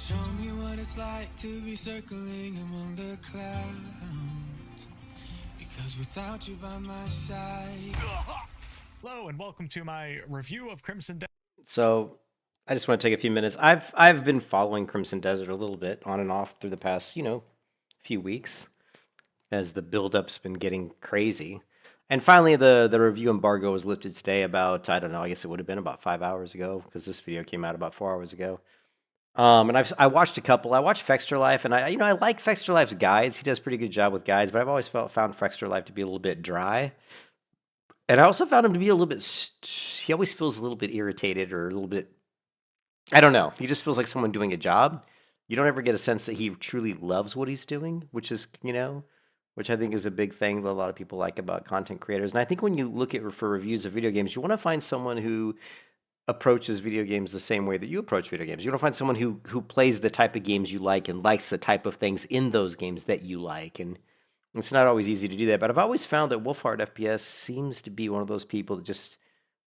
Show me what it's like to be circling among the clouds. Because without you by my side. Hello and welcome to my review of Crimson Desert. So I just want to take a few minutes. I've been following Crimson Desert a little bit on and off through the past, few weeks as the build-up's been getting crazy. And finally the review embargo was lifted today about, I don't know, I guess it would have been about 5 hours ago because this video came out about 4 hours ago. And I watched a couple. I watched Fexter Life, and I like Fexter Life's guides. He does a pretty good job with guides, but I've always found Fexter Life to be a little bit dry. And I also found him to be a little bit. He always feels a little bit irritated or a little bit. I don't know. He just feels like someone doing a job. You don't ever get a sense that he truly loves what he's doing, which is, which I think is a big thing that a lot of people like about content creators. And I think when you look at for reviews of video games, you want to find someone who approaches video games the same way that you approach video games. You want to find someone who plays the type of games you like and likes the type of things in those games that you like. And it's not always easy to do that, but I've always found that WolfHeart FPS seems to be one of those people that just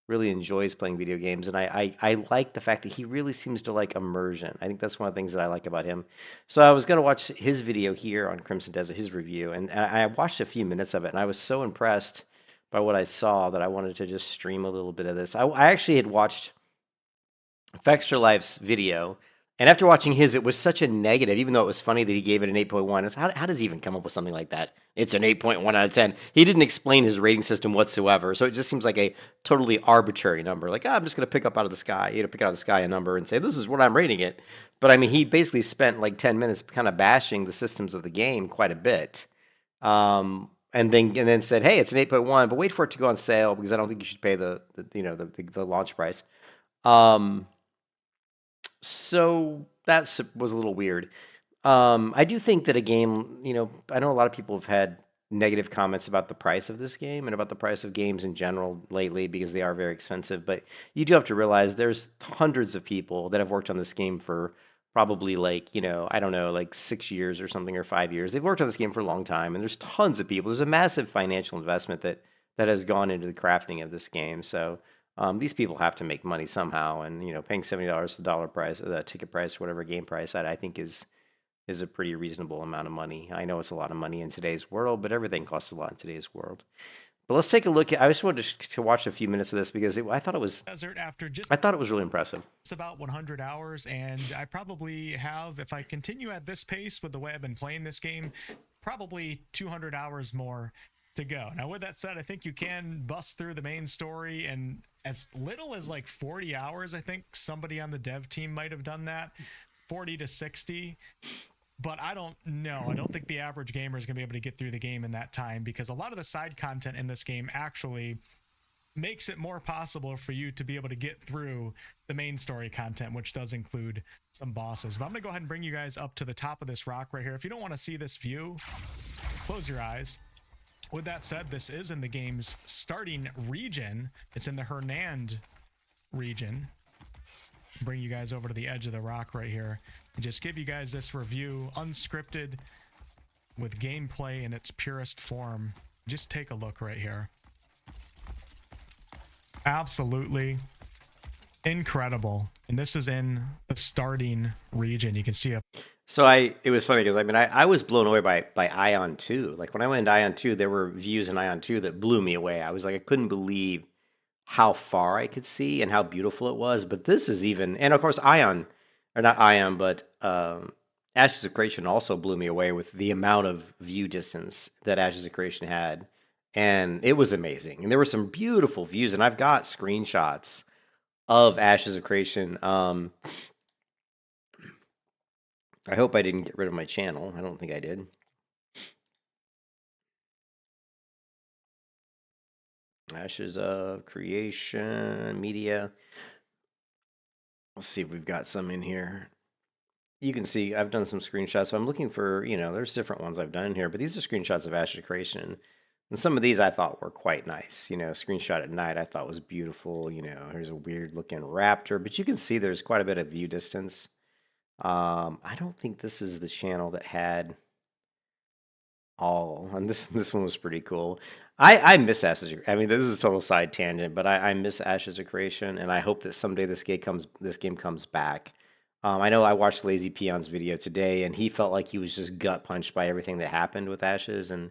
really enjoys playing video games, and I like the fact that he really seems to like immersion. I think that's one of the things that I like about him. So I was going to watch his video here on Crimson Desert, his review, and I watched a few minutes of it, and I was so impressed by what I saw that I wanted to just stream a little bit of this. I actually had watched Fexter Life's video, and after watching his, it was such a negative, even though it was funny that he gave it an 8.1. It's how does he even come up with something like that? It's an 8.1 out of 10. He didn't explain his rating system whatsoever, so it just seems like a totally arbitrary number. Like, I'm just going to pick out of the sky a number and say, this is what I'm rating it. But, I mean, he basically spent like 10 minutes kind of bashing the systems of the game quite a bit. And then said, hey, it's an 8.1, but wait for it to go on sale because I don't think you should pay the launch price. So that was a little weird. I do think that a game, I know a lot of people have had negative comments about the price of this game and about the price of games in general lately because they are very expensive. But you do have to realize there's hundreds of people that have worked on this game for probably like 6 years or something or 5 years. They've worked on this game for a long time, and there's tons of people. There's a massive financial investment that has gone into the crafting of this game. So these people have to make money somehow, and paying $70 the dollar price, the ticket price, whatever game price, I think is a pretty reasonable amount of money. I know it's a lot of money in today's world, but everything costs a lot in today's world. But let's take a look at. I just wanted to watch a few minutes of this because I thought it was. I thought it was really impressive. It's about 100 hours, and I probably have, if I continue at this pace with the way I've been playing this game, probably 200 hours more to go. Now, with that said, I think you can bust through the main story in as little as like 40 hours. I think somebody on the dev team might have done that, 40 to 60. But I don't know. I don't think the average gamer is going to be able to get through the game in that time because a lot of the side content in this game actually makes it more possible for you to be able to get through the main story content, which does include some bosses. But I'm going to go ahead and bring you guys up to the top of this rock right here. If you don't want to see this view, close your eyes. With that said, this is in the game's starting region. It's in the Hernand region. Bring you guys over to the edge of the rock right here and just give you guys this review, unscripted, with gameplay in its purest form. Just take a look right here. Absolutely incredible. And this is in the starting region. You can see a So it was funny because I was blown away by Ion 2. Like when I went into Ion 2, there were views in Ion 2 that blew me away. I was like, I couldn't believe how far I could see and how beautiful it was. But this is even, and of course Ashes of Creation also blew me away with the amount of view distance that Ashes of Creation had. And it was amazing. And there were some beautiful views, and I've got screenshots of Ashes of Creation. I hope I didn't get rid of my channel. I don't think I did. Ashes of Creation, media. Let's see if we've got some in here. You can see I've done some screenshots. So I'm looking for, there's different ones I've done in here, but these are screenshots of Ashes of Creation. And some of these I thought were quite nice. Screenshot at night I thought was beautiful. Here's a weird looking raptor, but you can see there's quite a bit of view distance. I don't think this is the channel that had all, and this one was pretty cool. I miss Ashes. I mean, this is a total side tangent, but I miss Ashes of Creation, and I hope that someday this game comes back. I know I watched Lazy Peon's video today, and he felt like he was just gut punched by everything that happened with Ashes, and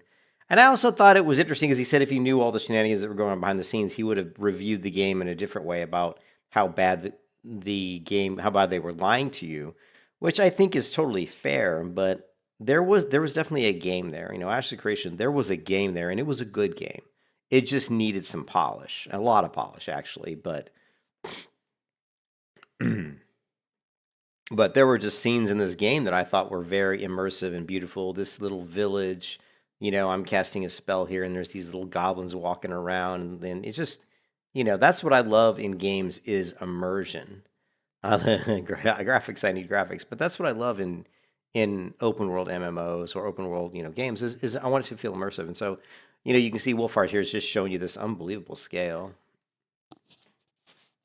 I also thought it was interesting because he said if he knew all the shenanigans that were going on behind the scenes, he would have reviewed the game in a different way about how bad the game, how bad they were lying to you, which I think is totally fair. But there was definitely a game there. You know, Ashes Creation, there was a game there, and it was a good game. It just needed some polish, a lot of polish actually, but. But there were just scenes in this game that I thought were very immersive and beautiful. This little village, you know, I'm casting a spell here, and there's these little goblins walking around, and then it's just, you know, that's what I love in games is immersion. Graphics, I need graphics, but that's what I love in open world MMOs or open world, you know, games is I want it to feel immersive. And so, you know, you can see WolfHeart here is just showing you this unbelievable scale.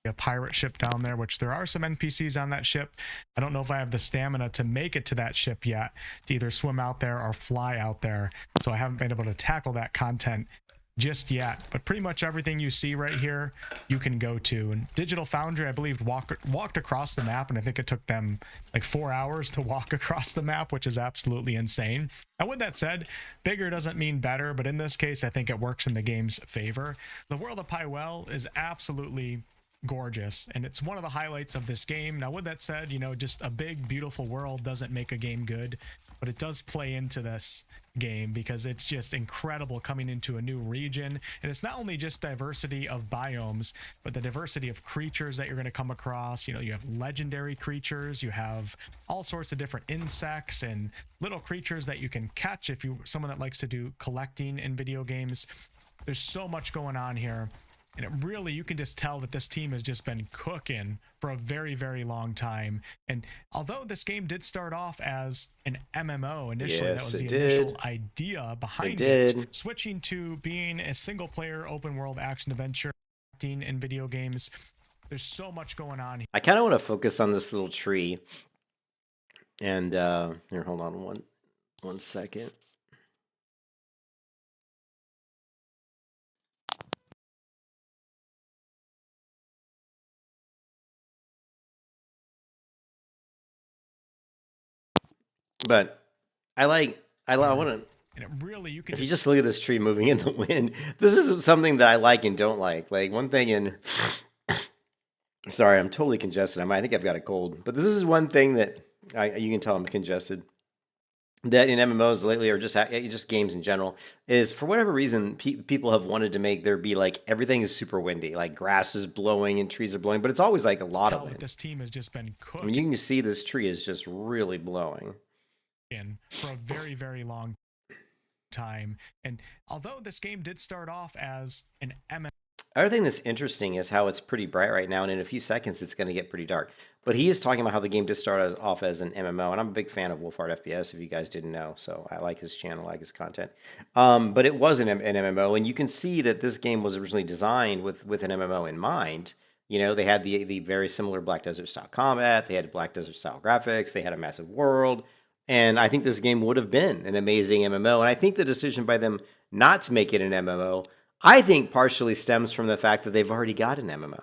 A pirate ship down there, which there are some NPCs on that ship. I don't know if I have the stamina to make it to that ship yet, to either swim out there or fly out there. So I haven't been able to tackle that content just yet. But pretty much everything you see right here, you can go to. And Digital Foundry, I believe, walked across the map, and I think it took them like 4 hours to walk across the map, which is absolutely insane. Now, with that said, bigger doesn't mean better, but in this case, I think it works in the game's favor. The world of Pywell is absolutely gorgeous, and it's one of the highlights of this game. Now, with that said, you know, just a big beautiful world doesn't make a game good, but it does play into this game because it's just incredible coming into a new region. And it's not only just diversity of biomes, but the diversity of creatures that you're going to come across. You know, you have legendary creatures, you have all sorts of different insects and little creatures that you can catch if you're someone that likes to do collecting in video games. There's so much going on here. And it really, you can just tell that this team has just been cooking for a very, very long time. And although this game did start off as an MMO initially, Yes, that was the it initial did. idea behind It it, did. switching to being a single player open world action adventure in video games. There's so much going on here. I kind of want to focus on this little tree. And here, hold on one second. But I want to. And it really, you can If you just look at this tree moving in the wind, this is something that I like and don't like. Like one thing in. Sorry, I'm totally congested. I think I've got a cold. But this is one thing that you can tell I'm congested. That in MMOs lately, or just games in general, is for whatever reason people have wanted to make there be like everything is super windy, like grass is blowing and trees are blowing, but it's always like a lot of tell that wind. this team has just been I cooking mean, you can see this tree is just really blowing. for a very, very long time. And although this game did start off as an MMO, Other thing that's interesting is how it's pretty bright right now, and in a few seconds it's going to get pretty dark. But he is talking about how the game did start off as an MMO, and I'm a big fan of WolfHeart FPS, if you guys didn't know. So I like his channel, I like his content. But it was an MMO, and you can see that this game was originally designed with an MMO in mind. You know, they had the very similar Black Desert style combat, they had Black Desert style graphics, they had a massive world, and I think this game would have been an amazing MMO. And I think the decision by them not to make it an MMO, I think partially stems from the fact that they've already got an MMO.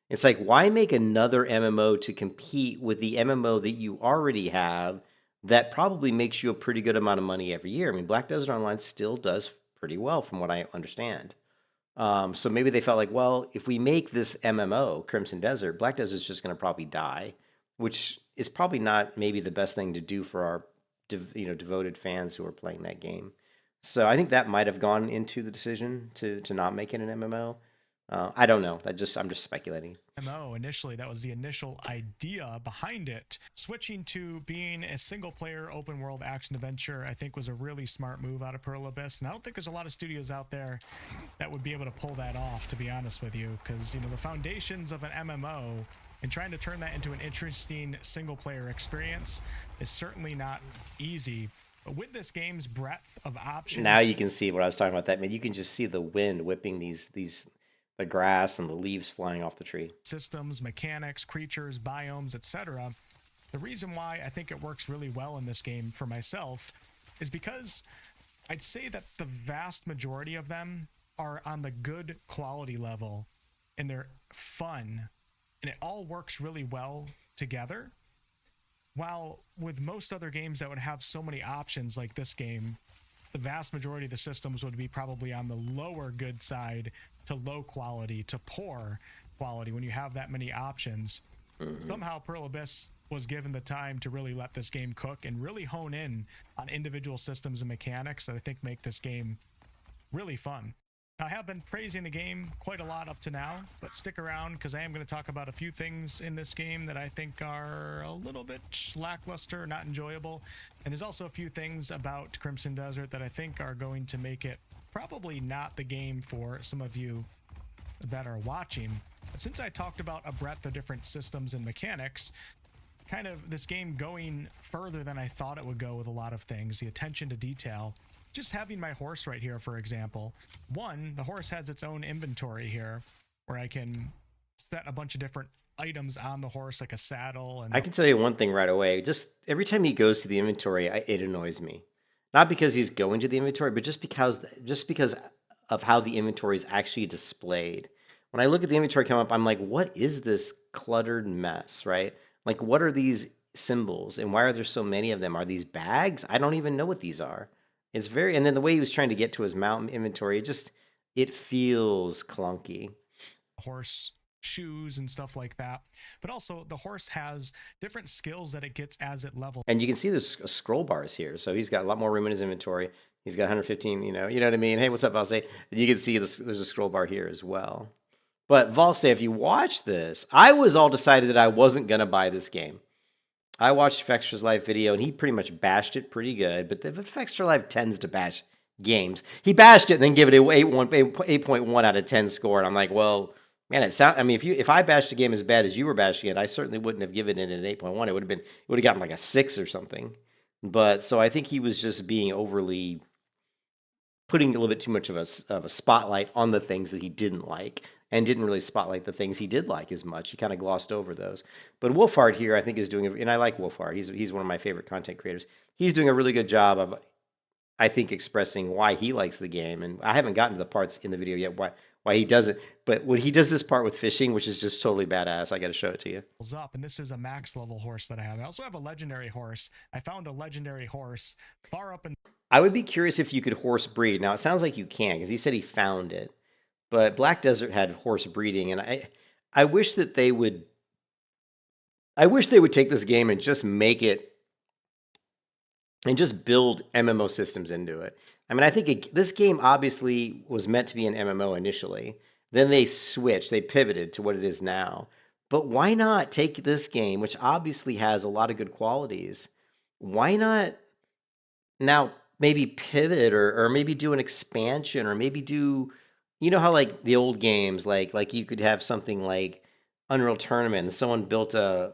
It's like, why make another MMO to compete with the MMO that you already have that probably makes you a pretty good amount of money every year? I mean, Black Desert Online still does pretty well from what I understand. So maybe they felt like, well, if we make this MMO, Crimson Desert, Black Desert's just going to probably die, which is probably not maybe the best thing to do for our devoted fans who are playing that game. So I think that might have gone into the decision to not make it an MMO. I don't know. I'm just speculating. MMO initially, that was the initial idea behind it. Switching to being a single player open world action adventure, I think was a really smart move out of Pearl Abyss. And I don't think there's a lot of studios out there that would be able to pull that off, to be honest with you, because, you know, the foundations of an MMO and trying to turn that into an interesting single player experience is certainly not easy. But with this game's breadth of options, now you can see what I was talking about. That, man, you can just see the wind whipping the grass and the leaves flying off the tree. Systems, mechanics, creatures, biomes, etc. The reason why I think it works really well in this game for myself is because I'd say that the vast majority of them are on the good quality level and they're fun and it all works really well together. while with most other games that would have so many options like this game, the vast majority of the systems would be probably on the lower good side to low quality to poor quality when you have that many options. Somehow Pearl Abyss was given the time to really let this game cook and really hone in on individual systems and mechanics that I think make this game really fun. Now, I have been praising the game quite a lot up to now, but stick around because I am going to talk about a few things in this game that I think are a little bit lackluster, not enjoyable. And there's also a few things about Crimson Desert that I think are going to make it probably not the game for some of you that are watching. But since I talked about a breadth of different systems and mechanics, kind of this game going further than I thought it would go with a lot of things, the attention to detail. Just having my horse right here, for example. One, the horse has its own inventory here where I can set a bunch of different items on the horse, like a saddle. And I can tell you one thing right away. Just every time he goes to the inventory, it annoys me. Not because he's going to the inventory, but just because of how the inventory is actually displayed. When I look at the inventory come up, I'm like, what is this cluttered mess, right? Like, what are these symbols and why are there so many of them? Are these bags? I don't even know what these are. It's very, and then the way he was trying to get to his mountain inventory, it feels clunky. Horse shoes and stuff like that. But also the horse has different skills that it gets as it levels. And you can see there's scroll bars here. So he's got a lot more room in his inventory. He's got 115, you know what I mean? Hey, what's up, Valstay? And you can see there's a scroll bar here as well. But Valstay, if you watch this, I was all decided that I wasn't going to buy this game. I watched Fextra's live video, and he pretty much bashed it pretty good. But the Fextra Live tends to bash games. He bashed it and then give it a 8.1 out of 10 score. And I'm like, well, man, I mean, if I bashed a game as bad as you were bashing it, I certainly wouldn't have given it an 8.1. It would have gotten like a 6 or something. But so I think he was just being overly putting a little bit too much of a spotlight on the things that he didn't like. And didn't really spotlight the things he did like as much. He kind of glossed over those. But WolfHeart here, I think, is doing, and I like WolfHeart. He's one of my favorite content creators. He's doing a really good job of, I think, expressing why he likes the game. And I haven't gotten to the parts in the video yet why he does it. But when he does this part with fishing, which is just totally badass, I got to show it to you. Up, and this is a max level horse that I have. I also have a legendary horse. I found a legendary horse far up in. I would be curious if you could horse breed. Now it sounds like you can because he said he found it. But Black Desert had horse breeding, and I wish that they would. I wish they would take this game and just make it, and just build MMO systems into it. I mean, I think this game obviously was meant to be an MMO initially. Then they switched, they pivoted to what it is now. But why not take this game, which obviously has a lot of good qualities? Why not now maybe pivot or maybe do an expansion or maybe do. You know how like the old games, like you could have something like Unreal Tournament, and someone built or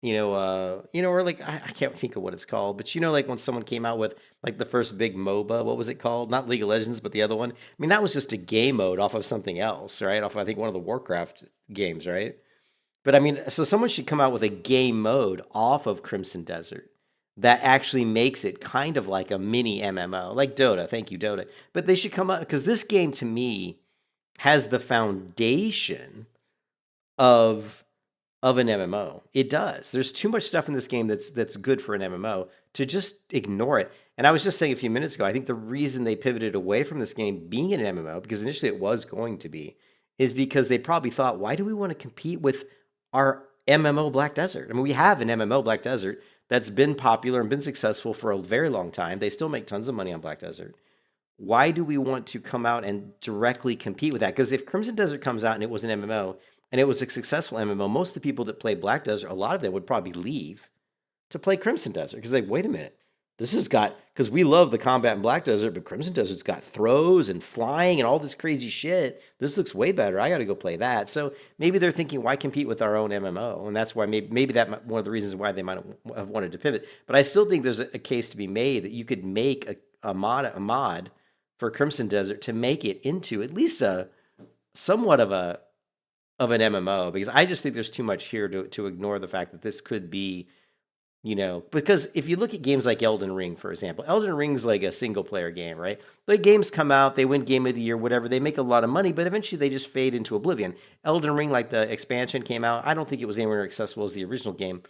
like I can't think of what it's called, but like when someone came out with like the first big MOBA, what was it called? Not League of Legends, but the other one. I mean, that was just a game mode off of something else, right? Off of, I think one of the Warcraft games, right? But I mean, so someone should come out with a game mode off of Crimson Desert that actually makes it kind of like a mini MMO, like Dota. Thank you, Dota. But they should come up, because this game to me has the foundation of an MMO. It does. There's too much stuff in this game that's good for an MMO to just ignore it. And I was just saying a few minutes ago, I think the reason they pivoted away from this game being an MMO, because initially it was going to be, is because they probably thought, why do we want to compete with our MMO Black Desert? I mean, we have an MMO Black Desert that's been popular and been successful for a very long time. They still make tons of money on Black Desert. Why do we want to come out and directly compete with that? Because if Crimson Desert comes out and it was an MMO, and it was a successful MMO, most of the people that play Black Desert, a lot of them would probably leave to play Crimson Desert. Because like, wait a minute, because we love the combat in Black Desert, but Crimson Desert's got throws and flying and all this crazy shit. This looks way better. I got to go play that. So maybe they're thinking, why compete with our own MMO? And that's why maybe that one of the reasons why they might have wanted to pivot. But I still think there's a case to be made that you could make a mod for Crimson Desert to make it into at least a somewhat of an MMO, because I just think there's too much here to ignore the fact that this could be. Because if you look at games like Elden Ring, for example, Elden Ring's like a single-player game, right? The games come out, they win Game of the Year, whatever, they make a lot of money, but eventually they just fade into oblivion. Elden Ring, like the expansion came out, I don't think it was anywhere accessible as the original game.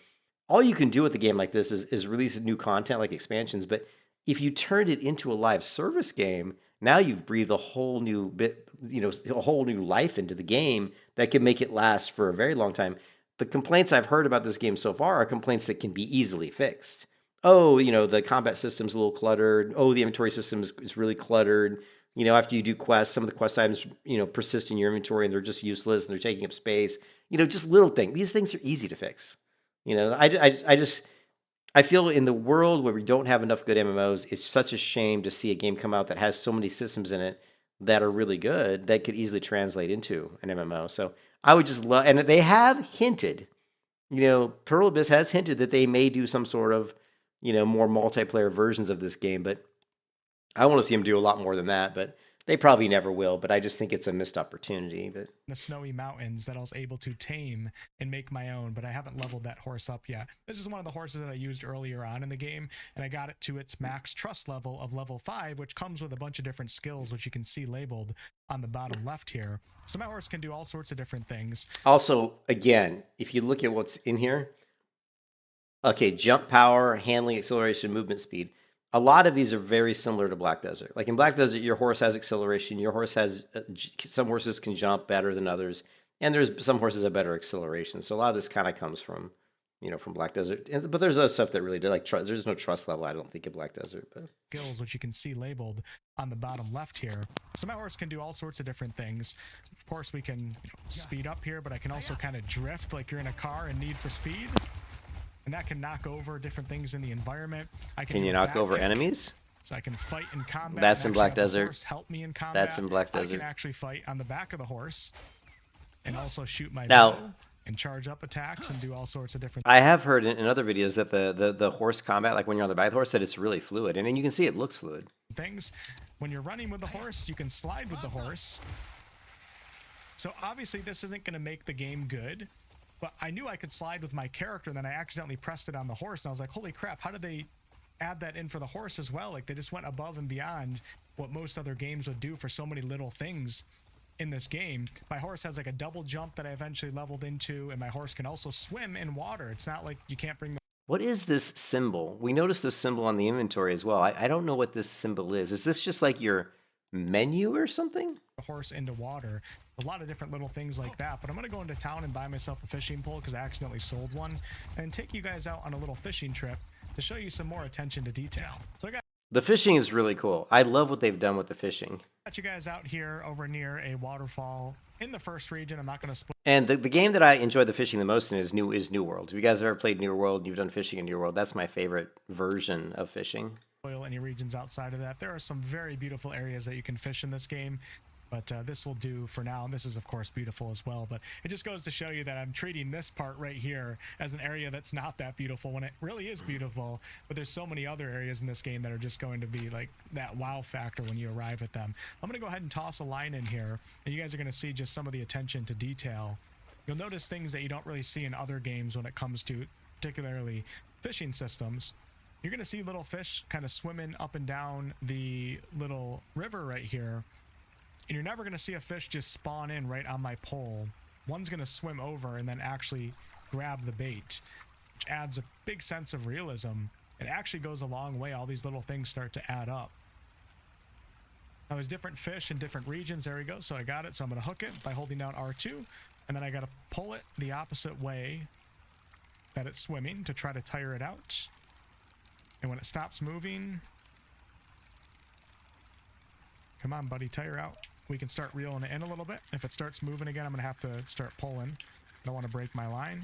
all you can do with a game like this is release new content like expansions. But if you turned it into a live service game, now you've breathed a whole new bit, a whole new life into the game that could make it last for a very long time. The complaints I've heard about this game so far are complaints that can be easily fixed. Oh, the combat system's a little cluttered. Oh, the inventory system is really cluttered. After you do quests, some of the quest items, persist in your inventory and they're just useless and they're taking up space. Just little things. These things are easy to fix. I feel in the world where we don't have enough good MMOs, it's such a shame to see a game come out that has so many systems in it that are really good that could easily translate into an MMO. So I would just love, and they have hinted, Pearl Abyss has hinted that they may do some sort of, more multiplayer versions of this game, but I want to see them do a lot more than that, but they probably never will. But I just think it's a missed opportunity. But the snowy mountains that I was able to tame and make my own, but I haven't leveled that horse up yet. This is one of the horses that I used earlier on in the game, and I got it to its max trust level of level 5, which comes with a bunch of different skills, which you can see labeled on the bottom left here. So my horse can do all sorts of different things. Also, again, if you look at what's in here, okay, jump power, handling, acceleration, movement speed. A lot of these are very similar to Black Desert. Like in Black Desert, your horse has acceleration. Your horse has some horses can jump better than others, and there's some horses have better acceleration. So a lot of this kind of comes from, from Black Desert. But there's other stuff that really do. Like there's no trust level, I don't think, in Black Desert. But skills, which you can see labeled on the bottom left here. So my horse can do all sorts of different things. Of course, we can speed up here, but I can also kind of drift like you're in a car and Need for Speed. And that can knock over different things in the environment. Can you knock over enemies? So I can fight in combat. That's in Black Desert. Help me in combat. That's in Black Desert. I can actually fight on the back of the horse and also shoot my now, bow and charge up attacks and do all sorts of different I have heard in other videos that the horse combat, like when you're on the back of the horse, that it's really fluid. And then you can see it looks fluid. things. When you're running with the horse, you can slide with the horse. So obviously this isn't going to make the game good. But I knew I could slide with my character, and then I accidentally pressed it on the horse, and I was like, holy crap, how did they add that in for the horse as well? Like, they just went above and beyond what most other games would do for so many little things in this game. My horse has like a double jump that I eventually leveled into, and my horse can also swim in water. It's not like you can't bring the... What is this symbol? We noticed this symbol on the inventory as well. I don't know what this symbol is. Is this just like your menu or something? Horse into water. A lot of different little things like that. But I'm going to go into town and buy myself a fishing pole because I accidentally sold one, and take you guys out on a little fishing trip to show you some more attention to detail. So I got the fishing is really cool. I love what they've done with the fishing. Got you guys out here over near a waterfall in the first region. I'm not going to spoil. And the game that I enjoy the fishing the most in is New World. If you guys have ever played New World and you've done fishing in New World, that's my favorite version of fishing. Any regions outside of that. There are some very beautiful areas that you can fish in this game, but this will do for now. And this is of course beautiful as well, but it just goes to show you that I'm treating this part right here as an area that's not that beautiful when it really is beautiful. But there's so many other areas in this game that are just going to be like that wow factor when you arrive at them. I'm gonna go ahead and toss a line in here, and you guys are gonna see just some of the attention to detail. You'll notice things that you don't really see in other games when it comes to particularly fishing systems. You're going to see little fish kind of swimming up and down the little river right here. And you're never going to see a fish just spawn in right on my pole. One's going to swim over and then actually grab the bait, which adds a big sense of realism. It actually goes a long way. All these little things start to add up. Now there's different fish in different regions. There we go. So I got it. So I'm going to hook it by holding down R2. And then I got to pull it the opposite way that it's swimming to try to tire it out. And when it stops moving, come on, buddy, tire out. We can start reeling it in a little bit. If it starts moving again, I'm going to have to start pulling. I don't want to break my line.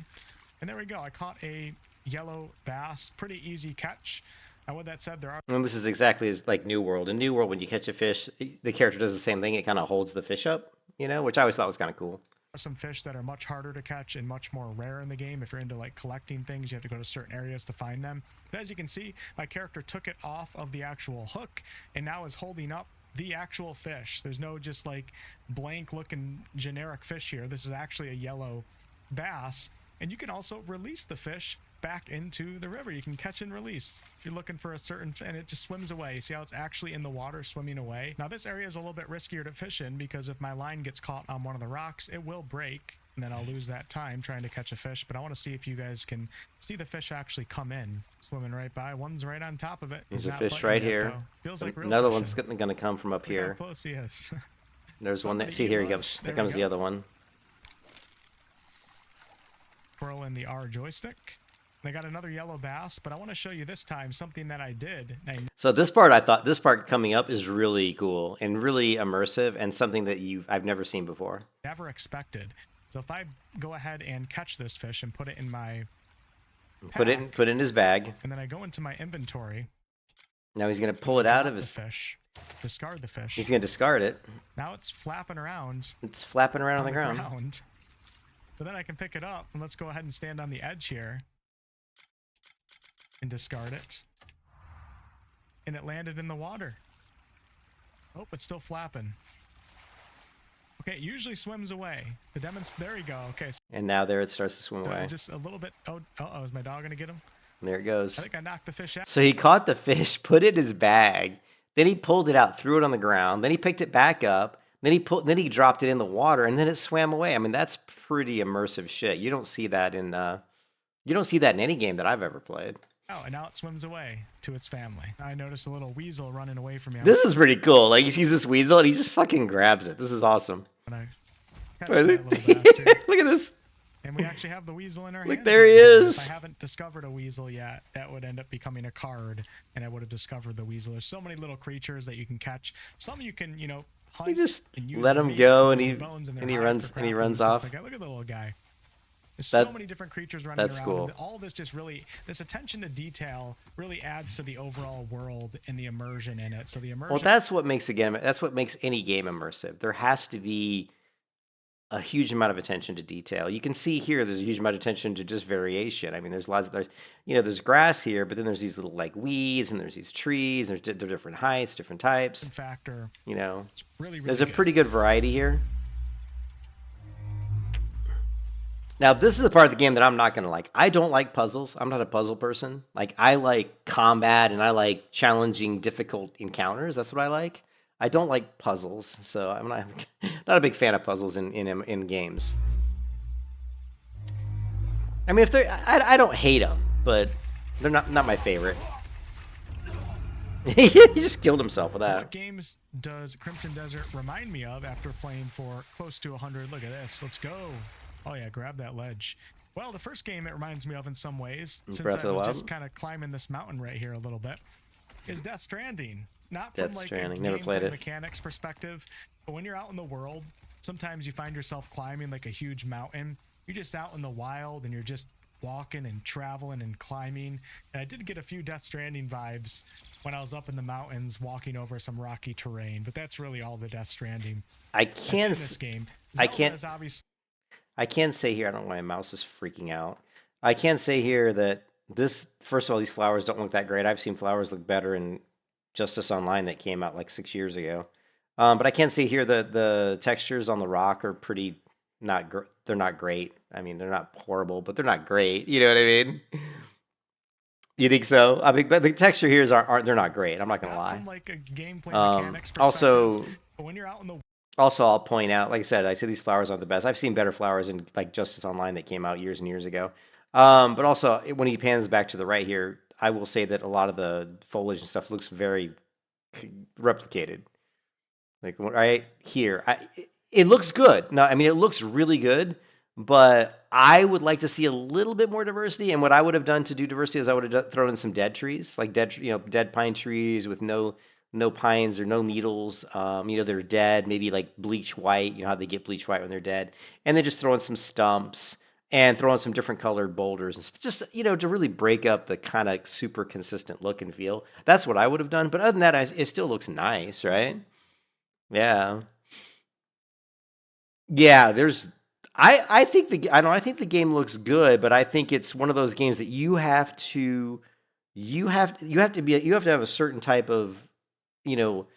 And there we go. I caught a yellow bass. Pretty easy catch. Now, with that said, there are... And this is exactly as like New World. In New World, when you catch a fish, the character does the same thing. It kind of holds the fish up, which I always thought was kind of cool. Some fish that are much harder to catch and much more rare in the game. If you're into like collecting things, you have to go to certain areas to find them. But as you can see, my character took it off of the actual hook and now is holding up the actual fish. There's no just like blank looking generic fish here. This is actually a yellow bass, and you can also release the fish back into the river. You can catch and release if you're looking for a certain, and it just swims away. See how it's actually in the water swimming away? Now this area is a little bit riskier to fish in because if my line gets caught on one of the rocks, it will break. and then I'll lose that time trying to catch a fish. But I want to see if you guys can see the fish actually come in, swimming right by. One's right on top of it. There's He's a not fish biting right yet, here. though. Feels like real Another fishing. one's going to come from up Look here. how close he is. There's one that. See, here he comes. There comes the other one. Twirling the R joystick. I got another yellow bass, but I want to show you this time something that I did. So this part, I thought this part coming up is really cool and really immersive and something that I've never seen before. Never expected. So if I go ahead and catch this fish and put it in my pack, put it in his bag. and then I go into my inventory. Now he's going to pull it out of the his fish. Discard the fish. He's going to discard it. Now it's flapping around. It's flapping around on the ground. So then I can pick it up, and let's go ahead and stand on the edge here and discard it. And it landed in the water. Oh, it's still flapping. Okay, it usually swims away. There you go. Okay. And now there it starts to swim So away. just a little bit. Oh, is my dog gonna get him? There it goes. I think I knocked the fish out. So he caught the fish, put it in his bag, then he pulled it out, threw it on the ground, then he picked it back up, then he dropped it in the water, and then it swam away. I mean, that's pretty immersive shit. You don't see that in any game that I've ever played. Oh, and now it swims away to its family. I noticed a little weasel running away from me. This is pretty cool. Like, he sees this weasel and he just fucking grabs it. This is awesome. And I catch that little bastard. Look at this. And we actually have the weasel in our Look, hands. there he is. If I haven't discovered a weasel yet, that would end up becoming a card, and I would have discovered the weasel. There's so many little creatures that you can catch. Some you can, hunt. You just and use let the him meat go, and and use the bones in their hide runs for crafting runs stuff off. like that. Look at the little guy. There's That- so many different creatures running that's around. cool. And all this just really, this attention to detail really adds to the overall world and the immersion in it. So the immersion. Well, that's what makes a game. That's what makes any game immersive. There has to be a huge amount of attention to detail. You can see here there's a huge amount of attention to just variation. I mean, there's grass here, but then there's these little like weeds, and there's these trees. They're different heights, different types. factor. It's really there's a good. pretty good variety here. Now, this is the part of the game that I'm not going to like. I don't like puzzles. I'm not a puzzle person. Like, I like combat, and I like challenging, difficult encounters. That's what I like. I don't like puzzles, so I'm not a big fan of puzzles in games. I mean, I don't hate them, but they're not my favorite. He just killed himself with that. What games does Crimson Desert remind me of after playing for close to 100? Look at this. Let's go. Oh, yeah, grab that ledge. Well, the first game it reminds me of in some ways, since Breath of I the was Wild? just kind of climbing this mountain right here a little bit, is Death Stranding. Not from Death like Stranding. a Never played gameplay it. mechanics perspective, but when you're out in the world, sometimes you find yourself climbing like a huge mountain. You're just out in the wild, and you're just walking and traveling and climbing. And I did get a few Death Stranding vibes when I was up in the mountains walking over some rocky terrain, but that's really all the Death Stranding I that's in can't. this game. I Zelda can't- is obviously I can say here. I don't know why my mouse is freaking out. I can say here that this. First of all, these flowers don't look that great. I've seen flowers look better in Justice Online that came out like 6 years ago. But I can say here that the textures on the rock are pretty they're not great. I mean, they're not horrible, but they're not great. You know what I mean? You think so? I mean, but the texture here aren't they're not great. I'm not gonna not lie. from like a gameplay mechanics perspective. Also, But when you're out in the I'll point out, like I said these flowers aren't the best. I've seen better flowers in like Justice Online that came out years and years ago. But also when he pans back to the right here, I will say that a lot of the foliage and stuff looks very replicated. Like right here, it looks good. No, I mean it looks really good, but I would like to see a little bit more diversity. And what I would have done to do diversity is I would have thrown in some dead trees, like dead pine trees with no pines or no needles. They're dead, maybe like bleach white. You know how they get bleach white when they're dead, and then just throw in some stumps and throw in some different colored boulders, and just to really break up the kind of super consistent look and feel. That's what I would have done. But other than that, it still looks nice, right? Yeah. Yeah, I think the game looks good, but I think it's one of those games that you have to have a certain type of, you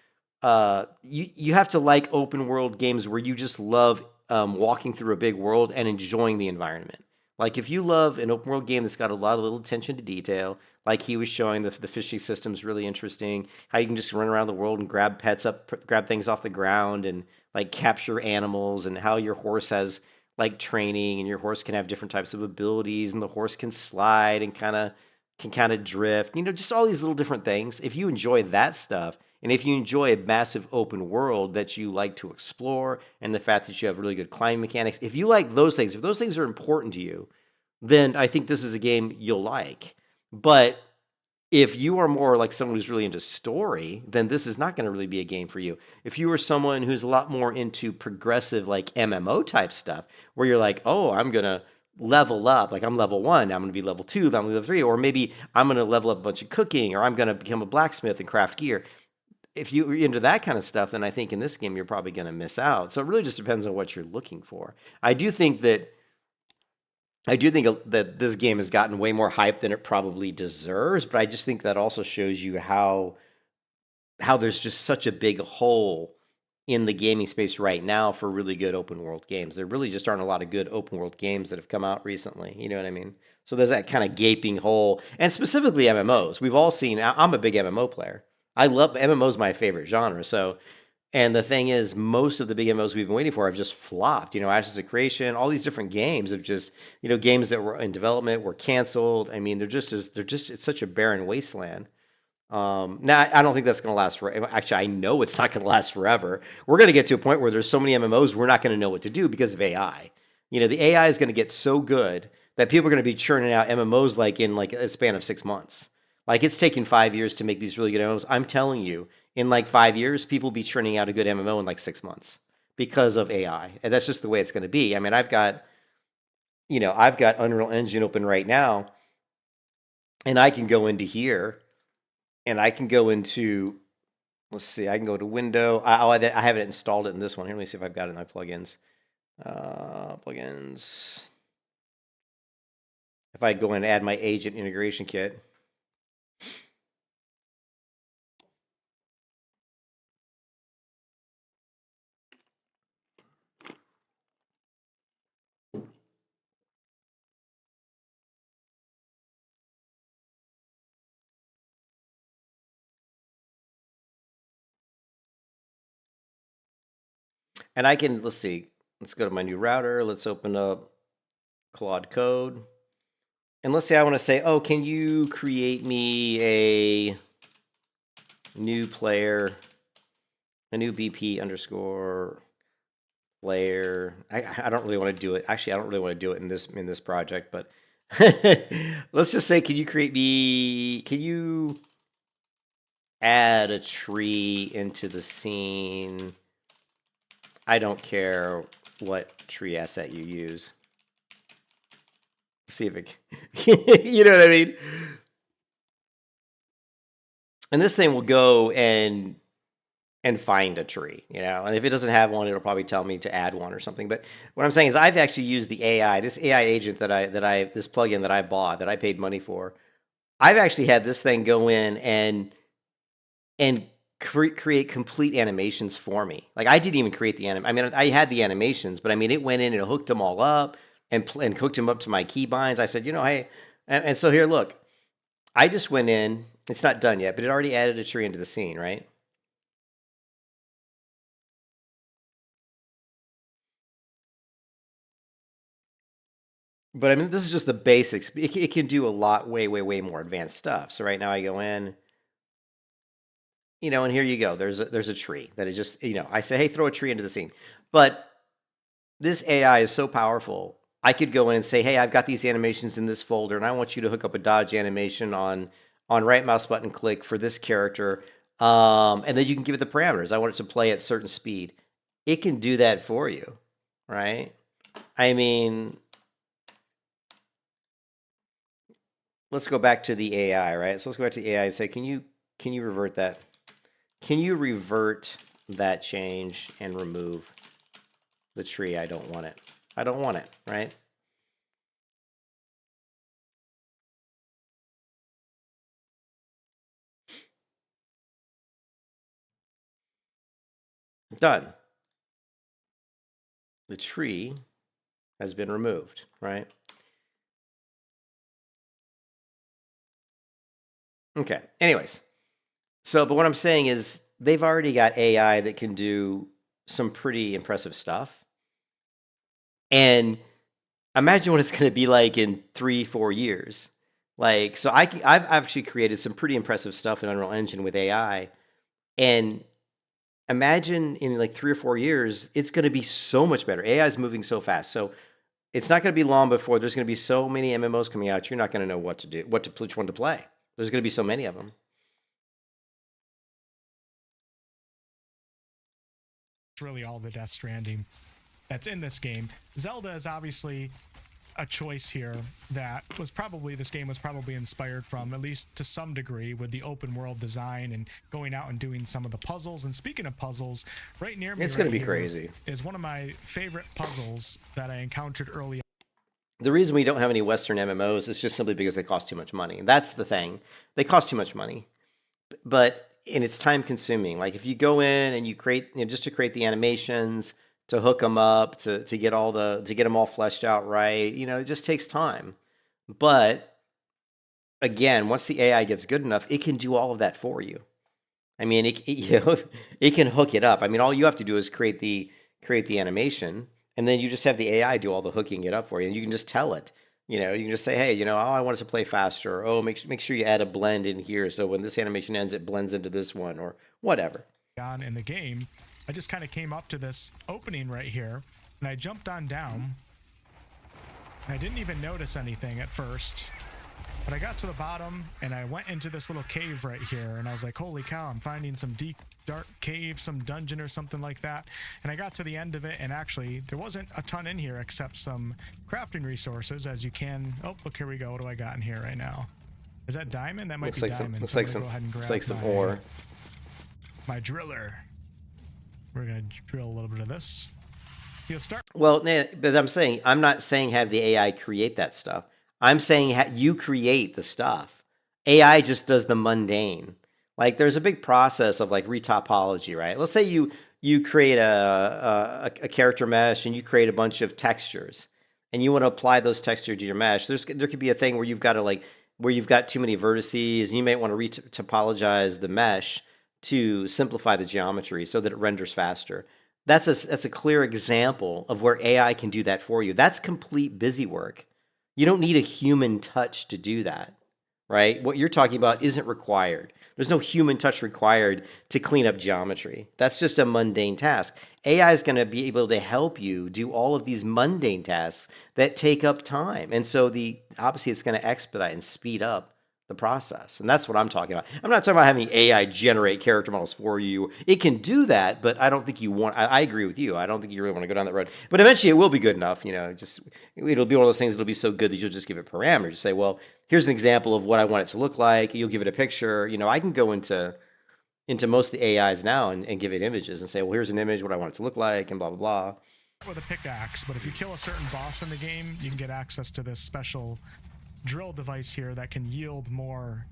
have to like open world games where you just love walking through a big world and enjoying the environment. Like if you love an open world game that's got a lot of little attention to detail, like he was showing, the fishing system's really interesting. How you can just run around the world and grab pets up, grab things off the ground, and like capture animals, and how your horse has like training, and your horse can have different types of abilities, and the horse can slide and kind of drift. Just all these little different things. If you enjoy that stuff, and if you enjoy a massive open world that you like to explore, and the fact that you have really good climbing mechanics, if you like those things, if those things are important to you, then I think this is a game you'll like. But if you are more like someone who's really into story, then this is not going to really be a game for you. If you are someone who's a lot more into progressive, like MMO type stuff, where you're like, oh, I'm going to level up, like I'm level 1, I'm going to be level 2, I'm going to be level 3, or maybe I'm going to level up a bunch of cooking, or I'm going to become a blacksmith and craft gear. If you're into that kind of stuff, then I think in this game you're probably going to miss out. So it really just depends on what you're looking for. I do think that this game has gotten way more hype than it probably deserves, but I just think that also shows you how there's just such a big hole in the gaming space right now for really good open world games. There really just aren't a lot of good open world games that have come out recently. You know what I mean? So there's that kind of gaping hole, and specifically MMOs. We've all seen. I'm a big MMO player. I love MMOs, my favorite genre. So, and the thing is, most of the big MMOs we've been waiting for have just flopped. Ashes of Creation, all these different games have just, games that were in development were canceled. I mean, it's such a barren wasteland. Now, I don't think that's going to last forever. Actually, I know it's not going to last forever. We're going to get to a point where there's so many MMOs, we're not going to know what to do because of AI. The AI is going to get so good that people are going to be churning out MMOs like in like a span of 6 months. Like it's taken 5 years to make these really good MMOs. I'm telling you, in like 5 years, people will be churning out a good MMO in like 6 months because of AI. And that's just the way it's going to be. I mean, I've got Unreal Engine open right now, and I can go into here, and I can go into, let's see, I can go to Window. I haven't installed it in this one. Here, let me see if I've got it in my plugins. Plugins. If I go in and add my agent integration kit. And I can, let's see, let's go to my new router. Let's open up Claude Code. And let's say I want to say, oh, can you create me a new player, a new BP underscore player. I don't really want to do it. Actually, I don't really want to do it in this project, but let's just say, can you add a tree into the scene? I don't care what tree asset you use. See if it, you know what I mean? And this thing will go and find a tree, and if it doesn't have one, it'll probably tell me to add one or something. But what I'm saying is I've actually used the AI, this AI agent this plugin that I bought, that I paid money for. I've actually had this thing go in and create complete animations for me. Like I didn't even create the I mean, I had the animations, but I mean, it went in and it hooked them all up and hooked them up to my keybinds. I said, hey, and so here, look, I just went in. It's not done yet, but it already added a tree into the scene, right? But I mean, this is just the basics. It can do a lot, way more advanced stuff. So right now I go in, and here you go. There's a tree that it just, I say, hey, throw a tree into the scene. But this AI is so powerful. I could go in and say, hey, I've got these animations in this folder, and I want you to hook up a dodge animation on right mouse button click for this character. And then you can give it the parameters. I want it to play at certain speed. It can do that for you, right? I mean, let's go back to the AI, right? So let's go back to the AI and say, can you revert that? Can you revert that change and remove the tree? I don't want it. I don't want it, right? Done. The tree has been removed, right? Okay. Anyways, but what I'm saying is they've already got AI that can do some pretty impressive stuff. And imagine what it's going to be like in 3-4 years. Like, so I've actually created some pretty impressive stuff in Unreal Engine with AI, and imagine in like 3 or 4 years, it's going to be so much better. AI is moving so fast, so it's not going to be long before there's going to be so many MMOs coming out. You're not going to know what to do, which one to play. There's going to be so many of them. It's really all the Death Stranding that's in this game. Zelda is obviously a choice here that was probably, this game was probably inspired from, at least to some degree, with the open world design and going out and doing some of the puzzles. And speaking of puzzles, right near me, It's going right to be here crazy. is one of my favorite puzzles that I encountered early. The reason we don't have any Western MMOs is just simply because they cost too much money. That's the thing. They cost too much money. And it's time consuming. Like if you go in and you create, just to create the animations, to hook them up, to get them all fleshed out right, it just takes time. But again, once the AI gets good enough, it can do all of that for you. I mean, it can hook it up. I mean, all you have to do is create the animation, and then you just have the AI do all the hooking it up for you, and you can just tell it. You can just say, hey, oh, I want it to play faster. Oh, make sure you add a blend in here, so when this animation ends, it blends into this one, or whatever. On in the game, I just kind of came up to this opening right here, and I jumped on down. And I didn't even notice anything at first, but I got to the bottom and I went into this little cave right here, and I was like, holy cow, I'm finding some deep dark cave, some dungeon or something like that. And I got to the end of it, and actually there wasn't a ton in here except some crafting resources, as you can. Oh, look, here we go. What do I got in here right now? Is that diamond? That might be diamond. Looks so like I'm gonna go ahead and grab looks like some ore. My driller. We're gonna drill a little bit of this. You'll start. Well, but I'm not saying have the AI create that stuff. I'm saying you create the stuff. AI just does the mundane. Like there's a big process of like retopology, right? Let's say you create a character mesh and you create a bunch of textures, and you want to apply those textures to your mesh. There could be a thing where you've got too many vertices, and you might want to retopologize the mesh to simplify the geometry so that it renders faster. That's a clear example of where AI can do that for you. That's complete busy work. You don't need a human touch to do that, right? What you're talking about isn't required. There's no human touch required to clean up geometry. That's just a mundane task. AI is going to be able to help you do all of these mundane tasks that take up time. And so obviously it's going to expedite and speed up the process. And that's what I'm talking about. I'm not talking about having AI generate character models for you. It can do that, but I don't think you want, I agree with you. I don't think you really want to go down that road. But eventually it will be good enough, it'll be one of those things that'll be so good that you'll just give it parameters. You say, well, here's an example of what I want it to look like. You'll give it a picture. I can go into most of the AIs now and give it images and say, well, here's an image, what I want it to look like, and blah, blah, blah. With a pickaxe, but if you kill a certain boss in the game, you can get access to this special drill device here that can yield more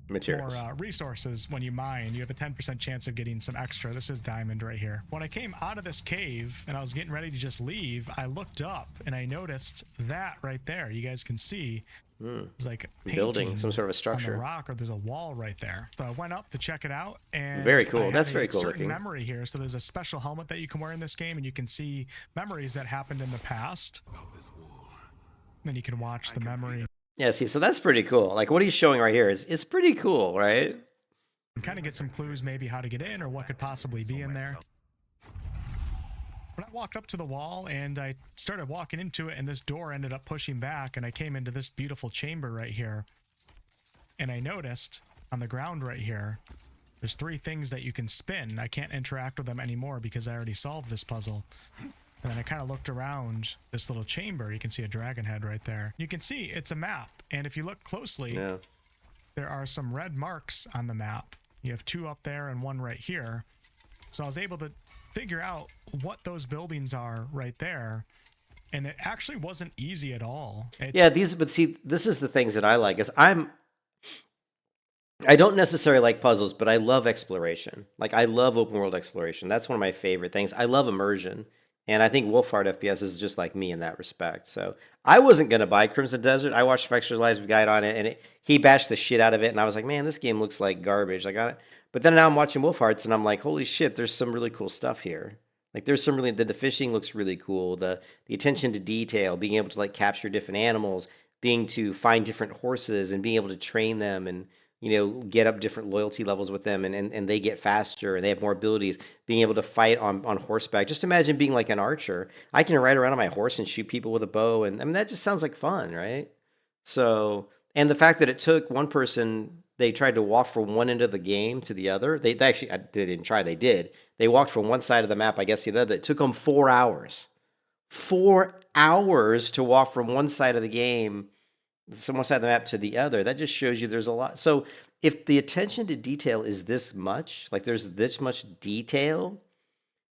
materials, more resources when you mine. You have a 10% chance of getting some extra. This is diamond right here. When I came out of this cave and I was getting ready to just leave, I looked up and I noticed that right there. You guys can see it's like a building, some sort of a structure on the rock, or there's a wall right there. So I went up to check it out, and very cool. That's very cool looking. Memory here. So there's a special helmet that you can wear in this game, and you can see memories that happened in the past. Then you can watch the memory. Yeah, see, so that's pretty cool. Like what he's showing right here is pretty cool, right? And kind of get some clues maybe how to get in or what could possibly be in there. When I walked up to the wall and I started walking into it, and this door ended up pushing back, and I came into this beautiful chamber right here. And I noticed on the ground right here, there's 3 things that you can spin. I can't interact with them anymore because I already solved this puzzle. And then I kind of looked around this little chamber. You can see a dragon head right there. You can see it's a map. And if you look closely, there are some red marks on the map. You have 2 up there and 1 right here. So I was able to figure out what those buildings are right there. And it actually wasn't easy at all. But see, this is the things that I like. I don't necessarily like puzzles, but I love exploration. Like I love open world exploration. That's one of my favorite things. I love immersion. And I think WolfHeart FPS is just like me in that respect. So I wasn't going to buy Crimson Desert. I watched Fexter's Live guide on it, and he bashed the shit out of it. And I was like, man, this game looks like garbage. I got it. But then now I'm watching WolfHearts, and I'm like, holy shit, there's some really cool stuff here. Like there's some really the fishing looks really cool. The attention to detail, being able to like capture different animals, being to find different horses and being able to train them and get up different loyalty levels with them and they get faster and they have more abilities, being able to fight on horseback. Just imagine being like an archer. I can ride around on my horse and shoot people with a bow, and I mean that just sounds like fun, right? So, and the fact that it took one person, they tried to walk from one end of the game to the other. They actually, they didn't try, they did. They walked from one side of the map, I guess, to the other. It took them 4 hours. 4 hours to walk from one side of the game, one side of the map to the other. That just shows you there's a lot. So if the attention to detail is this much, like there's this much detail,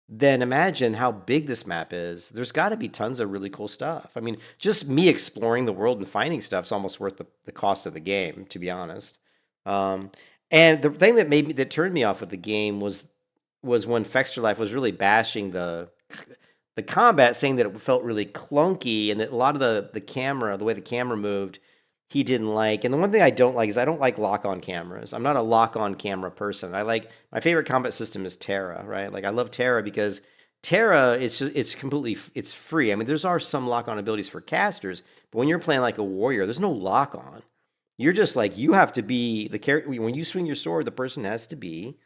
then imagine how big this map is. There's got to be tons of really cool stuff. I mean, just me exploring the world and finding stuff is almost worth the cost of the game, to be honest. And the thing that turned me off with the game was when Fexter was really bashing the combat, saying that it felt really clunky and that a lot of the camera, the way the camera moved, he didn't like. And the one thing I don't like is I don't like lock-on cameras. I'm not a lock-on camera person. My favorite combat system is Terra, right? Like I love Terra because Terra it's free. I mean, there are some lock-on abilities for casters, but when you're playing like a warrior, there's no lock-on. You're just like, you have to be the character. When you swing your sword, the person has to be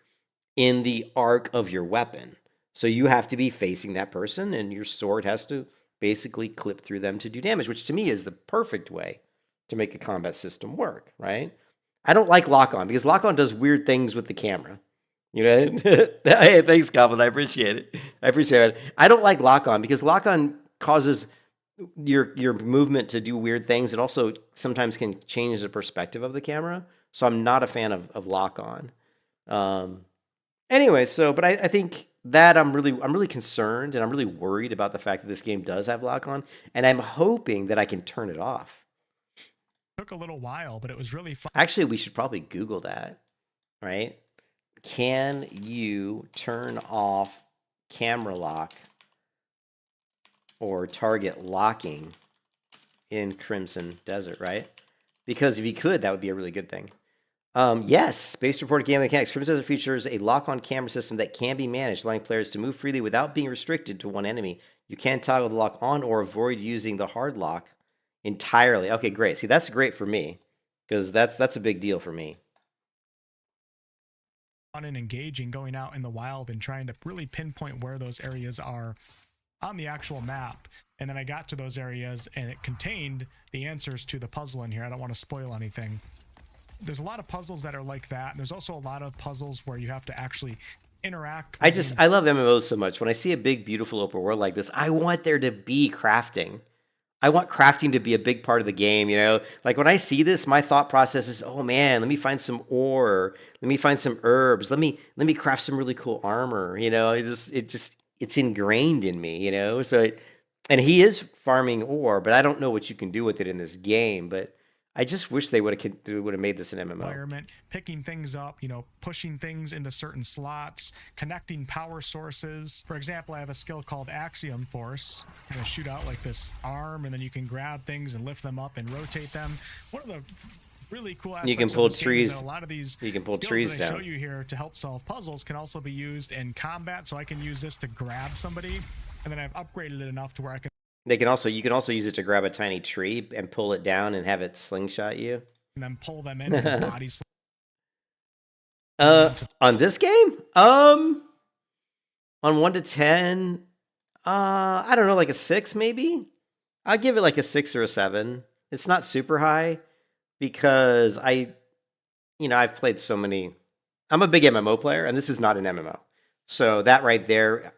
in the arc of your weapon. So you have to be facing that person and your sword has to basically clip through them to do damage, which to me is the perfect way to make a combat system work, right? I don't like lock-on because lock-on does weird things with the camera. Hey, thanks, Goblin. I appreciate it. I don't like lock-on because lock-on causes your movement to do weird things. It also sometimes can change the perspective of the camera. So I'm not a fan of lock-on. Anyway, but I think that I'm really concerned and I'm really worried about the fact that this game does have lock-on, and I'm hoping that I can turn it off. Took a little while, but it was really fun. Actually, we should probably Google that, right? Can you turn off camera lock or target locking in Crimson Desert, right? Because if you could, that would be a really good thing. Yes, based report game mechanics. Crimson Desert features a lock-on camera system that can be managed, allowing players to move freely without being restricted to one enemy. You can toggle the lock on or avoid using the hard lock entirely. Okay, great. See, that's great for me because that's a big deal for me. Fun and engaging, going out in the wild and trying to really pinpoint where those areas are on the actual map. And then I got to those areas and it contained the answers to the puzzle in here. I don't want to spoil anything. There's a lot of puzzles that are like that. And there's also a lot of puzzles where you have to actually interact. I love MMOs so much. When I see a big, beautiful open world like this, I want there to be crafting. I want crafting to be a big part of the game, Like when I see this, my thought process is, oh man, let me find some ore, let me find some herbs, let me craft some really cool armor, it's ingrained in me, So and he is farming ore, but I don't know what you can do with it in this game, but I just wish they would have made this an MMO. Environment, picking things up, pushing things into certain slots, connecting power sources. For example, I have a skill called Axiom Force. I'm going to shoot out like this arm, and then you can grab things and lift them up and rotate them. One of the really cool aspects you can pull of this trees. Game is that a lot of these you can pull skills trees that I down. show you here to help solve puzzles can also be used in combat. So I can use this to grab somebody, and then I've upgraded it enough to where I can. You can also use it to grab a tiny tree and pull it down and have it slingshot you. And then pull them in and body on this game? On 1 to 10, I don't know, like a 6 maybe? I'll give it like a 6 or a 7. It's not super high because I've played so many. I'm a big MMO player, and this is not an MMO. So that right there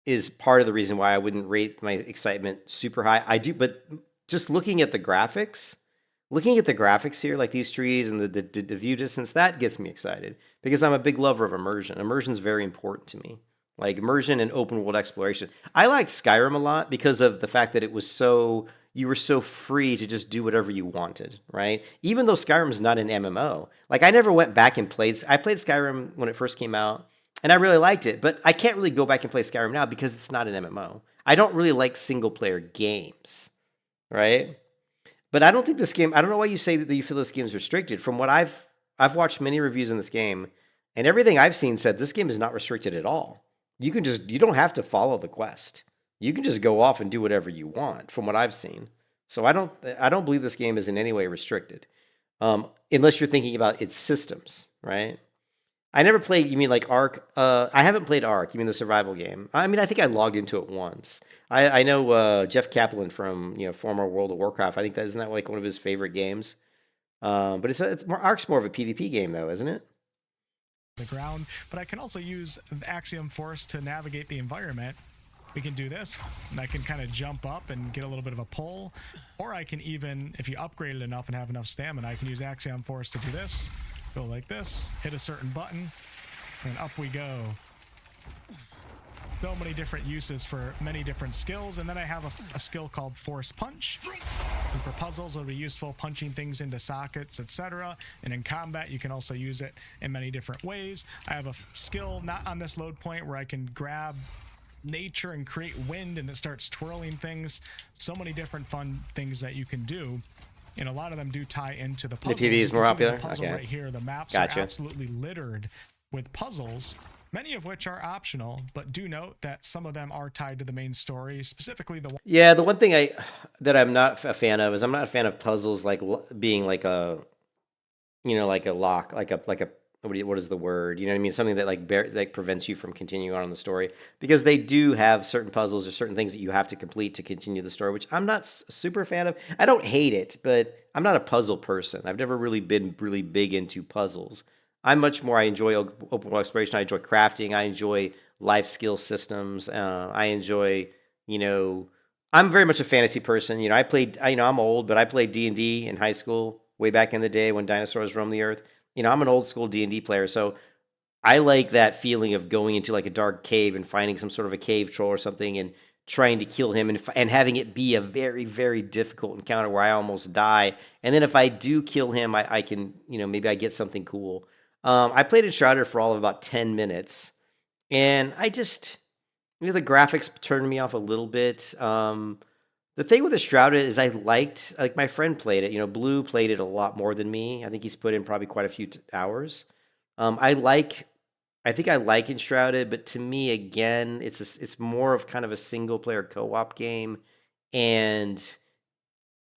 is part of the reason why I wouldn't rate my excitement super high. I do, but just looking at the graphics here, like these trees and the view distance, that gets me excited because I'm a big lover of immersion. Immersion is very important to me, like immersion and open world exploration. I liked Skyrim a lot because of the fact that you were so free to just do whatever you wanted, right? Even though Skyrim is not an MMO, like I never went back and I played Skyrim when it first came out. And I really liked it, but I can't really go back and play Skyrim now because it's not an MMO. I don't really like single-player games, right? But I don't think this game. I don't know why you say that you feel this game is restricted. From what I've watched many reviews on this game, and everything I've seen said this game is not restricted at all. you don't have to follow the quest. You can just go off and do whatever you want, from what I've seen. So I don't believe this game is in any way restricted, unless you're thinking about its systems, right? I never played. You mean like Ark? I haven't played Ark. You mean the survival game? I mean, I think I logged into it once. I know Jeff Kaplan from former World of Warcraft. I think that isn't that like one of his favorite games. But it's more Ark's more of a PvP game though, isn't it? The ground, but I can also use the Axiom Force to navigate the environment. We can do this, and I can kind of jump up and get a little bit of a pull, or I can even, if you upgrade it enough and have enough stamina, I can use Axiom Force to do this, go like this, hit a certain button, and up we go. So many different uses for many different skills, and then I have a skill called Force Punch. And for puzzles, it'll be useful punching things into sockets, etc. And in combat, you can also use it in many different ways. I have a skill not on this load point where I can grab nature and create wind, and it starts twirling things. So many different fun things that you can do. And a lot of them do tie into the puzzles. The PvP is more popular? The puzzle Okay. right here, the maps Gotcha. are absolutely littered with puzzles, many of which are optional, but do note that some of them are tied to the main story, specifically the one. Yeah, the one thing that I'm not a fan of is I'm not a fan of puzzles like being like a, like a lock, like a what is the word? You know what I mean? Something that like prevents you from continuing on in the story, because they do have certain puzzles or certain things that you have to complete to continue the story, which I'm not super fan of. I don't hate it, but I'm not a puzzle person. I've never really been really big into puzzles. I enjoy open world exploration. I enjoy crafting. I enjoy life skill systems. I enjoy, I'm very much a fantasy person. I'm old, but I played D&D in high school way back in the day when dinosaurs roamed the earth. I'm an old school D&D player, so I like that feeling of going into like a dark cave and finding some sort of a cave troll or something and trying to kill him and having it be a very, very difficult encounter where I almost die. And then if I do kill him, I can, maybe I get something cool. I played Enshrouded for all of about 10 minutes, and I just, the graphics turned me off a little bit. The thing with Enshrouded is like my friend played it. Blue played it a lot more than me. I think he's put in probably quite a few hours. I think I like Enshrouded, but to me, again, it's more of kind of a single player co-op game, and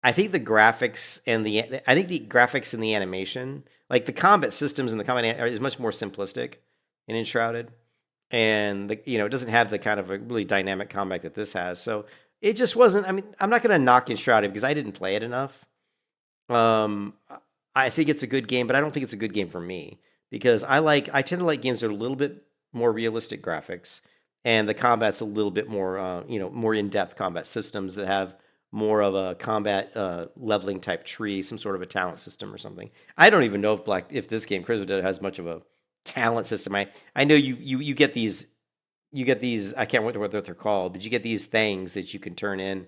I think the graphics and the animation, like the combat systems and the combat is much more simplistic in Enshrouded, and it doesn't have the kind of a really dynamic combat that this has. So it just wasn't. I mean, I'm not going to knock Enshrouded because I didn't play it enough. I think it's a good game, but I don't think it's a good game for me because I tend to like games that are a little bit more realistic graphics, and the combat's a little bit more more in-depth combat systems that have more of a combat leveling type tree, some sort of a talent system or something. I don't even know if this game Crimson Dead has much of a talent system. I know you get these I can't remember what they're called, but you get these things that you can turn in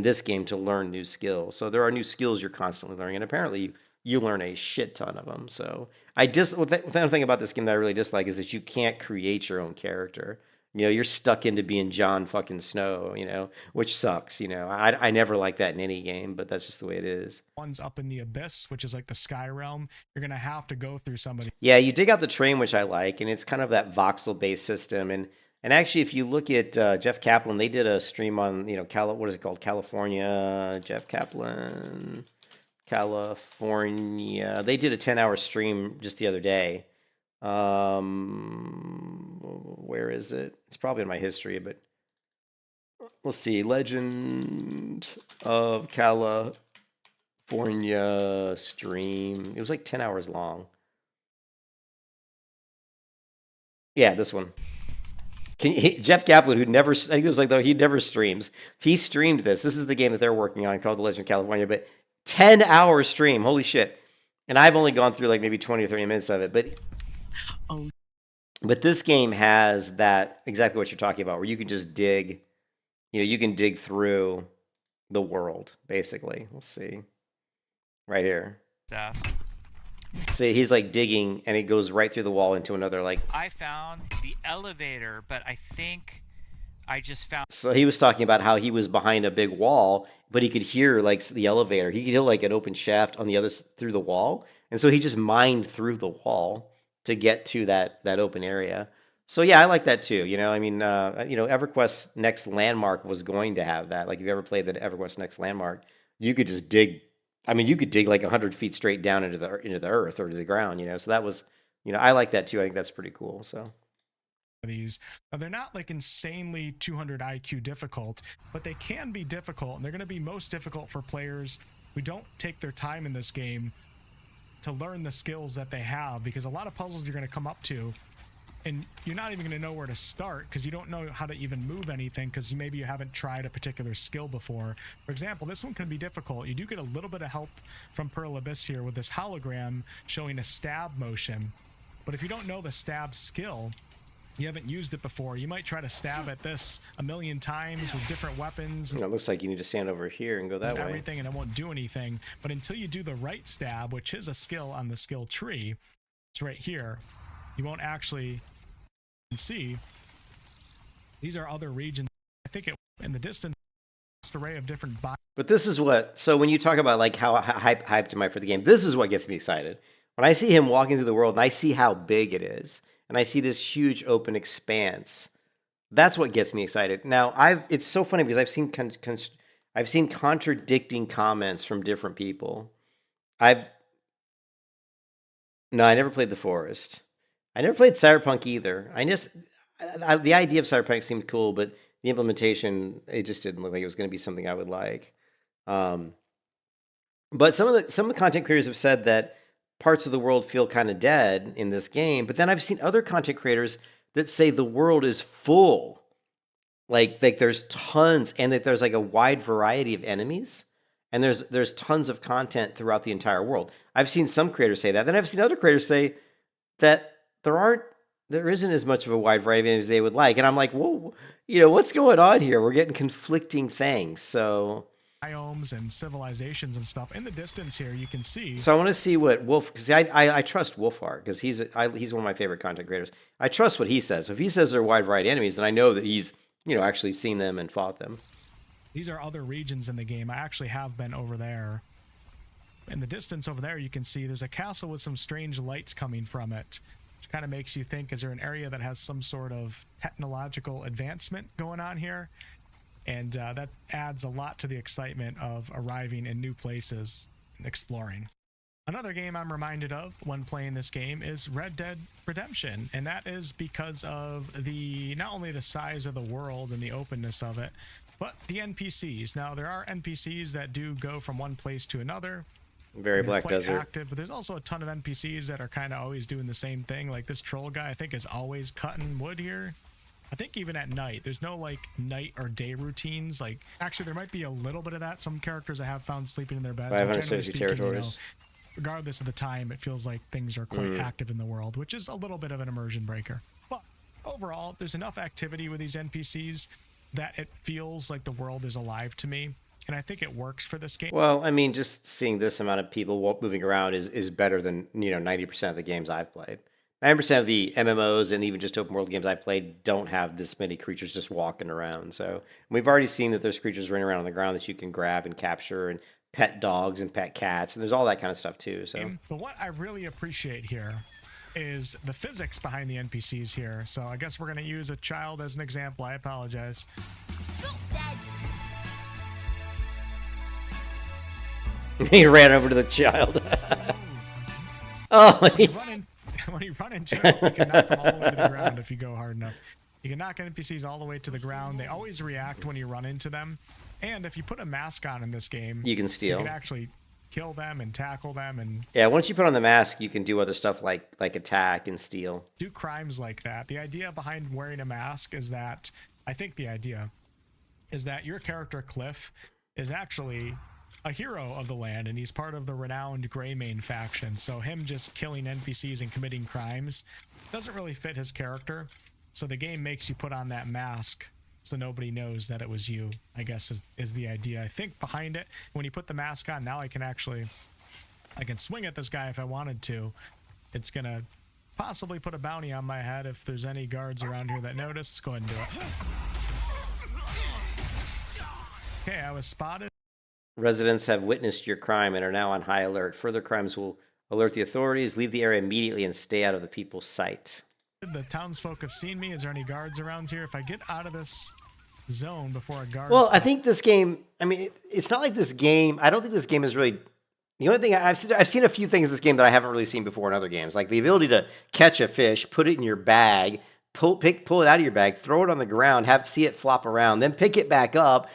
this game to learn new skills. So there are new skills you're constantly learning, and apparently you learn a shit ton of them. So the other thing about this game that I really dislike is that you can't create your own character. You're stuck into being Jon fucking Snow, which sucks. I never like that in any game, but that's just the way it is. One's up in the abyss, which is like the sky realm. You're gonna have to go through somebody. Yeah, you dig out the train, which I like, and it's kind of that voxel-based system. And actually, if you look at Jeff Kaplan, they did a stream on what is it called? California. Jeff Kaplan, California. They did a 10-hour stream just the other day. Where is it? It's probably in my history, but let's see. Legend of California stream. It was like 10 hours long. Yeah, this one. Jeff Kaplan, who never, I think it was like though he never streams. He streamed this. This is the game that they're working on called The Legend of California, but 10-hour stream. Holy shit. And I've only gone through like maybe 20 or 30 minutes of it, but this game has that exactly what you're talking about, where you can just dig, you can dig through the world, basically. Let's see. Right here. See, he's like digging, and it goes right through the wall into another like. I found the elevator, but I think I just found. So he was talking about how he was behind a big wall, but he could hear like the elevator. He could hear like an open shaft on the other through the wall, and so he just mined through the wall to get to that open area. So yeah, I like that too. I mean, EverQuest's Next Landmark was going to have that. Like, if you ever played the EverQuest Next Landmark, you could just dig. I mean, you could dig like 100 feet straight down into the earth or to the ground. So that was, I like that too. I think that's pretty cool. So these. They're not like insanely 200 IQ difficult, but they can be difficult, and they're going to be most difficult for players who don't take their time in this game to learn the skills that they have, because a lot of puzzles you're going to come up to and you're not even going to know where to start because you don't know how to even move anything because maybe you haven't tried a particular skill before. For example, this one can be difficult. You do get a little bit of help from Pearl Abyss here with this hologram showing a stab motion, but if you don't know the stab skill, you haven't used it before, you might try to stab at this a million times with different weapons. it looks like you need to stand over here and go that way. Everything, and it won't do anything. But until you do the right stab, which is a skill on the skill tree, it's right here, you won't actually see. These are other regions. I think in the distance, array of different. But this is what. So when you talk about like how hyped am I for the game, this is what gets me excited. When I see him walking through the world and I see how big it is, and I see this huge open expanse, that's what gets me excited. Now it's so funny because I've seen contradicting comments from different people. I never played The Forest. I never played Cyberpunk either. The idea of Cyberpunk seemed cool, but the implementation, it just didn't look like it was going to be something I would like. But some of the content creators have said that parts of the world feel kind of dead in this game. But then I've seen other content creators that say the world is full, like there's tons, and that there's like a wide variety of enemies, and there's tons of content throughout the entire world. I've seen some creators say that. Then I've seen other creators say that there isn't as much of a wide variety of enemies as they would like. And I'm like, whoa, what's going on here? We're getting conflicting things. So biomes and civilizations and stuff in the distance here, you can see. So I want to see what because I trust WolfHeart because he's one of my favorite content creators. I trust what he says. If he says there are wide variety of enemies, then I know that he's actually seen them and fought them. These are other regions in the game. I actually have been over there. In the distance over there, you can see there's a castle with some strange lights coming from it, which kind of makes you think, is there an area that has some sort of technological advancement going on here? And that adds a lot to the excitement of arriving in new places and exploring. Another game I'm reminded of when playing this game is Red Dead Redemption, and that is because of not only the size of the world and the openness of it, but the NPCs. Now, there are NPCs that do go from one place to another. Very Black Desert. Active, but there's also a ton of NPCs that are kind of always doing the same thing. Like this troll guy, I think, is always cutting wood here. I think even at night, there's no like night or day routines. Like actually, there might be a little bit of that. Some characters I have found sleeping in their beds. 560 territories. Regardless of the time, it feels like things are quite active in the world, which is a little bit of an immersion breaker. But overall, there's enough activity with these NPCs that it feels like the world is alive to me. And I think it works for this game. Well, I mean, just seeing this amount of people moving around is better than 90% of the games I've played. 90% of the MMOs and even just open world games I've played don't have this many creatures just walking around. So we've already seen that there's creatures running around on the ground that you can grab and capture, and pet dogs and pet cats, and there's all that kind of stuff too. So, but what I really appreciate here is the physics behind the NPCs here. So I guess we're going to use a child as an example. I apologize. He ran over to the child. Oh, when you run into it, you can knock them all the way to the ground if you go hard enough. You can knock NPCs all the way to the ground. They always react when you run into them. And if you put a mask on in this game, you can steal. You can actually kill them and tackle them. And yeah, once you put on the mask, you can do other stuff like attack and steal. Do crimes like that. The idea behind wearing a mask is that, I think the idea is that your character, Cliff, is actually a hero of the land, and he's part of the renowned Greymane faction. So him just killing NPCs and committing crimes doesn't really fit his character. So the game makes you put on that mask so nobody knows that it was you, I guess is the idea, I think, behind it. When you put the mask on, now I can swing at this guy if I wanted to. It's gonna possibly put a bounty on my head if there's any guards around here that notice. Let's go ahead and do it. Okay, I was spotted. Residents have witnessed your crime and are now on high alert. Further crimes will alert the authorities. Leave the area immediately and stay out of the people's sight. The townsfolk have seen me. Is there any guards around here? If I get out of this zone before a guard... Well, I think this game, I mean, it's not like this game, I don't think this game is really... The only thing, I've seen a few things in this game that I haven't really seen before in other games. Like the ability to catch a fish, put it in your bag, pull it out of your bag, throw it on the ground, see it flop around, then pick it back up,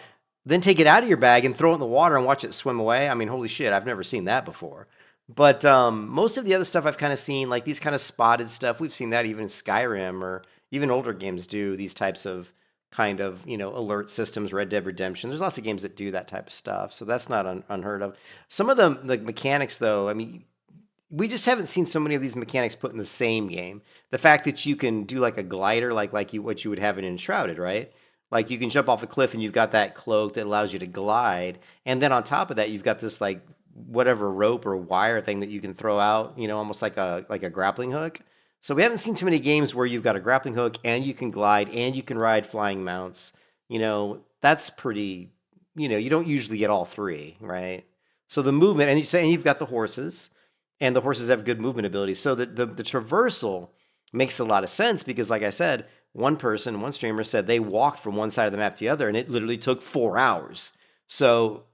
then take it out of your bag and throw it in the water and watch it swim away. I mean, holy shit, I've never seen that before. But most of the other stuff I've kind of seen, like these kind of spotted stuff, we've seen that even in Skyrim or even older games do these types of kind of, you know, alert systems, Red Dead Redemption. There's lots of games that do that type of stuff. So that's not unheard of. Some of the mechanics, though, I mean, we just haven't seen so many of these mechanics put in the same game. The fact that you can do like a glider, what you would have in Enshrouded, right? Like you can jump off a cliff and you've got that cloak that allows you to glide. And then on top of that, you've got this like whatever rope or wire thing that you can throw out, you know, almost like a grappling hook. So we haven't seen too many games where you've got a grappling hook and you can glide and you can ride flying mounts. You know, that's pretty, you know, you don't usually get all three, right? So the movement, and you've got the horses, and the horses have good movement abilities. So the traversal makes a lot of sense because, like I said, one streamer said they walked from one side of the map to the other and it literally took 4 hours. So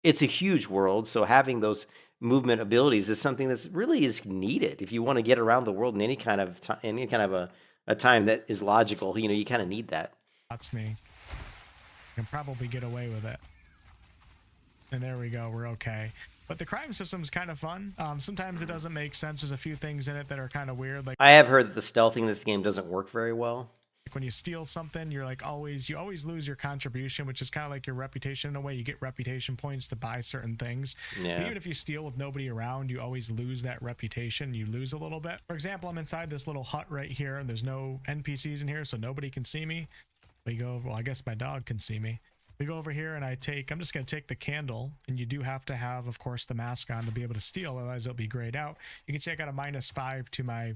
it's a huge world, so having those movement abilities is something that's really is needed if you want to get around the world in any kind of a time that is logical. You know, you kind of need that. That's me. I can probably get away with it. And there we go. We're okay. But the crime system's kind of fun. Sometimes it doesn't make sense. There's a few things in it that are kind of weird. Like I have heard that the stealthing in this game doesn't work very well. when you steal something, you're like you always lose your contribution, which is kind of like your reputation in a way. You get reputation points to buy certain things. Yeah. But even if you steal with nobody around, you always lose that reputation. You lose a little bit. For example, I'm inside this little hut right here, and there's no NPCs in here, so nobody can see me. We go, well, I guess my dog can see me. We go over here and I'm just going to take the candle, and you do have to have, of course, the mask on to be able to steal, otherwise it'll be grayed out. You can see I got a -5 to my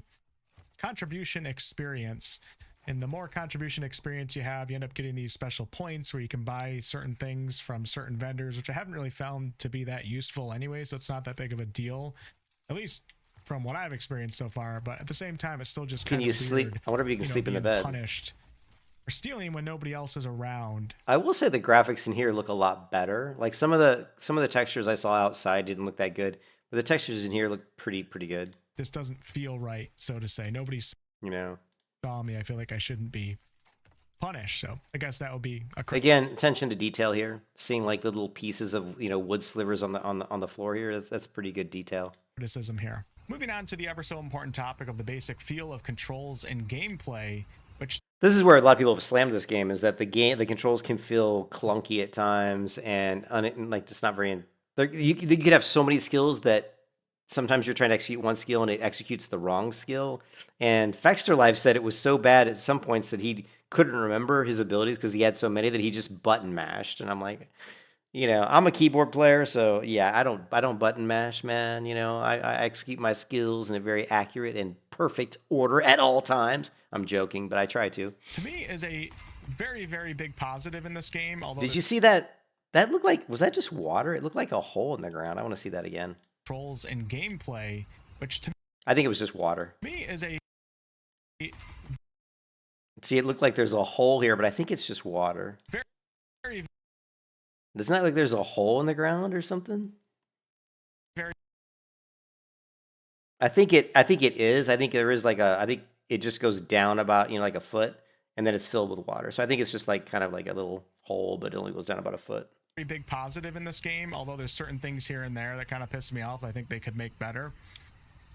contribution experience. And the more contribution experience you have, you end up getting these special points where you can buy certain things from certain vendors, which I haven't really found to be that useful anyway, so it's not that big of a deal, at least from what I've experienced so far. But at the same time, it's still just kind of weird. Can you sleep? I wonder if you can sleep in the bed. Punished for stealing when nobody else is around. I will say the graphics in here look a lot better. Like some of the textures I saw outside didn't look that good, but the textures in here look pretty good. This doesn't feel right, so to say. Nobody's, you know, saw me. I feel like I shouldn't be punished. So I guess that would be again, attention to detail here. Seeing like little pieces of, you know, wood slivers on the floor here. That's pretty good detail. Criticism here. Moving on to the ever so important topic of the basic feel of controls and gameplay, which this is where a lot of people have slammed this game, is that the controls can feel clunky at times and like just not very. You could have so many skills that sometimes you're trying to execute one skill and it executes the wrong skill. And Fexter Live said it was so bad at some points that he couldn't remember his abilities because he had so many that he just button mashed. And I'm like, you know, I'm a keyboard player, so yeah, I don't button mash, man. You know, I execute my skills in a very accurate and perfect order at all times. I'm joking, but I try to. To me, is a very, very big positive in this game. Although did you see that? That looked like, was that just water? It looked like a hole in the ground. I want to see that again. Controls and gameplay, which to I think it was just water. me is a see, it looked like there's a hole here, but I think it's just water. very Doesn't that like there's a hole in the ground or something? very I think it is. I think there is like I think it just goes down about, you know, like a foot, and then it's filled with water. So I think it's just like kind of like a little hole, but it only goes down about a foot. very big positive in this game, although there's certain things here and there that kind of piss me off. I think they could make better.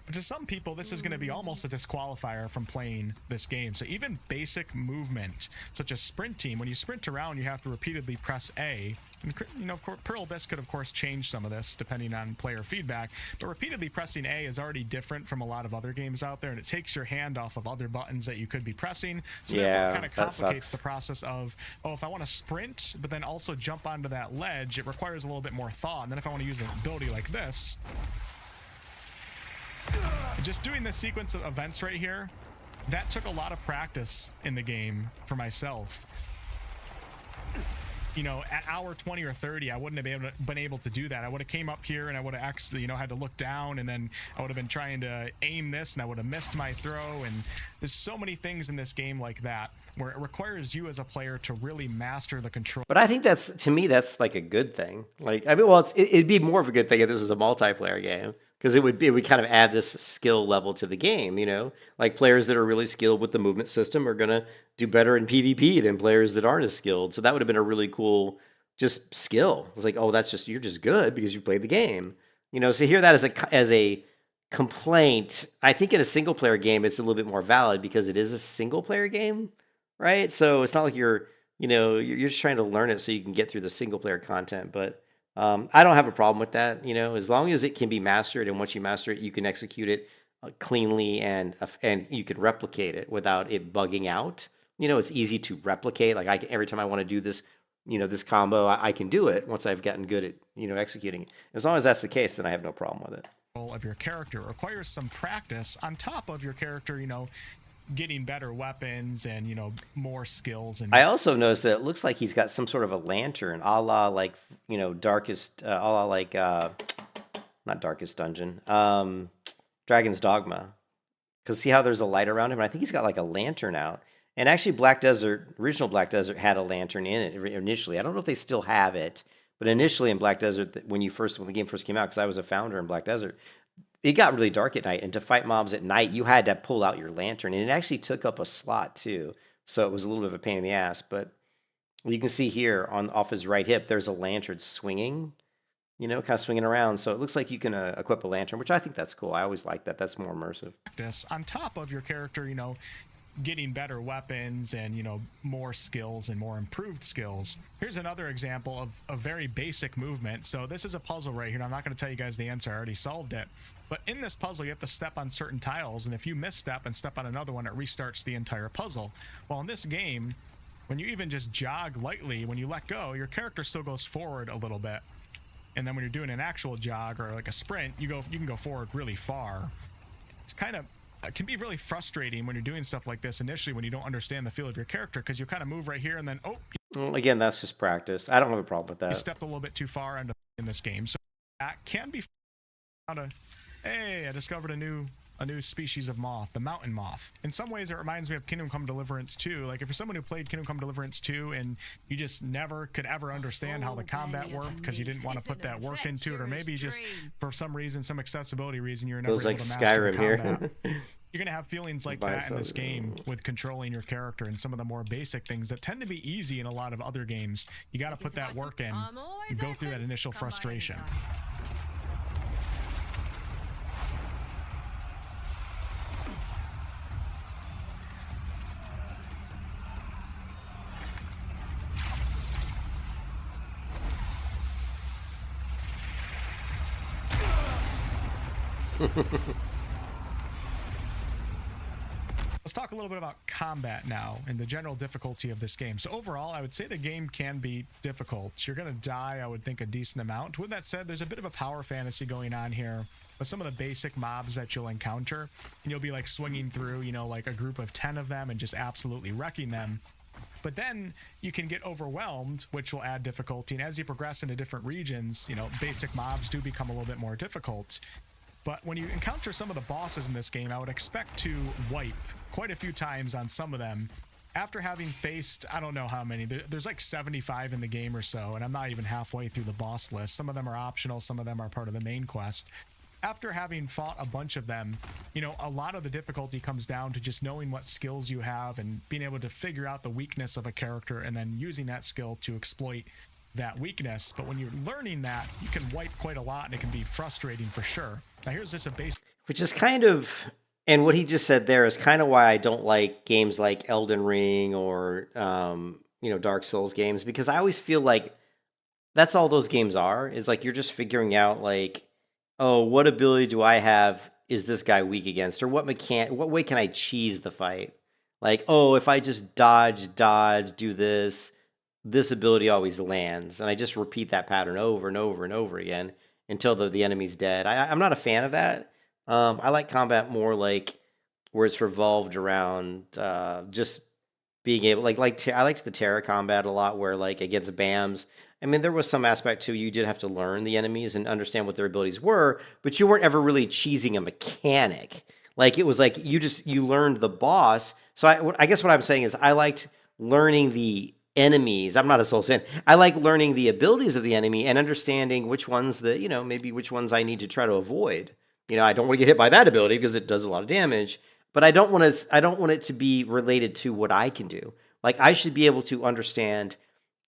But to some people, this is going to be almost a disqualifier from playing this game. So even basic movement, such as sprinting, when you sprint around, you have to repeatedly press A. And, you know, of course, Pearl Abyss could, of course, change some of this depending on player feedback. But repeatedly pressing A is already different from a lot of other games out there, and it takes your hand off of other buttons that you could be pressing. So therefore, it kind of complicates the process of, oh, if I want to sprint, but then also jump onto that ledge, it requires a little bit more thought. And then if I want to use an ability like this, just doing this sequence of events right here, that took a lot of practice in the game for myself. at hour 20 or 30, I wouldn't have been able to do that. I would have came up here and I would have actually, had to look down, and then I would have been trying to aim this and I would have missed my throw. And there's so many things in this game like that where it requires you as a player to really master the control. But I think to me, that's like a good thing. Like, I mean, well, it'd be more of a good thing if this was a multiplayer game, because it would kind of add this skill level to the game. Like players that are really skilled with the movement system are gonna do better in PvP than players that aren't as skilled. So that would have been a really cool just skill. It's like, oh, you're just good because you played the game. So hear that as a complaint. I think in a single player game, it's a little bit more valid because it is a single player game, right? So it's not like you're just trying to learn it so you can get through the single player content. But I don't have a problem with that. As long as it can be mastered, and once you master it, you can execute it cleanly and you can replicate it without it bugging out. It's easy to replicate. Like every time I want to do this, this combo, I can do it once I've gotten good at executing it. As long as that's the case, then I have no problem with it. Of your character requires some practice on top of your character, getting better weapons and more skills. And I also noticed that it looks like he's got some sort of a lantern, a la like Darkest, a la like not Darkest Dungeon, Dragon's Dogma. Because see how there's a light around him? And I think he's got like a lantern out. And actually, original Black Desert had a lantern in it initially. I don't know if they still have it, but initially in Black Desert, when the game first came out, because I was a founder in Black Desert, it got really dark at night, and to fight mobs at night, you had to pull out your lantern, and it actually took up a slot too. So it was a little bit of a pain in the ass. But you can see here off his right hip, there's a lantern swinging, kind of swinging around. So it looks like you can equip a lantern, which I think that's cool. I always like that. That's more immersive. On top of your character, getting better weapons and more skills and more improved skills. Here's another example of a very basic movement. So this is a puzzle right here. I'm not going to tell you guys the answer. I already solved it. But in this puzzle, you have to step on certain tiles, and if you misstep and step on another one, it restarts the entire puzzle. Well, in this game, when you even just jog lightly, when you let go, your character still goes forward a little bit. And then when you're doing an actual jog or like a sprint, you can go forward really far. It can be really frustrating when you're doing stuff like this initially when you don't understand the feel of your character, because you kind of move right here and then well, again, that's just practice. I don't have a problem with that. You stepped a little bit too far in this game, so that can be hey, I discovered a new species of moth, the mountain moth. In some ways, it reminds me of Kingdom Come Deliverance 2. Like, if you're someone who played Kingdom Come Deliverance 2 and you just never could ever understand how the combat worked because you didn't want to put that work into it, or maybe just for some reason, some accessibility reason, you're never able to master the combat. You're going to have feelings like that in this game with controlling your character and some of the more basic things that tend to be easy in a lot of other games. You got to put that work in and go through that initial frustration. Let's talk a little bit about combat now and the general difficulty of this game. So overall, I would say the game can be difficult. You're going to die, I would think, a decent amount. With that said, there's a bit of a power fantasy going on here with some of the basic mobs that you'll encounter. And you'll be like swinging through, like a group of 10 of them and just absolutely wrecking them. But then you can get overwhelmed, which will add difficulty. And as you progress into different regions, basic mobs do become a little bit more difficult. But when you encounter some of the bosses in this game, I would expect to wipe quite a few times on some of them. After having faced, I don't know how many, there's like 75 in the game or so, and I'm not even halfway through the boss list. Some of them are optional, some of them are part of the main quest. After having fought a bunch of them, a lot of the difficulty comes down to just knowing what skills you have and being able to figure out the weakness of a character and then using that skill to exploit that weakness. But when you're learning that, you can wipe quite a lot and it can be frustrating for sure. Now here's just a base, which is kind of, and what he just said there is kind of why I don't like games like Elden Ring or Dark Souls games, because I always feel like that's all those games are, is like you're just figuring out like, oh, what ability do I have is this guy weak against, or what way can I cheese the fight? Like, oh, if I just dodge, do this ability always lands, and I just repeat that pattern over and over and over again until the enemy's dead. I'm not a fan of that. I like combat more like where it's revolved around just being able I liked the Terra combat a lot, where like against BAMs. I mean, there was some aspect too. You did have to learn the enemies and understand what their abilities were, but you weren't ever really cheesing a mechanic. Like it was like you learned the boss. So I guess what I'm saying is I liked learning the enemies. I'm not a Souls fan. I like learning the abilities of the enemy and understanding which ones maybe which ones I need to try to avoid. I don't want to get hit by that ability because it does a lot of damage, but I don't want it to be related to what I can do. Like I should be able to understand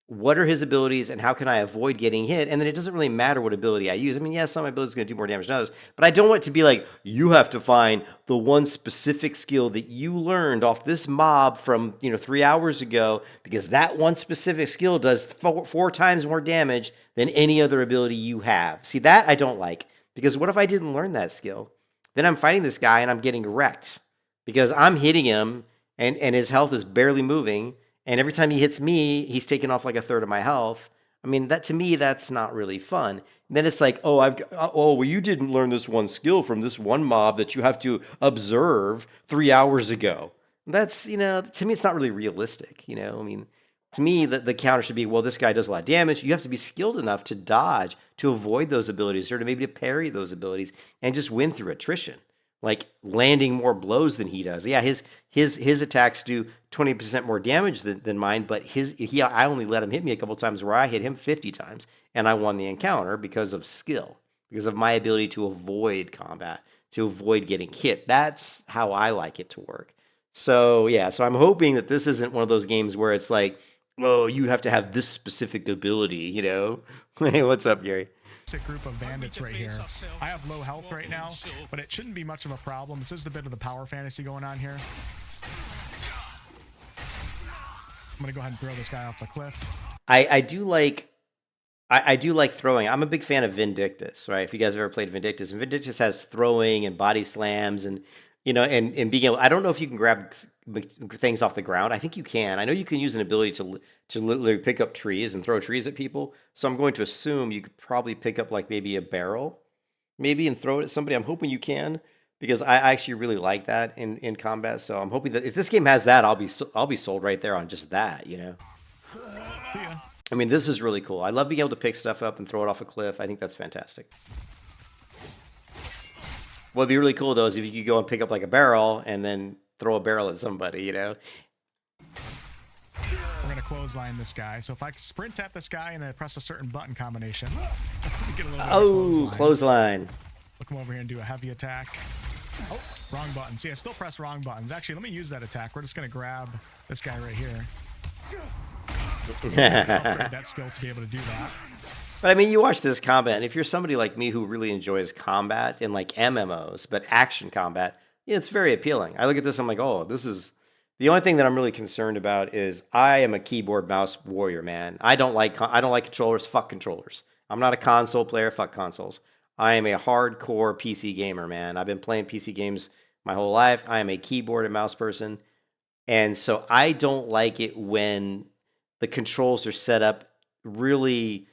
what are his abilities and how can I avoid getting hit? And then it doesn't really matter what ability I use. I mean, yes, some abilities are going to do more damage than others, but I don't want it to be like, you have to find the one specific skill that you learned off this mob from, 3 hours ago, because that one specific skill does four times more damage than any other ability you have. See, that I don't like, because what if I didn't learn that skill? Then I'm fighting this guy and I'm getting wrecked because I'm hitting him and his health is barely moving. And every time he hits me, he's taking off like a third of my health. I mean, that to me, that's not really fun. And then it's like, well, you didn't learn this one skill from this one mob that you have to observe 3 hours ago. That's, to me, it's not really realistic. I mean, to me, the counter should be, well, this guy does a lot of damage. You have to be skilled enough to dodge, to avoid those abilities, or to maybe to parry those abilities and just win through attrition. Like landing more blows than he does. Yeah, his attacks do 20% more damage than mine, but I only let him hit me a couple times where I hit him 50 times, and I won the encounter because of skill, because of my ability to avoid combat, to avoid getting hit. That's how I like it to work. So yeah, so I'm hoping that this isn't one of those games where it's like, oh, you have to have this specific ability, Hey, what's up, Gary? Group of bandits right here. I have low health right now, but it shouldn't be much of a problem. This is a bit of the power fantasy going on here. I'm gonna go ahead and throw this guy off the cliff. I do like throwing. I'm a big fan of Vindictus, right? If you guys have ever played Vindictus, and Vindictus has throwing and body slams and and being able. I don't know if you can grab things off the ground. I think you can. I know you can use an ability to literally pick up trees and throw trees at people. So I'm going to assume you could probably pick up like maybe a barrel, maybe, and throw it at somebody. I'm hoping you can, because I actually really like that in combat. So I'm hoping that if this game has that, I'll be sold right there on just that. See ya. I mean, this is really cool. I love being able to pick stuff up and throw it off a cliff. I think that's fantastic. What'd be really cool though is if you could go and pick up like a barrel and then throw a barrel at somebody. We're gonna clothesline this guy. So if I sprint at this guy and I press a certain button combination, get a little clothesline. We'll come over here and do a heavy attack. Oh, wrong button. See, I still press wrong buttons. Actually, let me use that attack. We're just gonna grab this guy right here. Upgrade that skill to be able to do that. But I mean, you watch this combat, and if you're somebody like me who really enjoys combat and like MMOs, but action combat, it's very appealing. I look at this, I'm like, oh, this is the only thing that I'm really concerned about is I am a keyboard mouse warrior, man. I don't like controllers. Fuck controllers. I'm not a console player. Fuck consoles. I am a hardcore PC gamer, man. I've been playing PC games my whole life. I am a keyboard and mouse person, and so I don't like it when the controls are set up really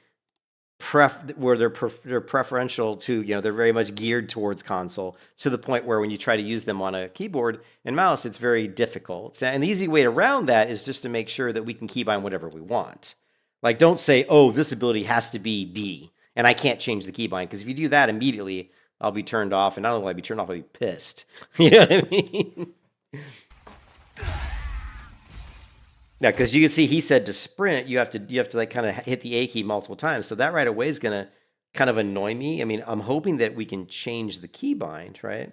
where they're preferential to, they're very much geared towards console, to the point where when you try to use them on a keyboard and mouse, it's very difficult. And the easy way around that is just to make sure that we can keybind whatever we want. Like, don't say, oh, this ability has to be D, and I can't change the keybind, because if you do that immediately, I'll be turned off, and not only will I be turned off, I'll be pissed. You know what I mean? Yeah, because you can see he said to sprint, you have to like kind of hit the A key multiple times. So that right away is gonna kind of annoy me. I mean, I'm hoping that we can change the keybind, right?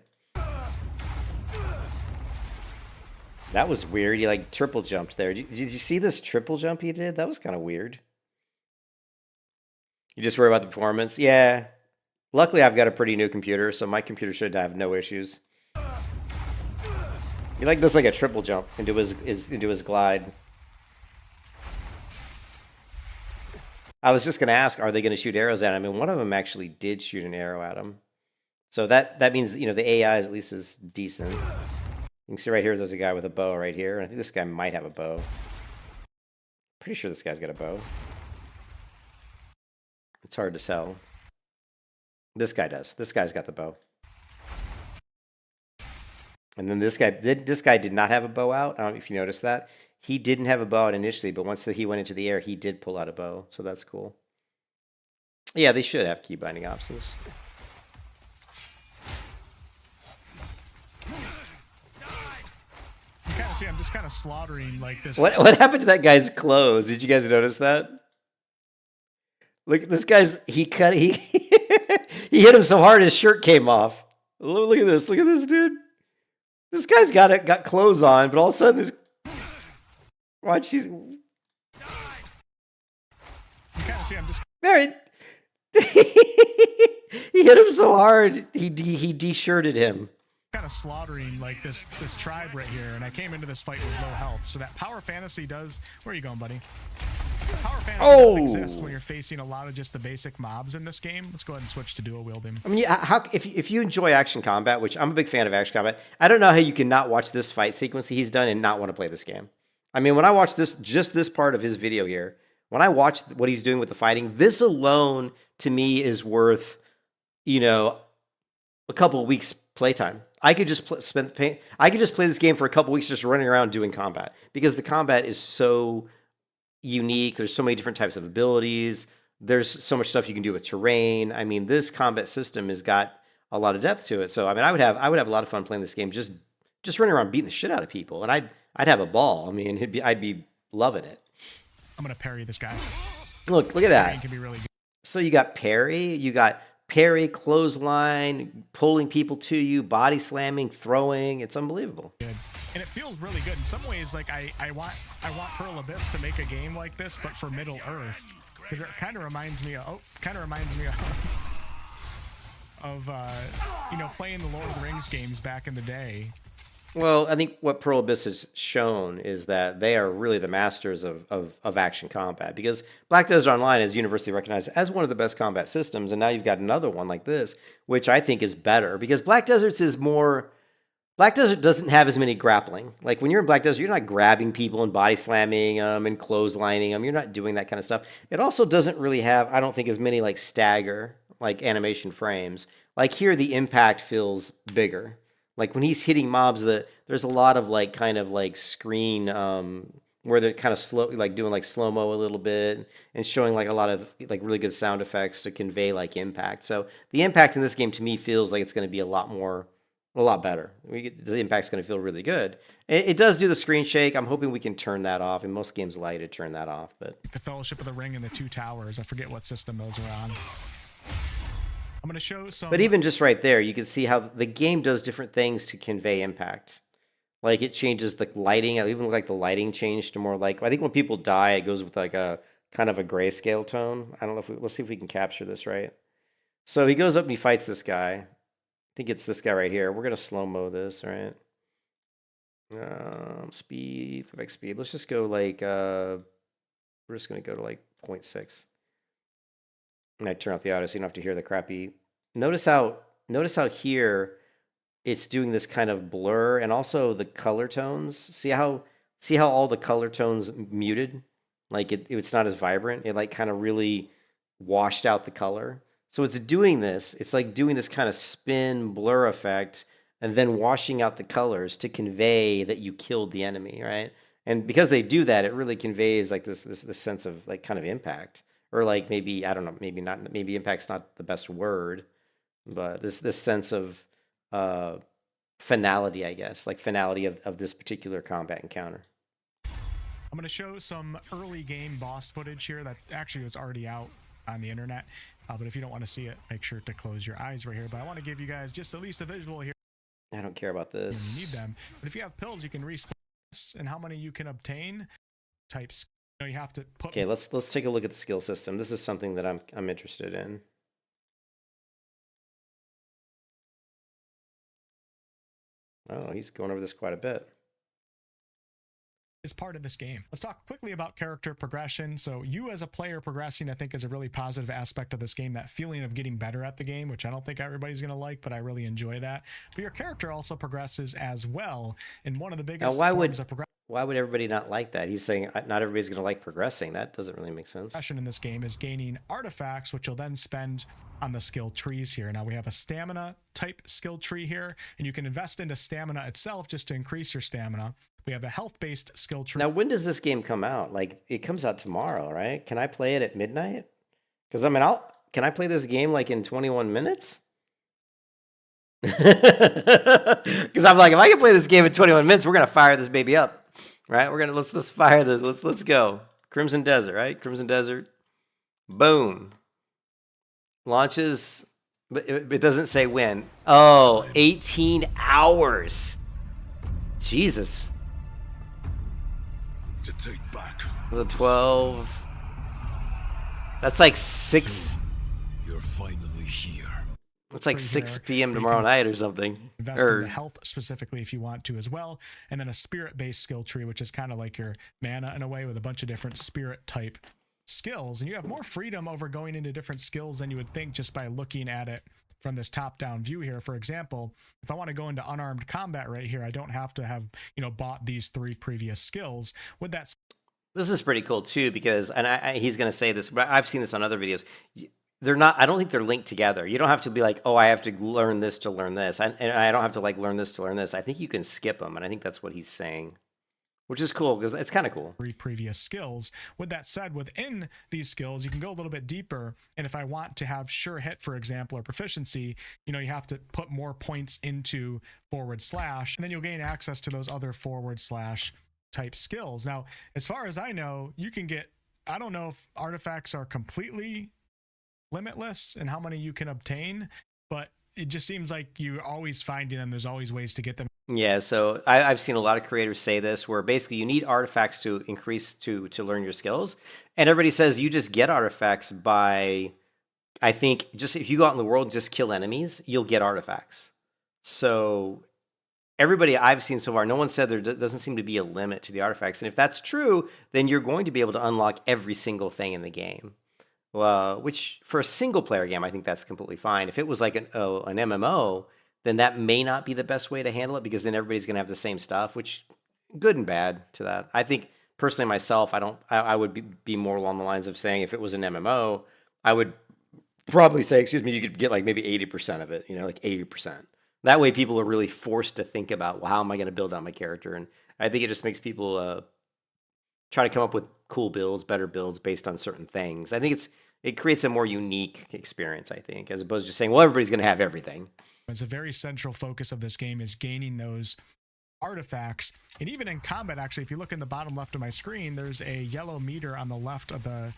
That was weird. He like triple jumped there. Did you see this triple jump he did? That was kind of weird. You just worry about the performance? Yeah. Luckily, I've got a pretty new computer, so my computer should have no issues. He like does like a triple jump into his glide. I was just going to ask, are they going to shoot arrows at him? And one of them actually did shoot an arrow at him. So that means, the AI at least is decent. You can see right here, there's a guy with a bow right here. And I think this guy might have a bow. Pretty sure this guy's got a bow. It's hard to tell. This guy does. This guy's got the bow. And then this guy did not have a bow out. I don't know if you noticed that. he didn't have a bow out initially, but once he went into the air, he did pull out a bow. So that's cool. Yeah, they should have key binding options. See, I'm just kind of slaughtering like this. What happened to that guy's clothes? Did you guys notice that? Look, this guy's he he hit him so hard his shirt came off. Look at this dude. This guy's got clothes on, but all of a sudden this watch he's See, I'm just Mary. He hit him so hard he de-shirted him. kind of slaughtering like this tribe right here, and I came into this fight with low health. So that power fantasy does. Where are you going, buddy? The power fantasy doesn't exist when you're facing a lot of just the basic mobs in this game. Let's go ahead and switch to dual wielding. I mean, if you enjoy action combat, which I'm a big fan of action combat, I don't know how you can not watch this fight sequence that he's done and not want to play this game. I mean, when I watch this part of his video here, when I watch what he's doing with the fighting, this alone to me is worth, a couple of weeks playtime. I could just I could just play this game for a couple weeks just running around doing combat because the combat is so unique. There's so many different types of abilities. There's so much stuff you can do with terrain. I mean, this combat system has got a lot of depth to it. So I mean, I would have a lot of fun playing this game just running around beating the shit out of people, and I'd have a ball. I mean, I'd be loving it. I'm gonna parry this guy. Look at that. Can be really good. So you got parry, clothesline, pulling people to you, body slamming, throwing. It's unbelievable. Good. And it feels really good. In some ways, like I want Pearl Abyss to make a game like this, but for Middle Earth, because it kind of reminds me of playing the Lord of the Rings games back in the day. Well, I think what Pearl Abyss has shown is that they are really the masters of action combat, because Black Desert Online is universally recognized as one of the best combat systems, and now you've got another one like this, which I think is better, because Black Desert doesn't have as many grappling. Like when you're in Black Desert, you're not grabbing people and body slamming them and clotheslining them. You're not doing that kind of stuff. It also doesn't really have, I don't think, as many like stagger, like animation frames. Like here, the impact feels bigger. Like when he's hitting mobs, there's a lot of like kind of like screen where they're kind of slow, like doing like slow-mo a little bit and showing like a lot of like really good sound effects to convey like impact. So the impact in this game to me feels like it's going to be a lot better. The impact's going to feel really good. It does do the screen shake. I'm hoping we can turn that off. In most games allow you to turn that off, but the Fellowship of the Ring and the Two Towers. I forget what system those are on. I'm going to show some. But even just right there, you can see how the game does different things to convey impact. Like it changes the lighting. It even like the lighting changed to more like, I think when people die, it goes with like a kind of a grayscale tone. I don't know let's see if we can capture this right. So he goes up and he fights this guy. I think it's this guy right here. We're going to slow-mo this, right? Speed, speed. Let's just go like, we're just going to go to like 0.6. And I turn off the audio so you don't have to hear the crappy. Notice how here it's doing this kind of blur, and also the color tones. See how all the color tones muted? Like it's not as vibrant. It like kind of really washed out the color. So it's doing this. It's like doing this kind of spin blur effect and then washing out the colors to convey that you killed the enemy, right? And because they do that, it really conveys like this sense of like kind of impact. Or like maybe, I don't know, maybe not, maybe impact's not the best word, but this sense of finality, I guess, like finality of this particular combat encounter. I'm going to show some early game boss footage here that actually was already out on the internet, but if you don't want to see it, make sure to close your eyes right here. But I want to give you guys just at least a visual here. I don't care about this. You need them, but if you have pills, you can respawn and how many you can obtain. Types. You have to put. Okay, let's take a look at the skill system. This is something that I'm interested in. Oh, he's going over this quite a bit. Is part of this game. Let's talk quickly about character progression. So you as a player progressing, I think, is a really positive aspect of this game, that feeling of getting better at the game, which I don't think everybody's going to like, but I really enjoy that. But your character also progresses as well. And one of the biggest forms of progression. Why would everybody not like that? He's saying not everybody's going to like progressing. That doesn't really make sense. In this game is gaining artifacts, which you'll then spend on the skill trees here. Now we have a stamina type skill tree here, and you can invest into stamina itself just to increase your stamina. We have a health-based skill tree. Now, when does this game come out? Like, it comes out tomorrow, right? Can I play it at midnight? Because I mean, can I play this game like in 21 minutes? Because I'm like, if I can play this game in 21 minutes, we're gonna fire this baby up, right? We're gonna let's fire this. Let's go. Crimson Desert, right? Crimson Desert. Boom. Launches, but it doesn't say when. Oh, 18 hours. Jesus. To take back The 12. That's like 6. You're finally here. It's like Right 6 here, p.m. where you tomorrow can night or something. Invest in the health specifically if you want to as well. And then a spirit-based skill tree, which is kind of like your mana in a way, with a bunch of different spirit type skills. And you have more freedom over going into different skills than you would think just by looking at it from this top-down view here. For example, if I want to go into unarmed combat right here, I don't have to have, bought these 3 previous skills. With that, This is pretty cool too, because, and he's going to say this, but I've seen this on other videos. They're not, I don't think they're linked together. You don't have to be like, oh, I have to learn this to learn this. And I don't have to like learn this to learn this. I think you can skip them. And I think that's what he's saying, which is cool because it's kind of cool. 3 previous skills. With that said, within these skills, you can go a little bit deeper. And if I want to have sure hit, for example, or proficiency, you have to put more points into /, and then you'll gain access to those other / type skills. Now, as far as I know, you can get, I don't know if artifacts are completely limitless and how many you can obtain, but it just seems like you're always finding them. There's always ways to get them. Yeah, so I've seen a lot of creators say this, where basically you need artifacts to increase to learn your skills, and everybody says you just get artifacts by, I think, just if you go out in the world and just kill enemies, you'll get artifacts. So everybody I've seen so far, no one said there doesn't seem to be a limit to the artifacts, and if that's true, then you're going to be able to unlock every single thing in the game. Which for a single player game, I think that's completely fine. If it was like an MMO, then that may not be the best way to handle it, because then everybody's going to have the same stuff, which good and bad to that. I think personally myself, I would be more along the lines of saying if it was an MMO, I would probably say, you could get like maybe 80% of it, like 80%. That way people are really forced to think about, well, how am I going to build out my character? And I think it just makes people try to come up with cool builds, better builds based on certain things. I think it creates a more unique experience, I think, as opposed to just saying, well, everybody's going to have everything. It's a very central focus of this game is gaining those artifacts. And even in combat, actually, if you look in the bottom left of my screen, there's a yellow meter on the left of the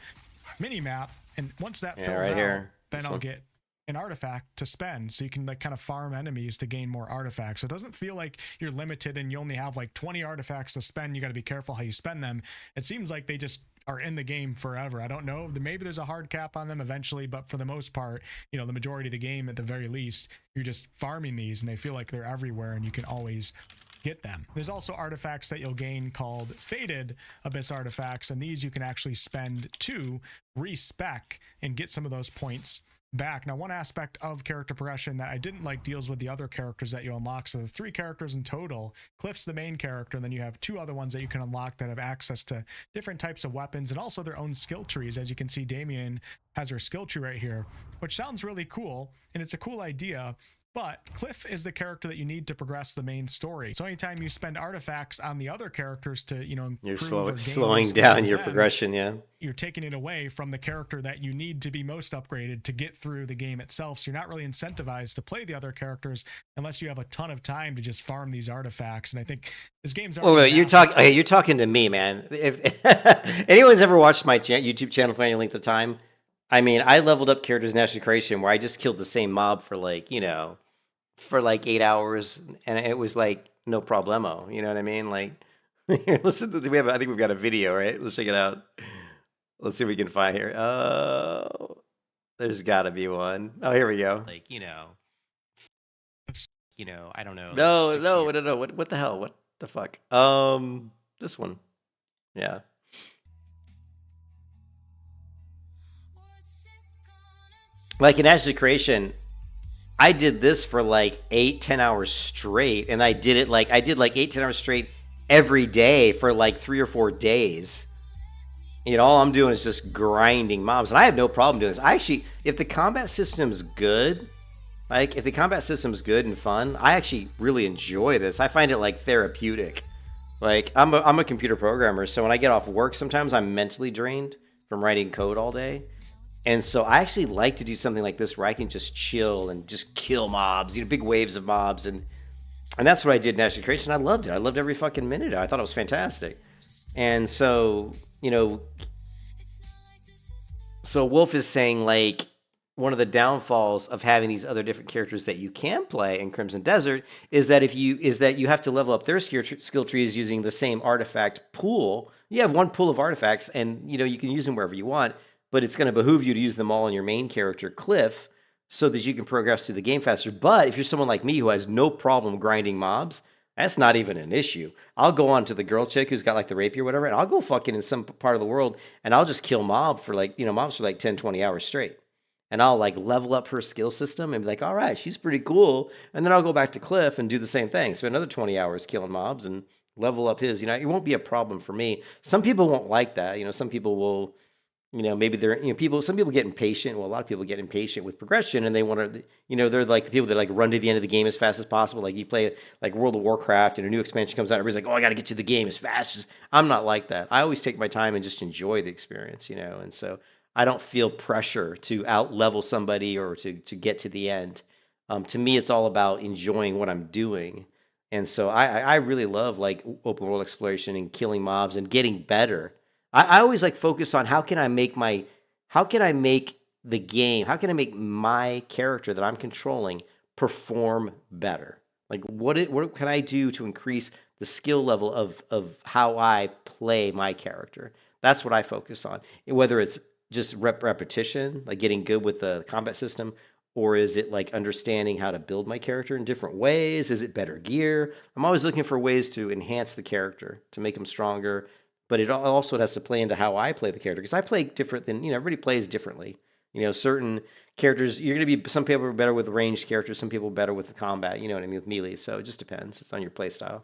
mini map. And once that fills right out, here. then This I'll one. get an artifact to spend. So you can like kind of farm enemies to gain more artifacts. So it doesn't feel like you're limited and you only have like 20 artifacts to spend. You got to be careful how you spend them. It seems like they just are in the game forever. I don't know. Maybe there's a hard cap on them eventually, but for the most part, the majority of the game, at the very least, you're just farming these and they feel like they're everywhere and you can always get them. There's also artifacts that you'll gain called Faded Abyss artifacts, and these you can actually spend to respec and get some of those points back. Now, one aspect of character progression that I didn't like deals with the other characters that you unlock. So there's 3 characters in total. Cliff's the main character, and then you have 2 other ones that you can unlock that have access to different types of weapons and also their own skill trees. As you can see, Damien has her skill tree right here, which sounds really cool, and it's a cool idea. But Cliff is the character that you need to progress the main story. So anytime you spend artifacts on the other characters to, You're improve or gain slowing skills down with your them, progression, yeah. you're taking it away from the character that you need to be most upgraded to get through the game itself. So you're not really incentivized to play the other characters unless you have a ton of time to just farm these artifacts. And I think this game's Oh, wait, you're talking to me, man. If anyone's ever watched my YouTube channel for any length of time, I mean, I leveled up characters in National Creation where I just killed the same mob for like 8 hours, and it was like no problemo. You know what I mean? Like, here, listen. I think we've got a video, right? Let's check it out. Let's see if we can find here. Oh, there's got to be one. Oh, here we go. Like, I don't know. No, like no, secure- no. What the hell? What the fuck? This one. Yeah. Like in Ashley Creation, I did this for like 8-10 hours straight, and I did like 8-10 hours straight every day for like 3 or 4 days. All I'm doing is just grinding mobs, and I have no problem doing this. I actually, if the combat system's good, and fun, I actually really enjoy this. I find it like therapeutic. Like I'm a computer programmer, so when I get off work, sometimes I'm mentally drained from writing code all day. And so I actually like to do something like this where I can just chill and just kill mobs, big waves of mobs, and that's what I did in National Creation. I loved it. I loved every fucking minute. I thought it was fantastic. And so, so Wolf is saying like one of the downfalls of having these other different characters that you can play in Crimson Desert is that you have to level up their skill trees using the same artifact pool. You have one pool of artifacts, and you can use them wherever you want, but it's going to behoove you to use them all on your main character, Cliff, so that you can progress through the game faster. But if you're someone like me who has no problem grinding mobs, that's not even an issue. I'll go on to the girl chick who's got like the rapier or whatever, and I'll go fucking in some part of the world, and I'll just kill mobs for like 10, 20 hours straight. And I'll like level up her skill system and be like, all right, she's pretty cool. And then I'll go back to Cliff and do the same thing. Spend another 20 hours killing mobs and level up his. It won't be a problem for me. Some people won't like that. Some people will, maybe they're, some people get impatient. Well, a lot of people get impatient with progression, and they want to, they're like the people that like run to the end of the game as fast as possible. Like you play like World of Warcraft and a new expansion comes out, everybody's like, oh, I got to get to the game as fast as. I'm not like that. I always take my time and just enjoy the experience, and so I don't feel pressure to out level somebody or to get to the end. To me, it's all about enjoying what I'm doing. And so I really love like open world exploration and killing mobs and getting better. I always like focus on how can I make the game, how can I make my character that I'm controlling perform better? Like what can I do to increase the skill level of how I play my character? That's what I focus on. Whether it's just repetition, like getting good with the combat system, or is it like understanding how to build my character in different ways? Is it better gear? I'm always looking for ways to enhance the character, to make him stronger, but it also has to play into how I play the character, because I play different than, everybody plays differently. Certain characters, you're going to be, some people are better with ranged characters, some people are better with the combat, you know what I mean, with melee, so it just depends. It's on your play style.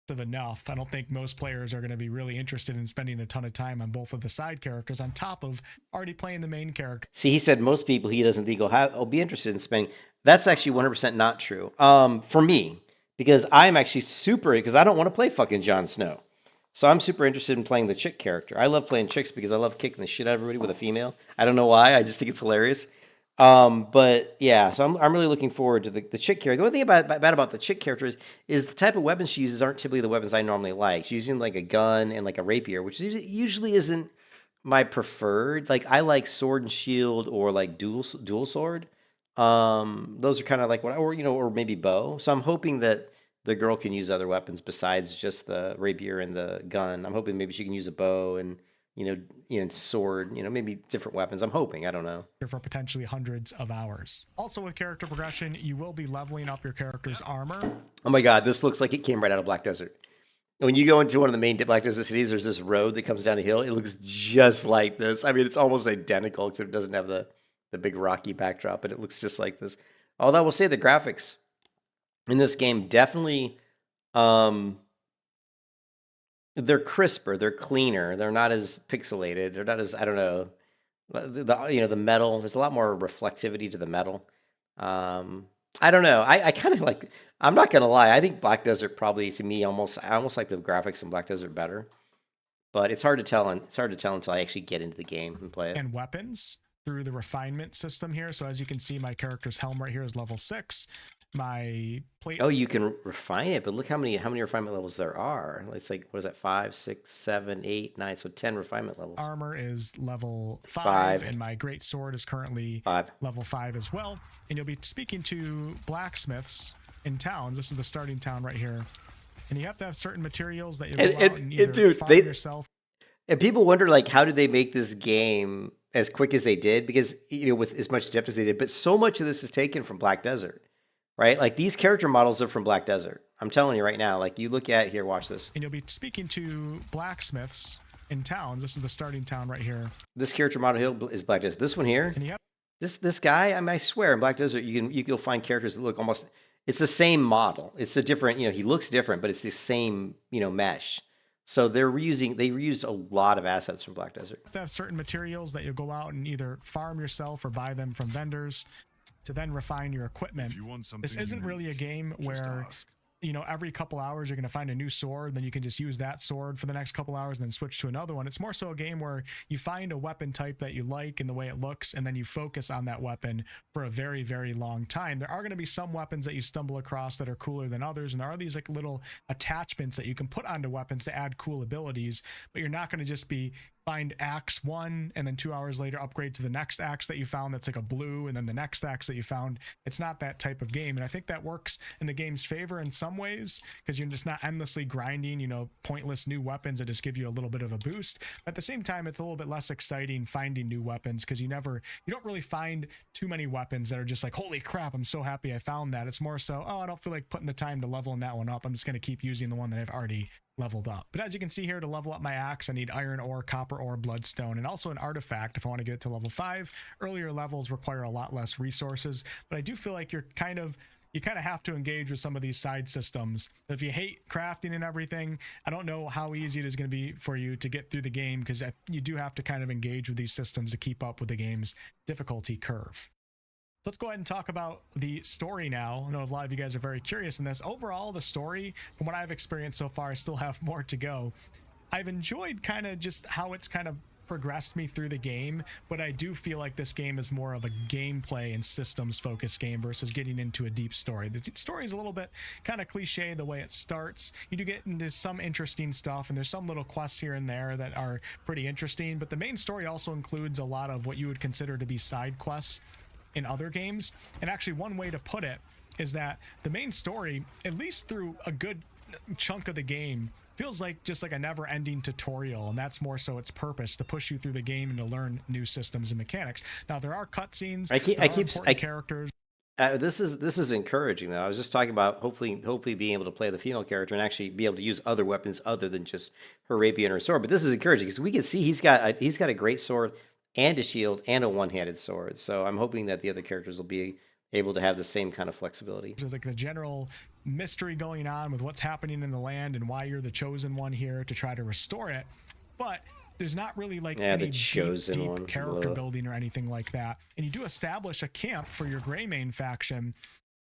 Enough. I don't think most players are going to be really interested in spending a ton of time on both of the side characters on top of already playing the main character. See, he said most people he doesn't think will be interested in spending. That's actually 100% not true. For me, because I'm actually because I don't want to play fucking Jon Snow. So I'm super interested in playing the chick character. I love playing chicks because I love kicking the shit out of everybody with a female. I don't know why. I just think it's hilarious. But yeah, so I'm really looking forward to the chick character. The only thing bad about the chick character is the type of weapons she uses aren't typically the weapons I normally like. She's using like a gun and like a rapier, which usually isn't my preferred. Like I like sword and shield or like dual sword. Those are kind of like or maybe bow. So I'm hoping that the girl can use other weapons besides just the rapier and the gun. I'm hoping maybe she can use a bow and sword, maybe different weapons. I'm hoping. I don't know. For potentially hundreds of hours. Also with character progression, you will be leveling up your character's armor. Oh my God, this looks like it came right out of Black Desert. When you go into one of the main Black Desert cities, there's this road that comes down a hill. It looks just like this. I mean, it's almost identical, except it doesn't have the big rocky backdrop, but it looks just like this. Although I will say the graphics in this game definitely... they're crisper, they're cleaner, they're not as pixelated, they're not as, I don't know, the metal, there's a lot more reflectivity to the metal. I don't know, I kind of like, I'm not gonna lie, I think Black Desert probably, to me, I almost like the graphics in Black Desert better, but it's hard to tell until I actually get into the game and play it. And weapons through the refinement system here. So as you can see, my character's helm right here is level 6. My plate. Oh, you can refine it, but look how many refinement levels there are. It's like, what is that? 5, 6, 7, 8, 9. So 10 refinement levels. Armor is level 5, and my great sword is currently 5. Level 5 as well. And you'll be speaking to blacksmiths in towns. This is the starting town right here, and you have to have certain materials that you go out and either farm yourself. And people wonder, like, how did they make this game as quick as they did? Because with as much depth as they did, but so much of this is taken from Black Desert. Right? Like these character models are from Black Desert. I'm telling you right now, like you look at here, watch this. And you'll be speaking to blacksmiths in towns. This is the starting town right here. This character model here is Black Desert. This one here, this guy, I mean, I swear in Black Desert, you'll find characters that look almost, it's the same model. It's a different, he looks different, but it's the same, mesh. So they reused a lot of assets from Black Desert. You have to have certain materials that you'll go out and either farm yourself or buy them from vendors to then refine your equipment. This isn't really a game where every couple hours you're going to find a new sword, then you can just use that sword for the next couple hours and then switch to another one. It's more so a game where you find a weapon type that you like and the way it looks, and then you focus on that weapon for a very, very long time. There are going to be some weapons that you stumble across that are cooler than others, and there are these like little attachments that you can put onto weapons to add cool abilities, but you're not going to just be find axe 1 and then 2 hours later upgrade to the next axe that you found that's like a blue, and then the next axe that you found. It's not that type of game, and I think that works in the game's favor in some ways, because you're just not endlessly grinding pointless new weapons that just give you a little bit of a boost. But at the same time, it's a little bit less exciting finding new weapons, because you don't really find too many weapons that are just like, holy crap, I'm so happy I found that. It's more so, oh, I don't feel like putting the time to leveling that one up, I'm just going to keep using the one that I've already leveled up. But as you can see here, to level up my axe, I need iron ore, copper ore, bloodstone, and also an artifact if I want to get it to level 5. Earlier levels require a lot less resources, but I do feel like you kind of have to engage with some of these side systems. If you hate crafting and everything, I don't know how easy it is going to be for you to get through the game, because you do have to kind of engage with these systems to keep up with the game's difficulty curve. Let's go ahead and talk about the story now. I know a lot of you guys are very curious in this. Overall, the story, from what I've experienced so far, I still have more to go. I've enjoyed kind of just how it's kind of progressed me through the game, but I do feel like this game is more of a gameplay and systems focused game versus getting into a deep story. The story is a little bit kind of cliche the way it starts. You do get into some interesting stuff, and there's some little quests here and there that are pretty interesting, but the main story also includes a lot of what you would consider to be side quests in other games. And actually, one way to put it is that the main story, at least through a good chunk of the game, feels like just like a never-ending tutorial, and that's more so its purpose, to push you through the game and to learn new systems and mechanics. Now, there are cutscenes, characters. This is encouraging, though. I was just talking about hopefully being able to play the female character and actually be able to use other weapons other than just her rapier and her sword. But this is encouraging because we can see he's got a great sword and a shield and a one-handed sword. So I'm hoping that the other characters will be able to have the same kind of flexibility. There's like the general mystery going on with what's happening in the land and why you're the chosen one here to try to restore it. But there's not really like any deep character building or anything like that. And you do establish a camp for your Greymane faction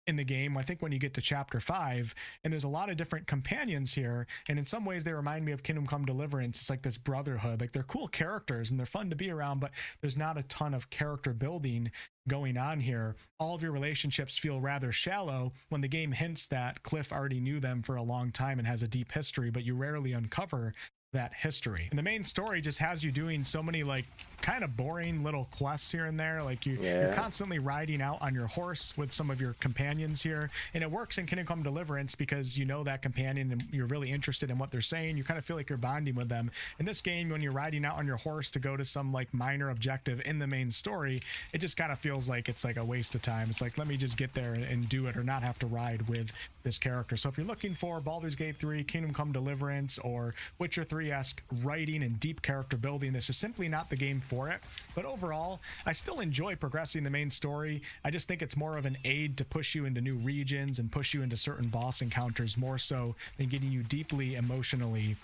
in the game, I think, when you get to chapter 5, and there's a lot of different companions here, and in some ways they remind me of Kingdom Come Deliverance. It's like this brotherhood. Like, they're cool characters and they're fun to be around, but there's not a ton of character building going on here. All of your relationships feel rather shallow when the game hints that Cliff already knew them for a long time and has a deep history, but you rarely uncover that history. And the main story just has you doing so many like kind of boring little quests here and there. Like you're constantly riding out on your horse with some of your companions here, and it works in Kingdom Come Deliverance because you know that companion and you're really interested in what they're saying. You kind of feel like you're bonding with them. In this game, when you're riding out on your horse to go to some like minor objective in the main story, it just kind of feels like it's like a waste of time. It's like, let me just get there and do it, or not have to ride with this character. So if you're looking for Baldur's Gate 3, Kingdom Come Deliverance, or Witcher 3-esque writing and deep character building, this is simply not the game for it. But overall, I still enjoy progressing the main story. I just think it's more of an aid to push you into new regions and push you into certain boss encounters, more so than getting you deeply emotionally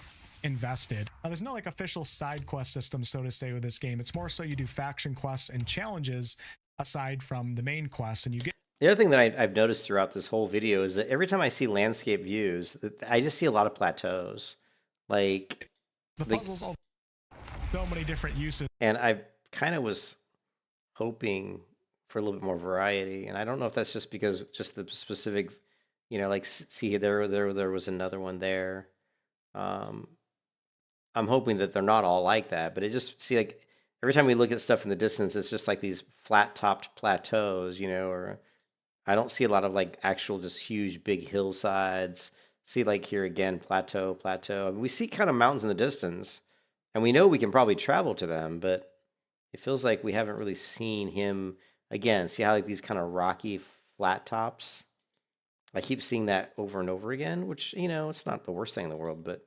invested. Now, there's no like official side quest system, so to say, with this game. It's more so you do faction quests and challenges aside from the main quest, and you get. The other thing that I've noticed throughout this whole video is that every time I see landscape views, I just see a lot of plateaus. Like the puzzles all so many different uses. And I kind of was hoping for a little bit more variety, and I don't know if that's just because just the specific, like, see there was another one there. I'm hoping that they're not all like that, but it just like every time we look at stuff in the distance, it's just like these flat-topped plateaus, or I don't see a lot of like actual just huge big hillsides. See, like here again, plateau. I mean, we see kind of mountains in the distance, and we know we can probably travel to them, but it feels like we haven't really seen him again. See how like these kind of rocky flat tops? I keep seeing that over and over again, which, it's not the worst thing in the world, but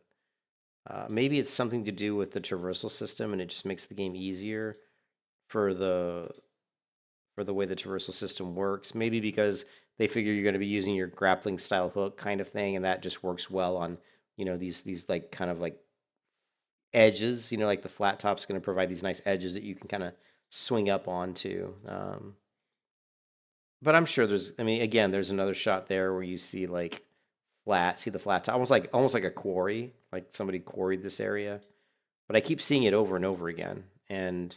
maybe it's something to do with the traversal system, and it just makes the game easier for the way the traversal system works. Maybe because they figure you're going to be using your grappling style hook kind of thing, and that just works well on, these like kind of like edges, like the flat top's going to provide these nice edges that you can kind of swing up onto. But I'm sure there's another shot there where you see like flat. See the flat top, almost like a quarry, like somebody quarried this area. But I keep seeing it over and over again, and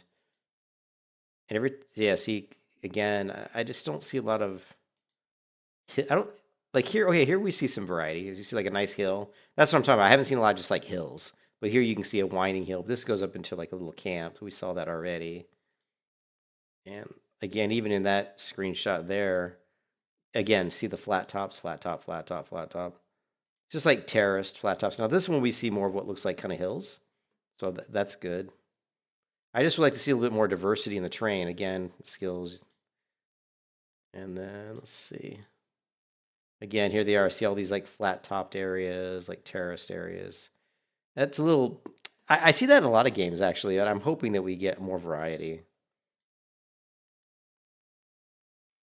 see again. I just don't see a lot of. I don't like here. Okay, here we see some variety. You see like a nice hill. That's what I'm talking about. I haven't seen a lot of just like hills, but here you can see a winding hill. This goes up into like a little camp. We saw that already. And again, even in that screenshot there, again, see the flat tops, flat top, flat top, flat top. Just like terraced flat tops. Now this one we see more of what looks like kind of hills. So that's good. I just would like to see a little bit more diversity in the terrain. Again, skills. And then let's see. Again, here they are. See all these like flat topped areas, like terraced areas. That's a little. I see that in a lot of games actually, and I'm hoping that we get more variety.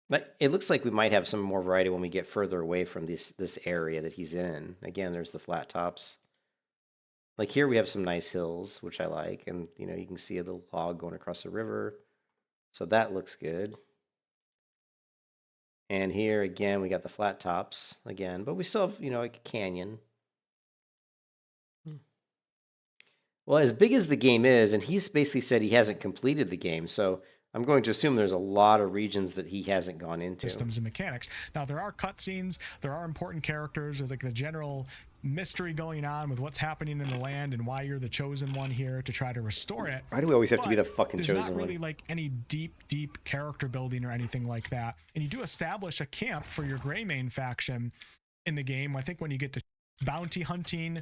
But it looks like we might have some more variety when we get further away from this area that he's in. Again, there's the flat tops. Like here we have some nice hills, which I like, and you can see a little log going across the river. So that looks good. And here again we got the flat tops again, but we still have, like a canyon. Well, as big as the game is, and he's basically said he hasn't completed the game, so I'm going to assume there's a lot of regions that he hasn't gone into. Systems and mechanics. Now, there are cutscenes, there are important characters, there's like the general mystery going on with what's happening in the land and why you're the chosen one here to try to restore it. Why do we always have to be the fucking chosen one? There's not really like any deep character building or anything like that. And you do establish a camp for your Greymane faction in the game. I think when you get to bounty hunting,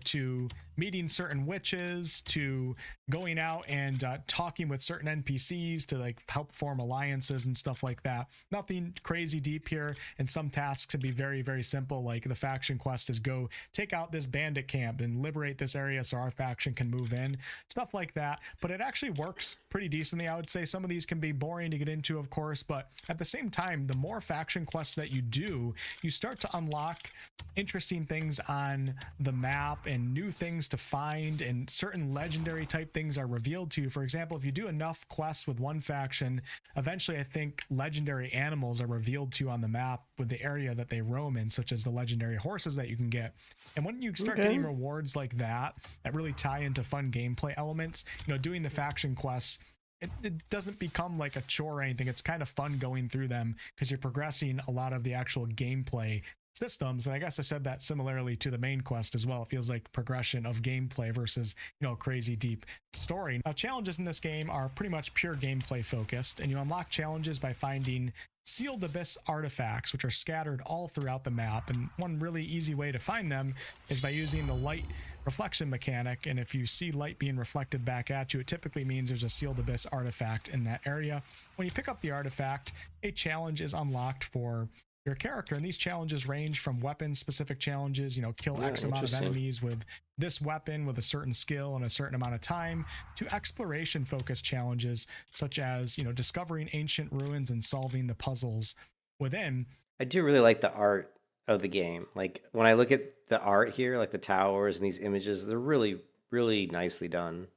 to meeting certain witches, to going out and talking with certain NPCs to like help form alliances and stuff like that. Nothing crazy deep here, and some tasks can be very, very simple. Like the faction quest is go take out this bandit camp and liberate this area so our faction can move in, stuff like that. But it actually works pretty decently. I would say some of these can be boring to get into, of course, but at the same time, the more faction quests that you do, you start to unlock interesting things on the map and new things to find, and certain legendary type things are revealed to you. For example, if you do enough quests with one faction, eventually I think legendary animals are revealed to you on the map with the area that they roam in, such as the legendary horses that you can get. And when you start getting rewards like that really tie into fun gameplay elements, doing the faction quests, it doesn't become like a chore or anything. It's kind of fun going through them because you're progressing a lot of the actual gameplay systems. And I guess I said that similarly to the main quest as well. It feels like progression of gameplay versus crazy deep story. Now, challenges in this game are pretty much pure gameplay focused, and you unlock challenges by finding sealed abyss artifacts, which are scattered all throughout the map. And one really easy way to find them is by using the light reflection mechanic. And if you see light being reflected back at you, it typically means there's a sealed abyss artifact in that area. When you pick up the artifact, a challenge is unlocked for your character, and these challenges range from weapon specific challenges, kill X amount of enemies with this weapon with a certain skill in a certain amount of time, to exploration focused challenges such as discovering ancient ruins and solving the puzzles within. I do really like the art of the game. Like when I look at the art here, like the towers and these images, they're really, really nicely done.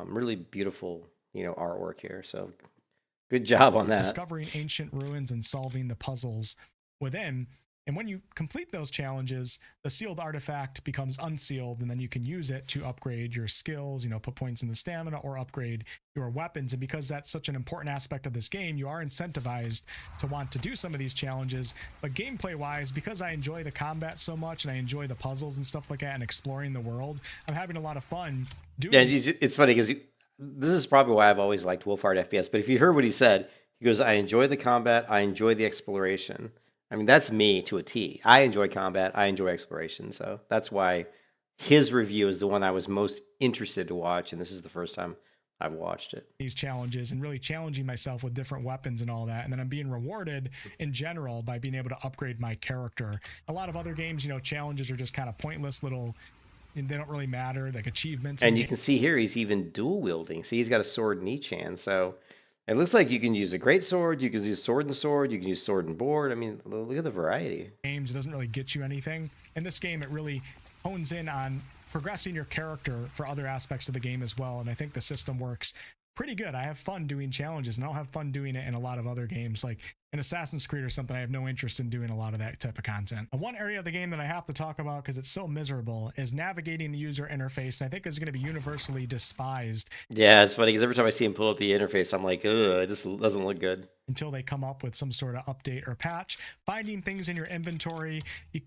Really beautiful, artwork here. So good job on that. Discovering ancient ruins and solving the puzzles within. And when you complete those challenges, the sealed artifact becomes unsealed, and then you can use it to upgrade your skills, put points into stamina or upgrade your weapons. And because that's such an important aspect of this game, you are incentivized to want to do some of these challenges. But gameplay wise, because I enjoy the combat so much and I enjoy the puzzles and stuff like that and exploring the world, I'm having a lot of fun doing. Yeah, it's funny because this is probably why I've always liked WolfHeart FPS. But if you heard what he said, he goes, I enjoy the combat, I enjoy the exploration. I mean, that's me to a T. I enjoy combat, I enjoy exploration. So that's why his review is the one I was most interested to watch. And this is the first time I've watched it. These challenges and really challenging myself with different weapons and all that. And then I'm being rewarded in general by being able to upgrade my character. A lot of other games, challenges are just kind of pointless little, and they don't really matter, like achievements. And you can see here he's even dual wielding. See, he's got a sword in each hand. So it looks like you can use a great sword, you can use sword and sword, you can use sword and board. I mean, look at the variety. Games, it doesn't really get you anything. In this game, it really hones in on progressing your character for other aspects of the game as well. And I think the system works pretty good. I have fun doing challenges, and I don't have fun doing it in a lot of other games. Like in Assassin's Creed or something, I have no interest in doing a lot of that type of content. And one area of the game that I have to talk about because it's so miserable is navigating the user interface. And I think it's going to be universally despised. Yeah, it's funny because every time I see him pull up the interface, I'm like, ugh, it just doesn't look good. Until they come up with some sort of update or patch. Finding things in your inventory,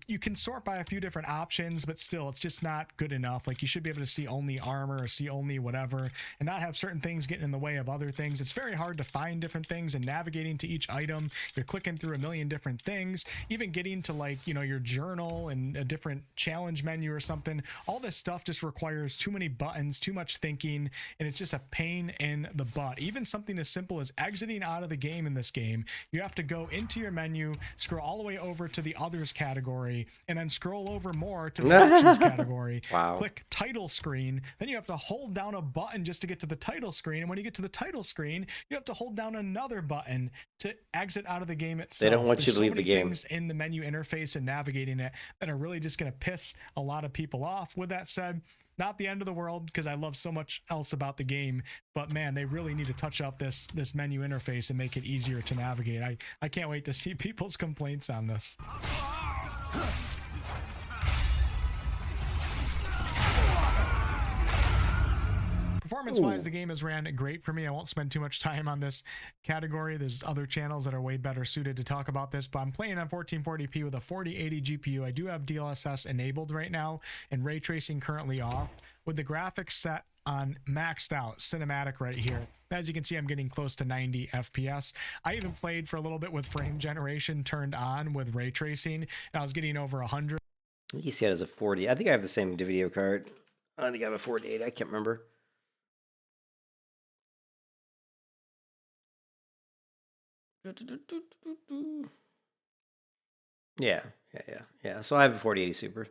you can sort by a few different options, but still, it's just not good enough. Like, you should be able to see only armor or see only whatever, and not have certain things getting in the way of other things. It's very hard to find different things, and navigating to each item, you're clicking through a million different things. Even getting to, like, you know, your journal and a different challenge menu or something, all this stuff just requires too many buttons, too much thinking, and it's just a pain in the butt. Even something as simple as exiting out of the game in this game, you have to go into your menu, scroll all the way over to the others category, and then scroll over more to the options category. Wow. Click title screen, then you have to hold down a button just to get to the title screen, and when you get to the title screen, you have to hold down another button to exit out of the game itself. They don't want you to leave the game. Things in the menu interface and navigating it that are really just going to piss a lot of people off. With that said, not the end of the world because I love so much else about the game, but man, they really need to touch up this menu interface and make it easier to navigate. I can't wait to see people's complaints on this. Performance-wise, the game has ran great for me. I won't spend too much time on this category. There's other channels that are way better suited to talk about this, but I'm playing on 1440p with a 4080 GPU. I do have DLSS enabled right now and ray tracing currently off with the graphics set on maxed out cinematic right here. As you can see, I'm getting close to 90 FPS. I even played for a little bit with frame generation turned on with ray tracing, and I was getting over 100. I think you see it as a 40. I think I have the same video card. I think I have a 48. I can't remember. Yeah. So I have a 4080 Super.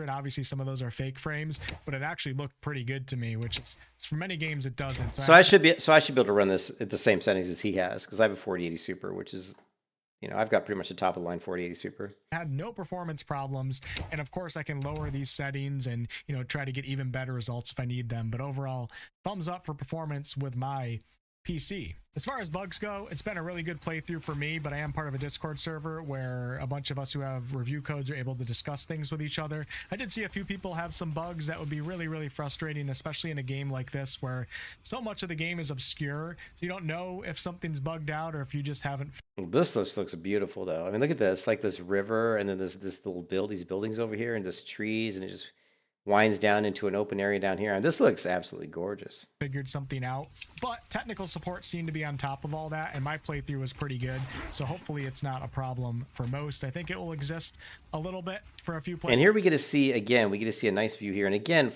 Obviously, some of those are fake frames, but it actually looked pretty good to me, which is for many games it doesn't. So I should be able to run this at the same settings as he has because I have a 4080 Super, which is, you know, I've got pretty much the top of the line 4080 Super. I had no performance problems, and of course I can lower these settings and, you know, try to get even better results if I need them. But overall, thumbs up for performance with my PC. As far as bugs go, it's been a really good playthrough for me, but I am part of a Discord server where a bunch of us who have review codes are able to discuss things with each other. I did see a few people have some bugs that would be really, really frustrating, especially in a game like this where so much of the game is obscure, so you don't know if something's bugged out or if you just haven't. This looks beautiful though. I mean, look at this, like this river, and then this little these buildings over here, and this trees, and it just winds down into an open area down here, and this looks absolutely gorgeous. Figured something out, but technical support seemed to be on top of all that, and my playthrough was pretty good, so hopefully it's not a problem for most. I think it will exist a little bit for a few players. And here we get to see a nice view here, and again,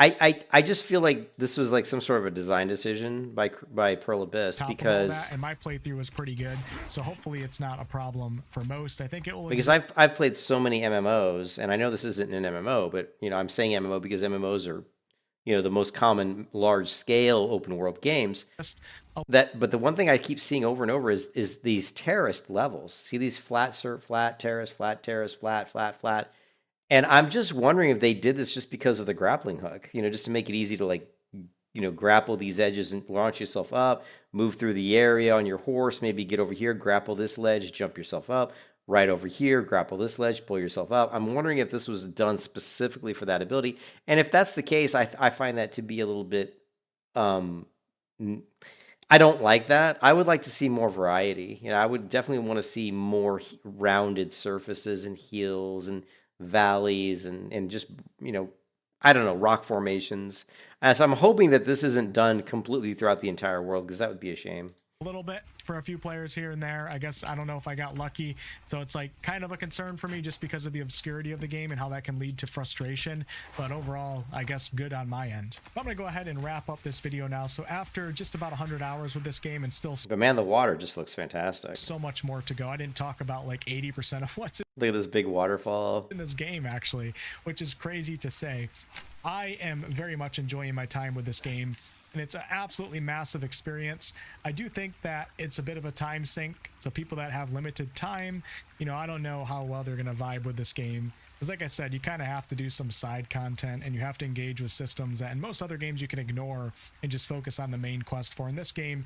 I just feel like this was like some sort of a design decision by Pearl Abyss because and my playthrough was pretty good, so hopefully it's not a problem for most. I think it will, because I've played so many MMOs, and I know this isn't an MMO, but you know, I'm saying MMO because MMOs are, you know, the most common large scale open world games. But the one thing I keep seeing over and over is these terraced levels. See these flat terrace, flat terrace, flat. And I'm just wondering if they did this just because of the grappling hook, you know, just to make it easy to, like, you know, grapple these edges and launch yourself up, move through the area on your horse, maybe get over here, grapple this ledge, jump yourself up, right over here, grapple this ledge, pull yourself up. I'm wondering if this was done specifically for that ability. And if that's the case, I find that to be a little bit, I don't like that. I would like to see more variety. You know, I would definitely want to see more rounded surfaces and hills and valleys and just, you know, I don't know, rock formations. So I'm hoping that this isn't done completely throughout the entire world, because that would be a shame. A little bit for a few players here and there. I guess I don't know if I got lucky, so it's like kind of a concern for me just because of the obscurity of the game and how that can lead to frustration, but overall I guess good on my end. I'm gonna go ahead and wrap up this video now. So after just about 100 hours with this game and still, but man, the water just looks fantastic. So much more to go. I didn't talk about like 80% of what's look at this big waterfall in this game actually, which is crazy to say. I am very much enjoying my time with this game. and it's an absolutely massive experience. I do think that it's a bit of a time sink, so people that have limited time, you know, I don't know how well they're going to vibe with this game. Because like I said, you kind of have to do some side content, and you have to engage with systems that in most other games you can ignore and just focus on the main quest for. In this game,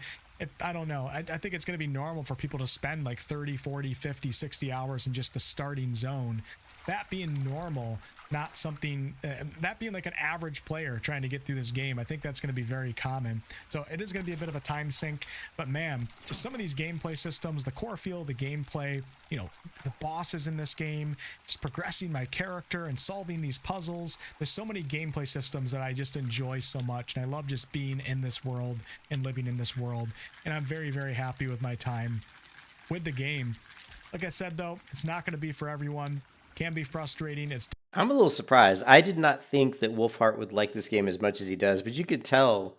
I don't know. I think it's going to be normal for people to spend like 30, 40, 50, 60 hours in just the starting zone. That being normal, not something, that being like an average player trying to get through this game, I think that's going to be very common. So it is going to be a bit of a time sink, but man, just some of these gameplay systems, the core feel of the gameplay, you know, the bosses in this game, just progressing my character and solving these puzzles. There's so many gameplay systems that I just enjoy so much, and I love just being in this world and living in this world, and I'm very, very happy with my time with the game. Like I said, though, it's not going to be for everyone. Can be frustrating. I'm a little surprised. I did not think that WolfHeart would like this game as much as he does, but you could tell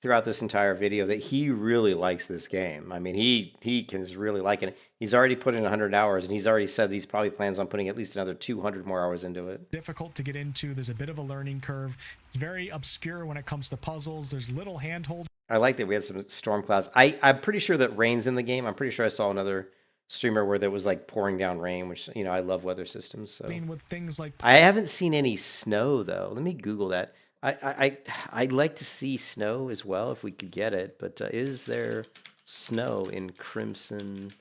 throughout this entire video that he really likes this game. I mean, he can really like it. He's already put in 100 hours, and he's already said he's probably plans on putting at least another 200 more hours into it. Difficult to get into. There's a bit of a learning curve. It's very obscure when it comes to puzzles. There's little handhold. I like that we had some storm clouds. I'm pretty sure that rain's in the game. I'm pretty sure I saw another streamer where there was like pouring down rain, which, you know, I love weather systems. So With things like, I haven't seen any snow though. Let me Google that. I'd like to see snow as well if we could get it. But is there snow in Crimson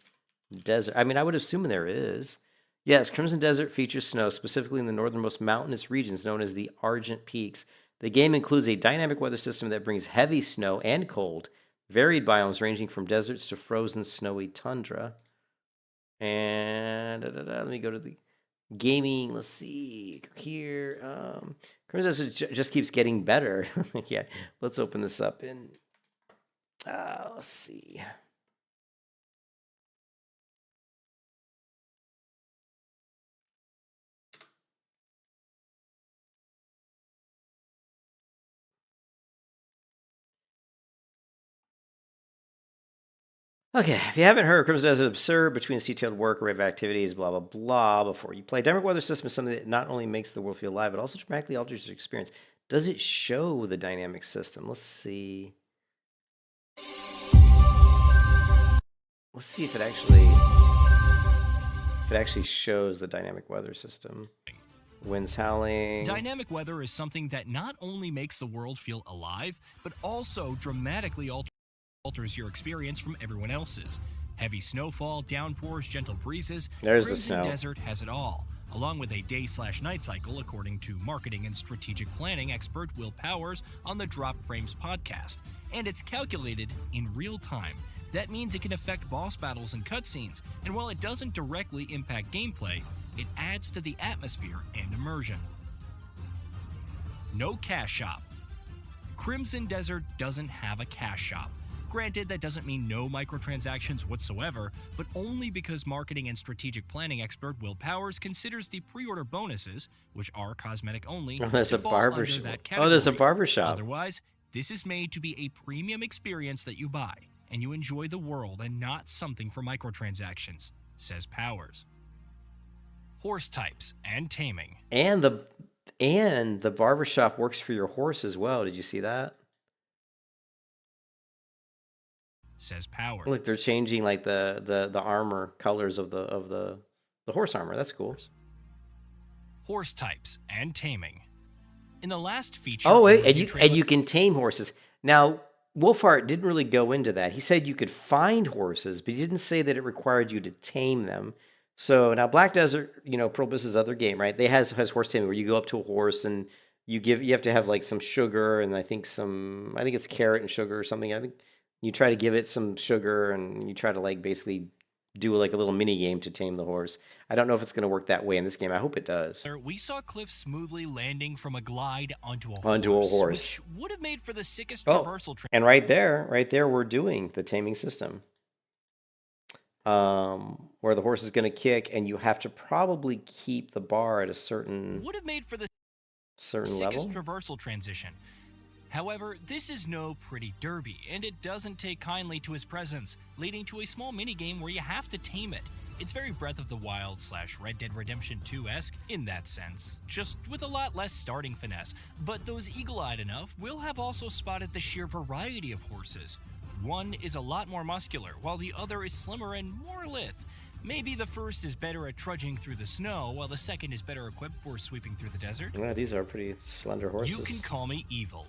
Desert? I mean, I would assume there is. Yes, Crimson Desert features snow, specifically in the northernmost mountainous regions known as the Argent Peaks. The game includes a dynamic weather system that brings heavy snow and cold, varied biomes ranging from deserts to frozen snowy tundra. And let me go to the gaming. Let's see here. Crimson Desert just keeps getting better. Yeah, let's open this up and let's see. Okay, if you haven't heard, Crimson Desert is absurd between its detailed work, array of activities, blah, blah, blah, before you play. Dynamic weather system is something that not only makes the world feel alive, but also dramatically alters your experience. Does it show the dynamic system? Let's see. Let's see if it actually shows the dynamic weather system. Winds howling. Dynamic weather is something that not only makes the world feel alive, but also dramatically alters your experience from everyone else's. Heavy snowfall, downpours, gentle breezes. There's the Crimson snow. Desert has it all, along with a day/night cycle, according to marketing and strategic planning expert Will Powers on the Drop Frames podcast. And it's calculated in real time. That means it can affect boss battles and cutscenes, and while it doesn't directly impact gameplay, it adds to the atmosphere and immersion. No cash shop. Crimson Desert doesn't have a cash shop. Granted, that doesn't mean no microtransactions whatsoever, but only because marketing and strategic planning expert Will Powers considers the pre-order bonuses, which are cosmetic only, Oh, there's to a fall barber under shop. that Oh, there's a category. barber shop. Otherwise, this is made to be a premium experience that you buy, and you enjoy the world and not something for microtransactions, says Powers. Horse types and taming. And the barber shop works for your horse as well. Did you see that? Says Powers. Look, they're changing like the armor colors of the horse armor. That's cool. Horse types and taming. In the last feature, Oh wait, review and trailer- you can tame horses. Now, WolfHeart didn't really go into that. He said you could find horses, but he didn't say that it required you to tame them. So now Black Desert, you know, Probus's other game, right? They has horse taming where you go up to a horse and you have to have like some sugar and I think it's carrot and sugar or something. I think you try to give it some sugar and you try to like basically do like a little mini game to tame the horse. I don't know if it's going to work that way in this game. I hope it does. We saw Cliff smoothly landing from a glide onto a horse. which would have made for the sickest Oh, traversal train. and right there, we're doing the taming system. Where the horse is going to kick, and you have to probably keep the bar at a certain Would have made for the certain sickest level. traversal transition. However, this is no pretty derby, and it doesn't take kindly to his presence, leading to a small minigame where you have to tame it. It's very Breath of the Wild / Red Dead Redemption 2-esque in that sense, just with a lot less starting finesse, but those eagle-eyed enough will have also spotted the sheer variety of horses. One is a lot more muscular, while the other is slimmer and more lithe. Maybe the first is better at trudging through the snow, while the second is better equipped for sweeping through the desert. Yeah, these are pretty slender horses. You can call me evil.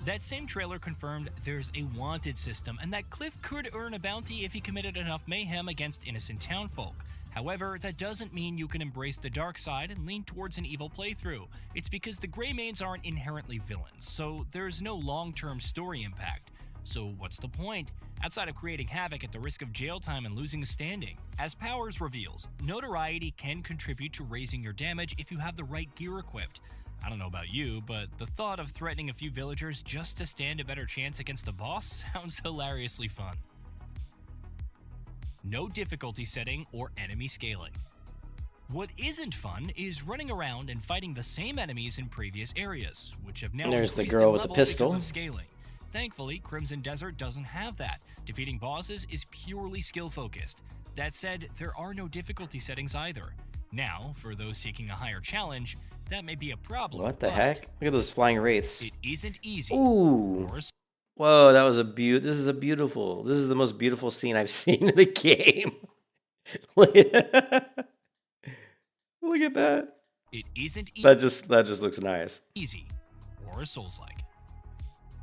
That same trailer confirmed there's a wanted system, and that Cliff could earn a bounty if he committed enough mayhem against innocent townfolk. However, that doesn't mean you can embrace the dark side and lean towards an evil playthrough. It's because the Greymanes aren't inherently villains, so there's no long-term story impact. So what's the point? Outside of creating havoc at the risk of jail time and losing a standing. As Powers reveals, notoriety can contribute to raising your damage if you have the right gear equipped. I don't know about you, but the thought of threatening a few villagers just to stand a better chance against the boss sounds hilariously fun. No difficulty setting or enemy scaling. What isn't fun is running around and fighting the same enemies in previous areas, which have now There's the increased girl in with the level pistol. because of scaling. Thankfully, Crimson Desert doesn't have that. Defeating bosses is purely skill-focused. That said, there are no difficulty settings either. Now, for those seeking a higher challenge, that may be a problem. What the but heck? Look at those flying wraiths. it isn't easy. Ooh. Or Whoa, that was a this is the most beautiful scene I've seen in the game. Look at Look at that. it isn't That just looks nice. easy or a Souls-like.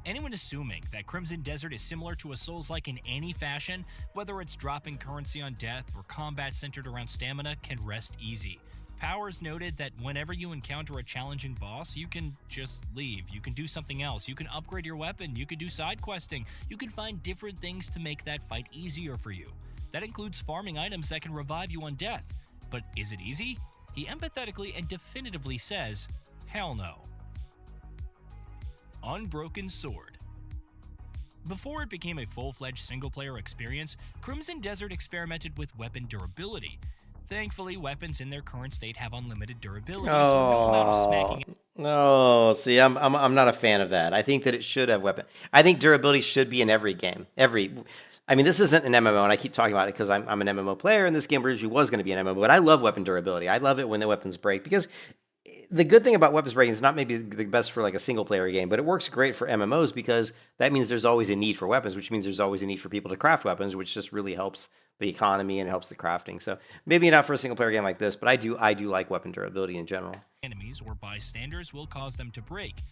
Anyone assuming that Crimson Desert is similar to a Souls-like in any fashion, whether it's dropping currency on death or combat centered around stamina, can rest easy. Powers noted that whenever you encounter a challenging boss, you can just leave, you can do something else, you can upgrade your weapon, you can do side questing, you can find different things to make that fight easier for you. That includes farming items that can revive you on death. But is it easy? He empathetically and definitively says, hell no. Unbroken Sword. Before it became a full-fledged single-player experience, Crimson Desert experimented with weapon durability. Thankfully, weapons in their current state have unlimited durability, so no amount of smacking No, see, I'm not a fan of that. I think that it should have weapon. I think durability should be in every game. I mean, this isn't an MMO, and I keep talking about it because I'm an MMO player, and this game originally was going to be an MMO, but I love weapon durability. I love it when the weapons break, because the good thing about weapons breaking is not maybe the best for like a single player game, but it works great for MMOs because that means there's always a need for weapons, which means there's always a need for people to craft weapons, which just really helps the economy and helps the crafting. So maybe not for a single player game like this, but I do like weapon durability in general. enemies or bystanders will cause them to break.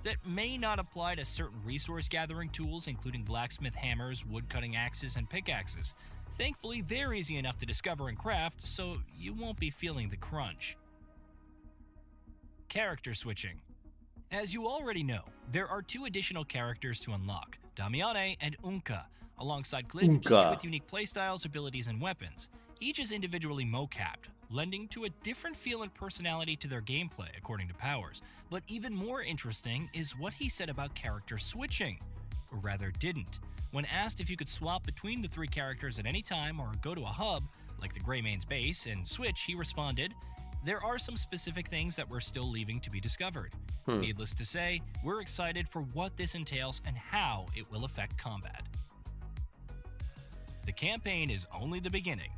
That may not apply to certain resource gathering tools, including blacksmith hammers, woodcutting axes, and pickaxes. Thankfully, they're easy enough to discover and craft, so you won't be feeling the crunch. Character switching. As you already know, there are 2 additional characters to unlock, Damiane and Unka, alongside Cliff, each Unka. with unique playstyles, abilities, and weapons. Each is individually mocapped, lending to a different feel and personality to their gameplay, according to Powers. But even more interesting is what he said about character switching, or rather didn't. When asked if you could swap between the 3 characters at any time or go to a hub, like the Greymane's base, and switch, he responded, "There are some specific things that we're still leaving to be discovered. Needless to say, we're excited for what this entails and how it will affect combat." The campaign is only the beginning.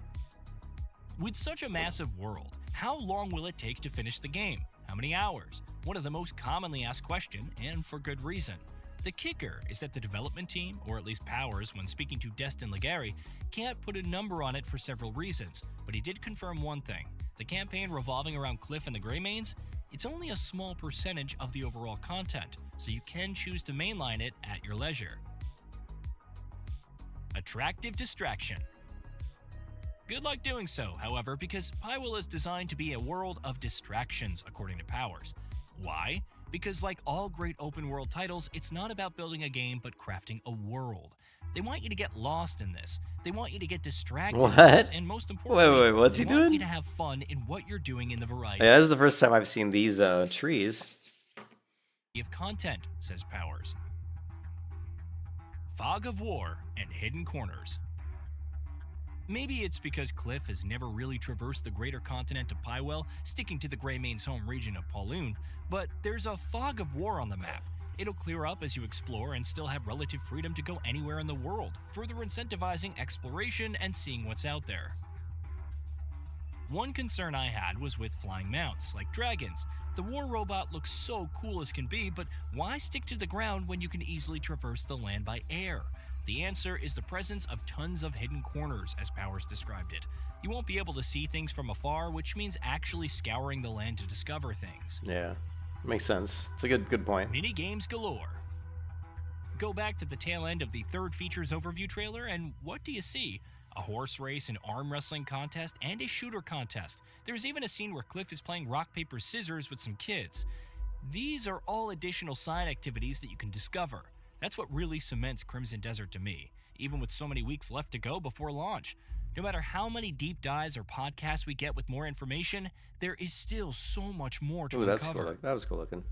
With such a massive world, how long will it take to finish the game? How many hours? One of the most commonly asked questions, and for good reason. The kicker is that the development team, or at least Powers when speaking to Destin Legary, can't put a number on it for several reasons, but he did confirm one thing. The campaign revolving around Cliff and the Greymanes, it's only a small percentage of the overall content, so you can choose to mainline it at your leisure. Attractive distraction. Good luck doing so, however, because Pywell is designed to be a world of distractions, according to Powers. Why? Because like all great open world titles, it's not about building a game but crafting a world. They want you to get lost in this. They want you to get distracted in this, and most importantly, Wait, what's he they want doing? you to have fun in what you're doing in the variety Yeah, this is the first time I've seen these trees. of content, says Powers. Fog of War and Hidden Corners. Maybe it's because Cliff has never really traversed the greater continent of Pywell, sticking to the Greymane's home region of Pauloon, but there's a fog of war on the map. It'll clear up as you explore and still have relative freedom to go anywhere in the world, further incentivizing exploration and seeing what's out there. One concern I had was with flying mounts, like dragons. The war robot looks so cool as can be, but why stick to the ground when you can easily traverse the land by air? The answer is the presence of tons of hidden corners, as Powers described it. You won't be able to see things from afar, which means actually scouring the land to discover things. Yeah, makes sense. It's a good point. Mini games galore. Go back to the tail end of the third features overview trailer, and what do you see? A horse race, an arm wrestling contest, and a shooter contest. There's even a scene where Cliff is playing rock, paper, scissors with some kids. These are all additional side activities that you can discover. That's what really cements Crimson Desert to me, even with so many weeks left to go before launch. No matter how many deep dives or podcasts we get with more information, there is still so much more to That's uncover. cool. That was cool looking.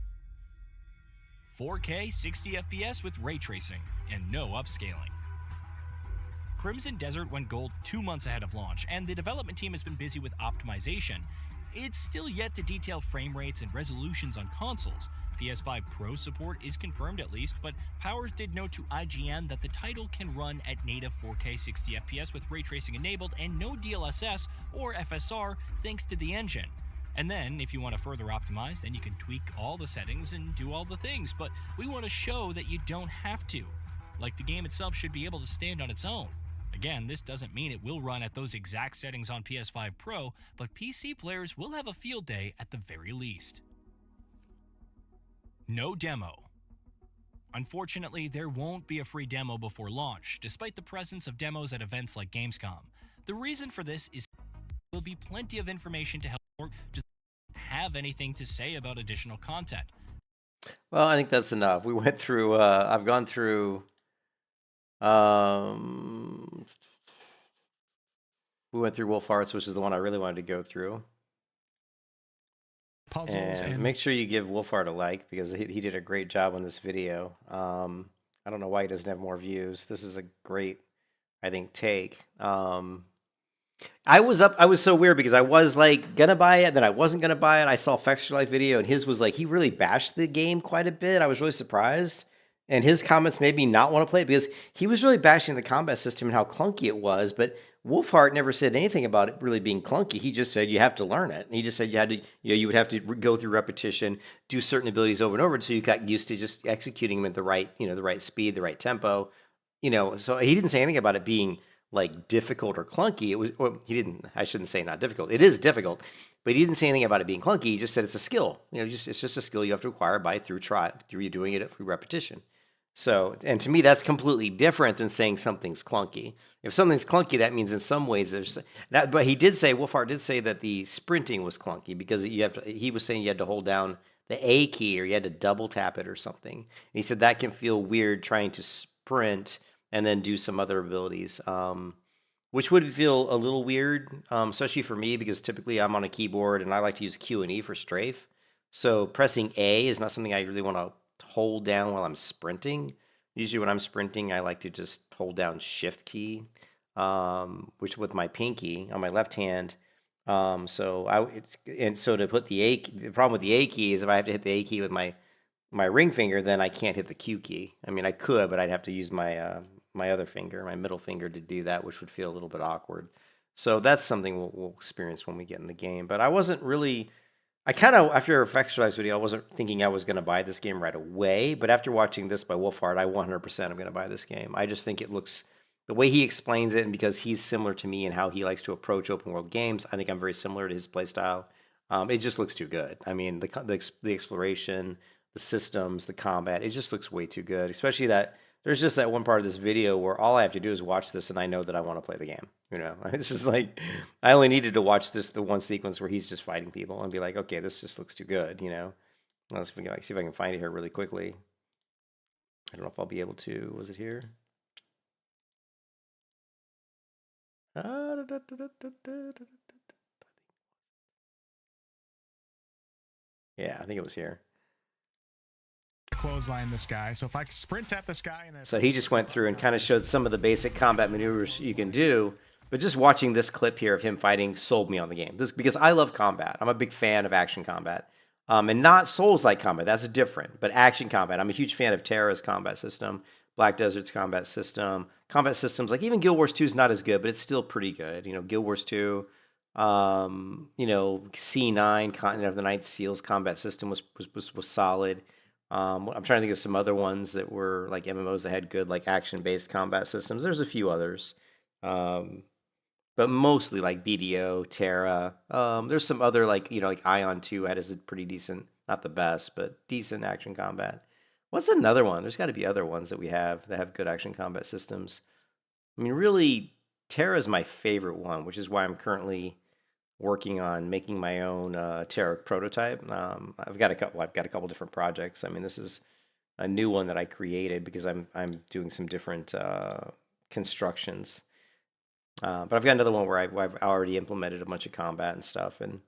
4K 60 FPS with ray tracing and no upscaling. Crimson Desert went gold 2 months ahead of launch, and the development team has been busy with optimization. It's still yet to detail frame rates and resolutions on consoles. PS5 Pro support is confirmed at least, but Powers did note to IGN that the title can run at native 4K 60 FPS with ray tracing enabled and no DLSS or FSR thanks to the engine. And then, if you want to further optimize, then you can tweak all the settings and do all the things, but we want to show that you don't have to. Like, the game itself should be able to stand on its own. Again, this doesn't mean it will run at those exact settings on PS5 Pro, but PC players will have a field day at the very least. No demo. Unfortunately, there won't be a free demo before launch, despite the presence of demos at events like Gamescom. The reason for this is there will be plenty of information to help or just have anything to say about additional content. Well, I think that's enough. We went through. I've gone through. We went through WolfHearts, which is the one I really wanted to go through. Puzzles And and make sure you give WolfHeart a like because he did a great job on this video. I don't know why he doesn't have more views. This is a great, I think, take. I was so weird because I was like gonna buy it, then I wasn't gonna buy it. I saw Fextra Life video and his was like he really bashed the game quite a bit. I was really surprised. And his comments made me not want to play it because he was really bashing the combat system and how clunky it was. But WolfHeart never said anything about it really being clunky. He just said you have to learn it. And he just said you had to, you would have to go through repetition, do certain abilities over and over until you got used to just executing them at the right, the right speed, the right tempo. So he didn't say anything about it being like difficult or clunky. It was, or he didn't. I shouldn't say not difficult. It is difficult, but he didn't say anything about it being clunky. He just said it's a skill. It's just a skill you have to acquire through doing it through repetition. So, and to me, that's completely different than saying something's clunky. If something's clunky, that means in some ways there's that. But WolfHeart did say that the sprinting was clunky because he was saying you had to hold down the A key or you had to double tap it or something. And he said that can feel weird trying to sprint and then do some other abilities, which would feel a little weird, especially for me because typically I'm on a keyboard and I like to use Q and E for strafe. So pressing A is not something I really want to hold down while I'm sprinting. Usually when I'm sprinting, I like to just hold down Shift key, which with my pinky on my left hand. So to put the problem with the A key is if I have to hit the A key with my ring finger, then I can't hit the Q key. I mean, I could, but I'd have to use my my other finger, my middle finger, to do that, which would feel a little bit awkward. So that's something we'll experience when we get in the game. But I wasn't really. I kind of, after a Fextra video, I wasn't thinking I was going to buy this game right away. But after watching this by WolfHeart, I 100% am going to buy this game. I just think it looks, the way he explains it, and because he's similar to me and how he likes to approach open world games, I think I'm very similar to his playstyle. It just looks too good. I mean, the exploration, the systems, the combat, it just looks way too good. Especially that there's just that one part of this video where all I have to do is watch this and I know that I want to play the game. It's just like, I only needed to watch the one sequence where he's just fighting people and be like, okay, this just looks too good, Let's see if I can find it here really quickly. I don't know if I'll be able to. Was it here? Yeah, I think it was here. clothesline this guy. So if I sprint at this guy, So he just went through and kind of showed some of the basic combat maneuvers you can do. But just watching this clip here of him fighting sold me on the game. This because I love combat. I'm a big fan of action combat. And not Souls-like combat. That's different. But action combat. I'm a huge fan of Terra's combat system, Black Desert's combat system. Combat systems, like even Guild Wars 2 is not as good, but it's still pretty good. Guild Wars 2, C9 Continent of the Ninth Seals combat system was solid. I'm trying to think of some other ones that were like MMOs that had good like action-based combat systems. There's a few others, but mostly like BDO, Terra. There's some other like like Ion 2 had a pretty decent, not the best, but decent action combat. What's another one? There's got to be other ones that we have that have good action combat systems. I mean, really, Terra is my favorite one, which is why I'm currently working on making my own Terra prototype. I've got a couple different projects. I mean, this is a new one that I created because I'm doing some different constructions. But I've got another one where I've already implemented a bunch of combat and stuff, and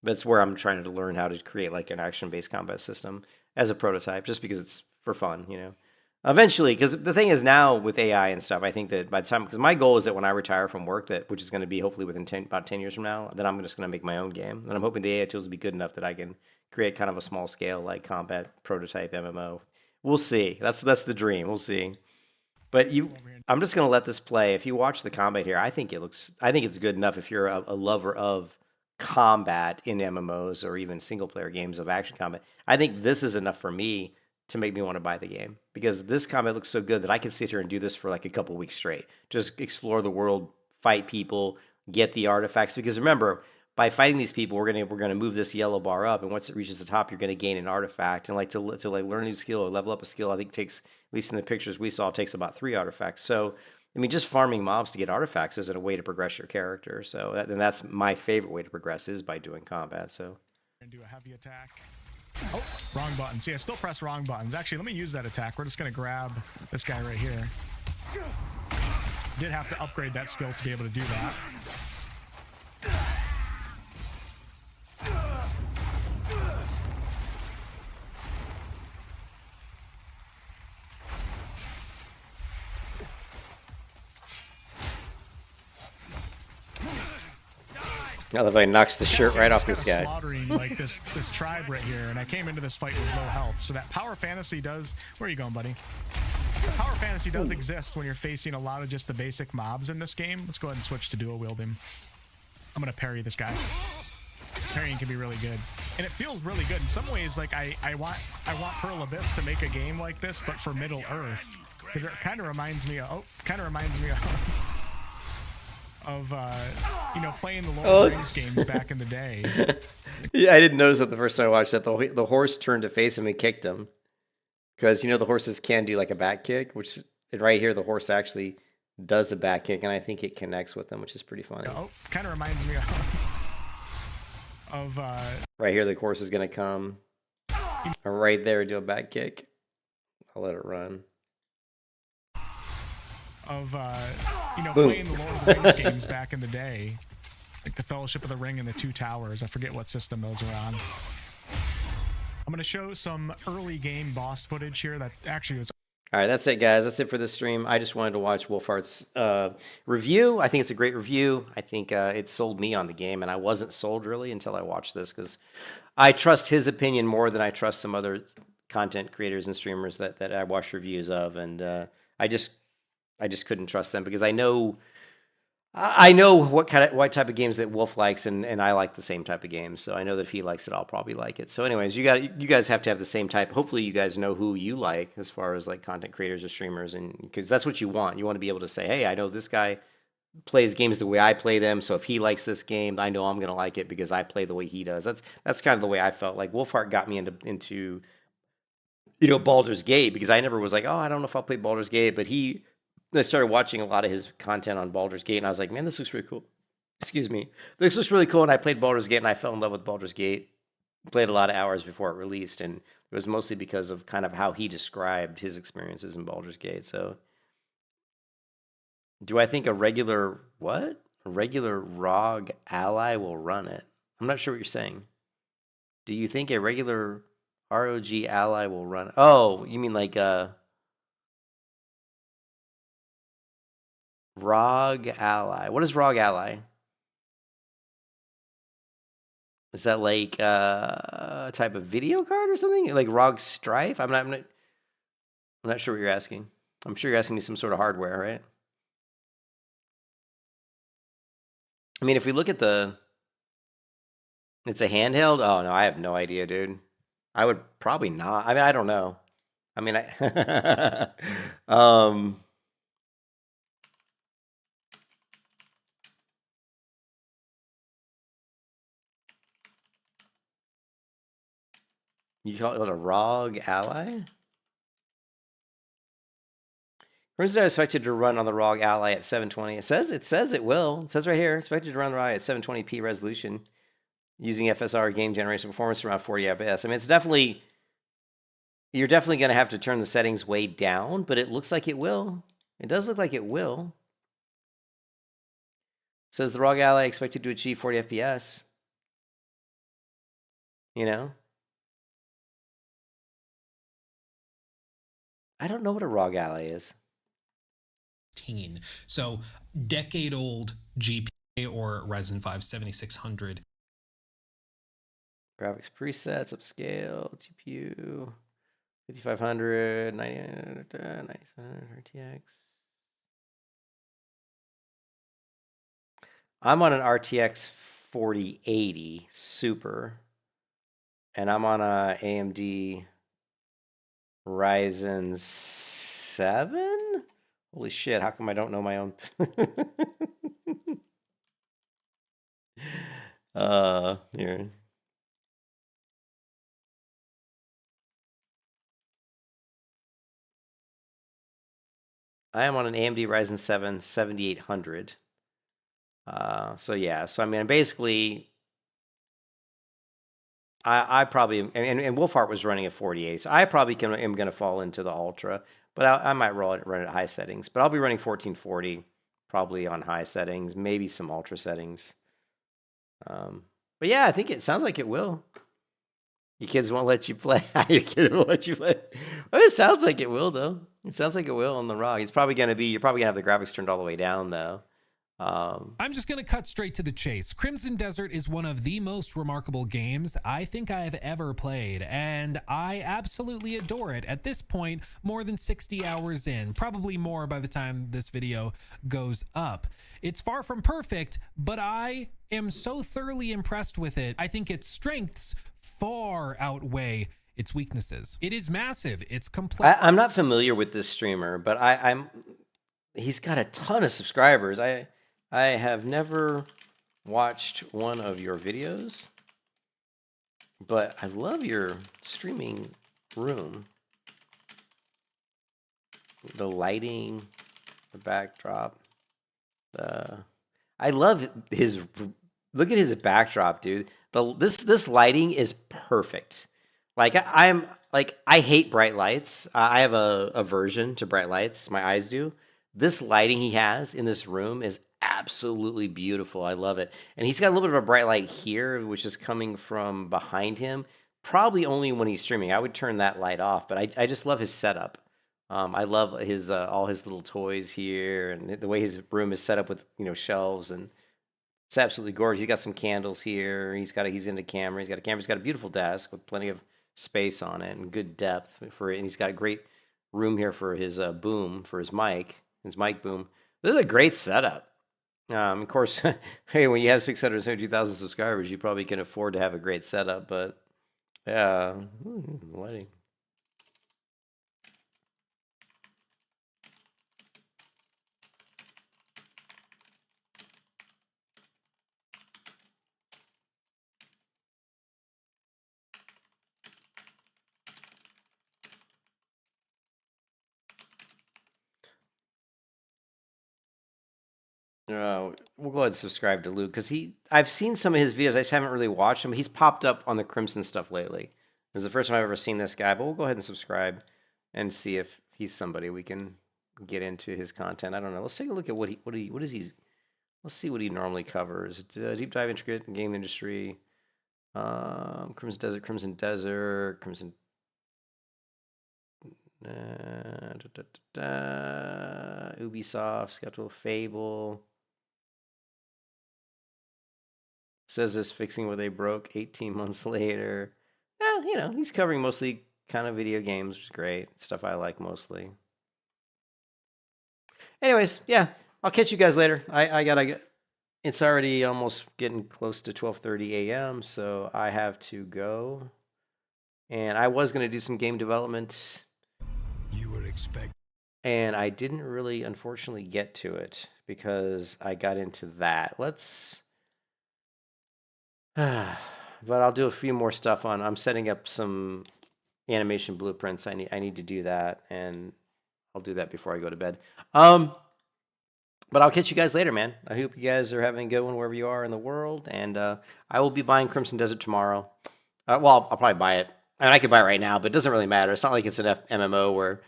that's where I'm trying to learn how to create like an action-based combat system as a prototype, just because it's for fun, Eventually, because the thing is now with AI and stuff, I think that by the time, because my goal is that when I retire from work, which is going to be hopefully within about 10 years from now, then I'm just going to make my own game. And I'm hoping the AI tools will be good enough that I can create kind of a small scale like combat prototype MMO. We'll see. That's the dream. We'll see. But I'm just going to let this play. If you watch the combat here, I think it's good enough if you're a lover of combat in MMOs or even single player games of action combat. I think this is enough for me to make me want to buy the game, because this combat looks so good that I can sit here and do this for like a couple weeks straight. Just explore the world, fight people, get the artifacts. Because remember, by fighting these people, we're gonna move this yellow bar up, and once it reaches the top, you're gonna gain an artifact. And like to learn a new skill or level up a skill, I think takes, at least in the pictures we saw, takes about 3 artifacts. So I mean, just farming mobs to get artifacts isn't a way to progress your character. So that's my favorite way to progress, is by doing combat. So And do a heavy attack. Oh, wrong button. See, I still press wrong buttons. Actually, let me use that attack. We're just going to grab this guy right here. Did have to upgrade that skill to be able to do that. I love how he knocks the shirt right off this guy. Slaughtering like this tribe right here, and I came into this fight with low health. So that power fantasy does. Where are you going, buddy? The power fantasy does exist when you're facing a lot of just the basic mobs in this game. Let's go ahead and switch to dual wielding. I'm gonna parry this guy. Parrying can be really good, and it feels really good in some ways. Like I want Pearl Abyss to make a game like this, but for Middle Earth, because it kind of reminds me of playing the Lord of the Rings games back in the day. Yeah, I didn't notice that the first time I watched that. The horse turned to face him and kicked him, because the horses can do like a back kick, and right here the horse actually does a back kick, and I think it connects with them, which is pretty funny. Oh, kind of reminds me of right here the horse is gonna come, and right there do a back kick. I'll let it run. Of Boom. playing the Lord of the Rings games back in the day, like the Fellowship of the Ring and the Two Towers. I forget what system those were on. I'm gonna show some early game boss footage here that actually was. All right, that's it, guys. That's it for this stream. I just wanted to watch WolfHeart's review. I think it's a great review. I think it sold me on the game, and I wasn't sold really until I watched this, because I trust his opinion more than I trust some other content creators and streamers that I watch reviews of, and I just couldn't trust them, because I know what type of games that Wolf likes, and I like the same type of games. So I know that if he likes it, I'll probably like it. So anyways, you guys have to have the same type. Hopefully you guys know who you like as far as like content creators or streamers, and because that's what you want. You want to be able to say, hey, I know this guy plays games the way I play them, so if he likes this game, I know I'm gonna like it because I play the way he does. That's kind of the way I felt. Like WolfHeart got me into Baldur's Gate, because I never was like, oh, I don't know if I'll play Baldur's Gate, but I started watching a lot of his content on Baldur's Gate, and I was like, man, this looks really cool. Excuse me. This looks really cool, and I played Baldur's Gate, and I fell in love with Baldur's Gate. Played a lot of hours before it released, and it was mostly because of kind of how he described his experiences in Baldur's Gate. So, do I think a regular ROG ally will run it? I'm not sure what you're saying. Do you think a regular ROG ally will run it? Oh, you mean like ROG ally. What is ROG ally? Is that like a type of video card or something? Like ROG Strife? I'm not sure what you're asking. I'm sure you're asking me some sort of hardware, right? I mean, if we look at the, it's a handheld. Oh no, I have no idea, dude. I would probably not. I mean, I don't know. I mean, you call it a ROG Ally? Crimson is expected to run on the ROG Ally at 720. It says it will. It says right here, expected to run the ROG at 720p resolution using FSR game generation performance around 40 FPS. I mean, it's definitely, you're definitely going to have to turn the settings way down, but it looks like it will. It does look like it will. It says the ROG Ally expected to achieve 40 FPS. You know? I don't know what a ROG Ally is. So decade-old GPU or Ryzen 5 7600. Graphics presets, upscale, GPU, 5500, 9700 RTX. I'm on an RTX 4080 Super, and I'm on a AMD Ryzen 7? Holy shit, how come I don't know my own? Here. I am on an AMD Ryzen 7 7800. So yeah, so I mean, basically, I probably, and WolfHeart was running a 48, so I probably am going to fall into the Ultra, but I might run it at high settings. But I'll be running 1440, probably on high settings, maybe some Ultra settings. But yeah, I think it sounds like it will. Your kids won't let you play. Your kids won't let you play. Well, it sounds like it will, though. It sounds like it will on the ROG. It's probably going to be, you're probably going to have the graphics turned all the way down, though. I'm just going to cut straight to the chase. Crimson Desert is one of the most remarkable games I think I have ever played, and I absolutely adore it. At this point, more than 60 hours in, probably more by the time this video goes up. It's far from perfect, but I am so thoroughly impressed with it. I think its strengths far outweigh its weaknesses. It is massive. It's complex. I'm not familiar with this streamer, but he's got a ton of subscribers. I have never watched one of your videos, but I love your streaming room. The lighting, the backdrop. I love his, look at his backdrop, dude. This lighting is perfect. Like I hate bright lights. I have a aversion to bright lights. My eyes do. This lighting he has in this room is absolutely beautiful. I love it. And he's got a little bit of a bright light here, which is coming from behind him. Probably only when he's streaming. I would turn that light off, but I just love his setup. I love his all his little toys here, and the way his room is set up with shelves, and it's absolutely gorgeous. He's got some candles here. He's into camera. He's got a camera. He's got a beautiful desk with plenty of space on it and good depth for it. And he's got a great room here for his boom, for his mic boom. This is a great setup. Of course, hey, when you have 672,000 subscribers, you probably can afford to have a great setup, but yeah, lighting. We'll go ahead and subscribe to Luke because I've seen some of his videos. I just haven't really watched him. He's popped up on the Crimson stuff lately. This is the first time I've ever seen this guy, but we'll go ahead and subscribe and see if he's somebody we can get into his content. I don't know. Let's take a look at what is he. Let's see what he normally covers. It's a deep dive intricate in game industry. Crimson Desert, Crimson. Ubisoft, Skeptical Fable. Says this fixing what they broke 18 months later. Yeah, he's covering mostly kind of video games, which is great. Stuff I like mostly. Anyways, yeah, I'll catch you guys later. I gotta it's already almost getting close to 12:30 a.m., so I have to go. And I was going to do some game development, You were expecting. and I didn't really, unfortunately, get to it because I got into that. Let's. But I'll do a few more stuff on. I'm setting up some animation blueprints. I need to do that, and I'll do that before I go to bed. But I'll catch you guys later, man. I hope you guys are having a good one wherever you are in the world, and I will be buying Crimson Desert tomorrow. Well, I'll probably buy it. I mean, I could buy it right now, but it doesn't really matter. It's not like it's an MMO where,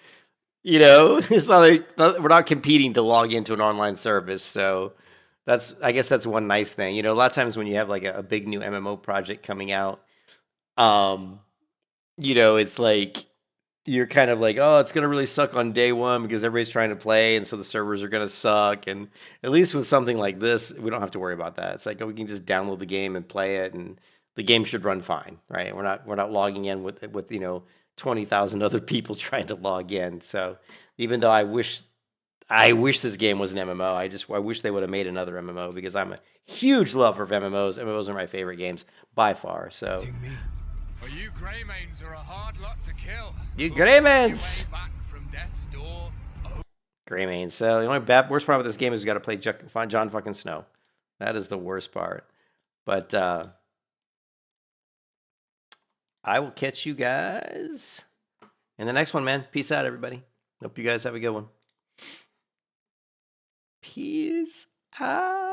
it's not like we're not competing to log into an online service. So I guess that's one nice thing. A lot of times when you have like a big new MMO project coming out, it's like you're kind of like, oh, it's going to really suck on day one because everybody's trying to play, and so the servers are going to suck. And at least with something like this, we don't have to worry about that. It's like, we can just download the game and play it, and the game should run fine, right? We're not logging in with 20,000 other people trying to log in. So even though I wish this game was an MMO, I wish they would have made another MMO, because I'm a huge lover of MMOs. MMOs are my favorite games by far. So Well, you Greymanes are a hard lot to kill. You Clawing Greymanes! your way back from death's door. Greymane. So the only worst part about this game is we got to play John fucking Snow. That is the worst part. But I will catch you guys in the next one, man. Peace out, everybody. Hope you guys have a good one. Peace out.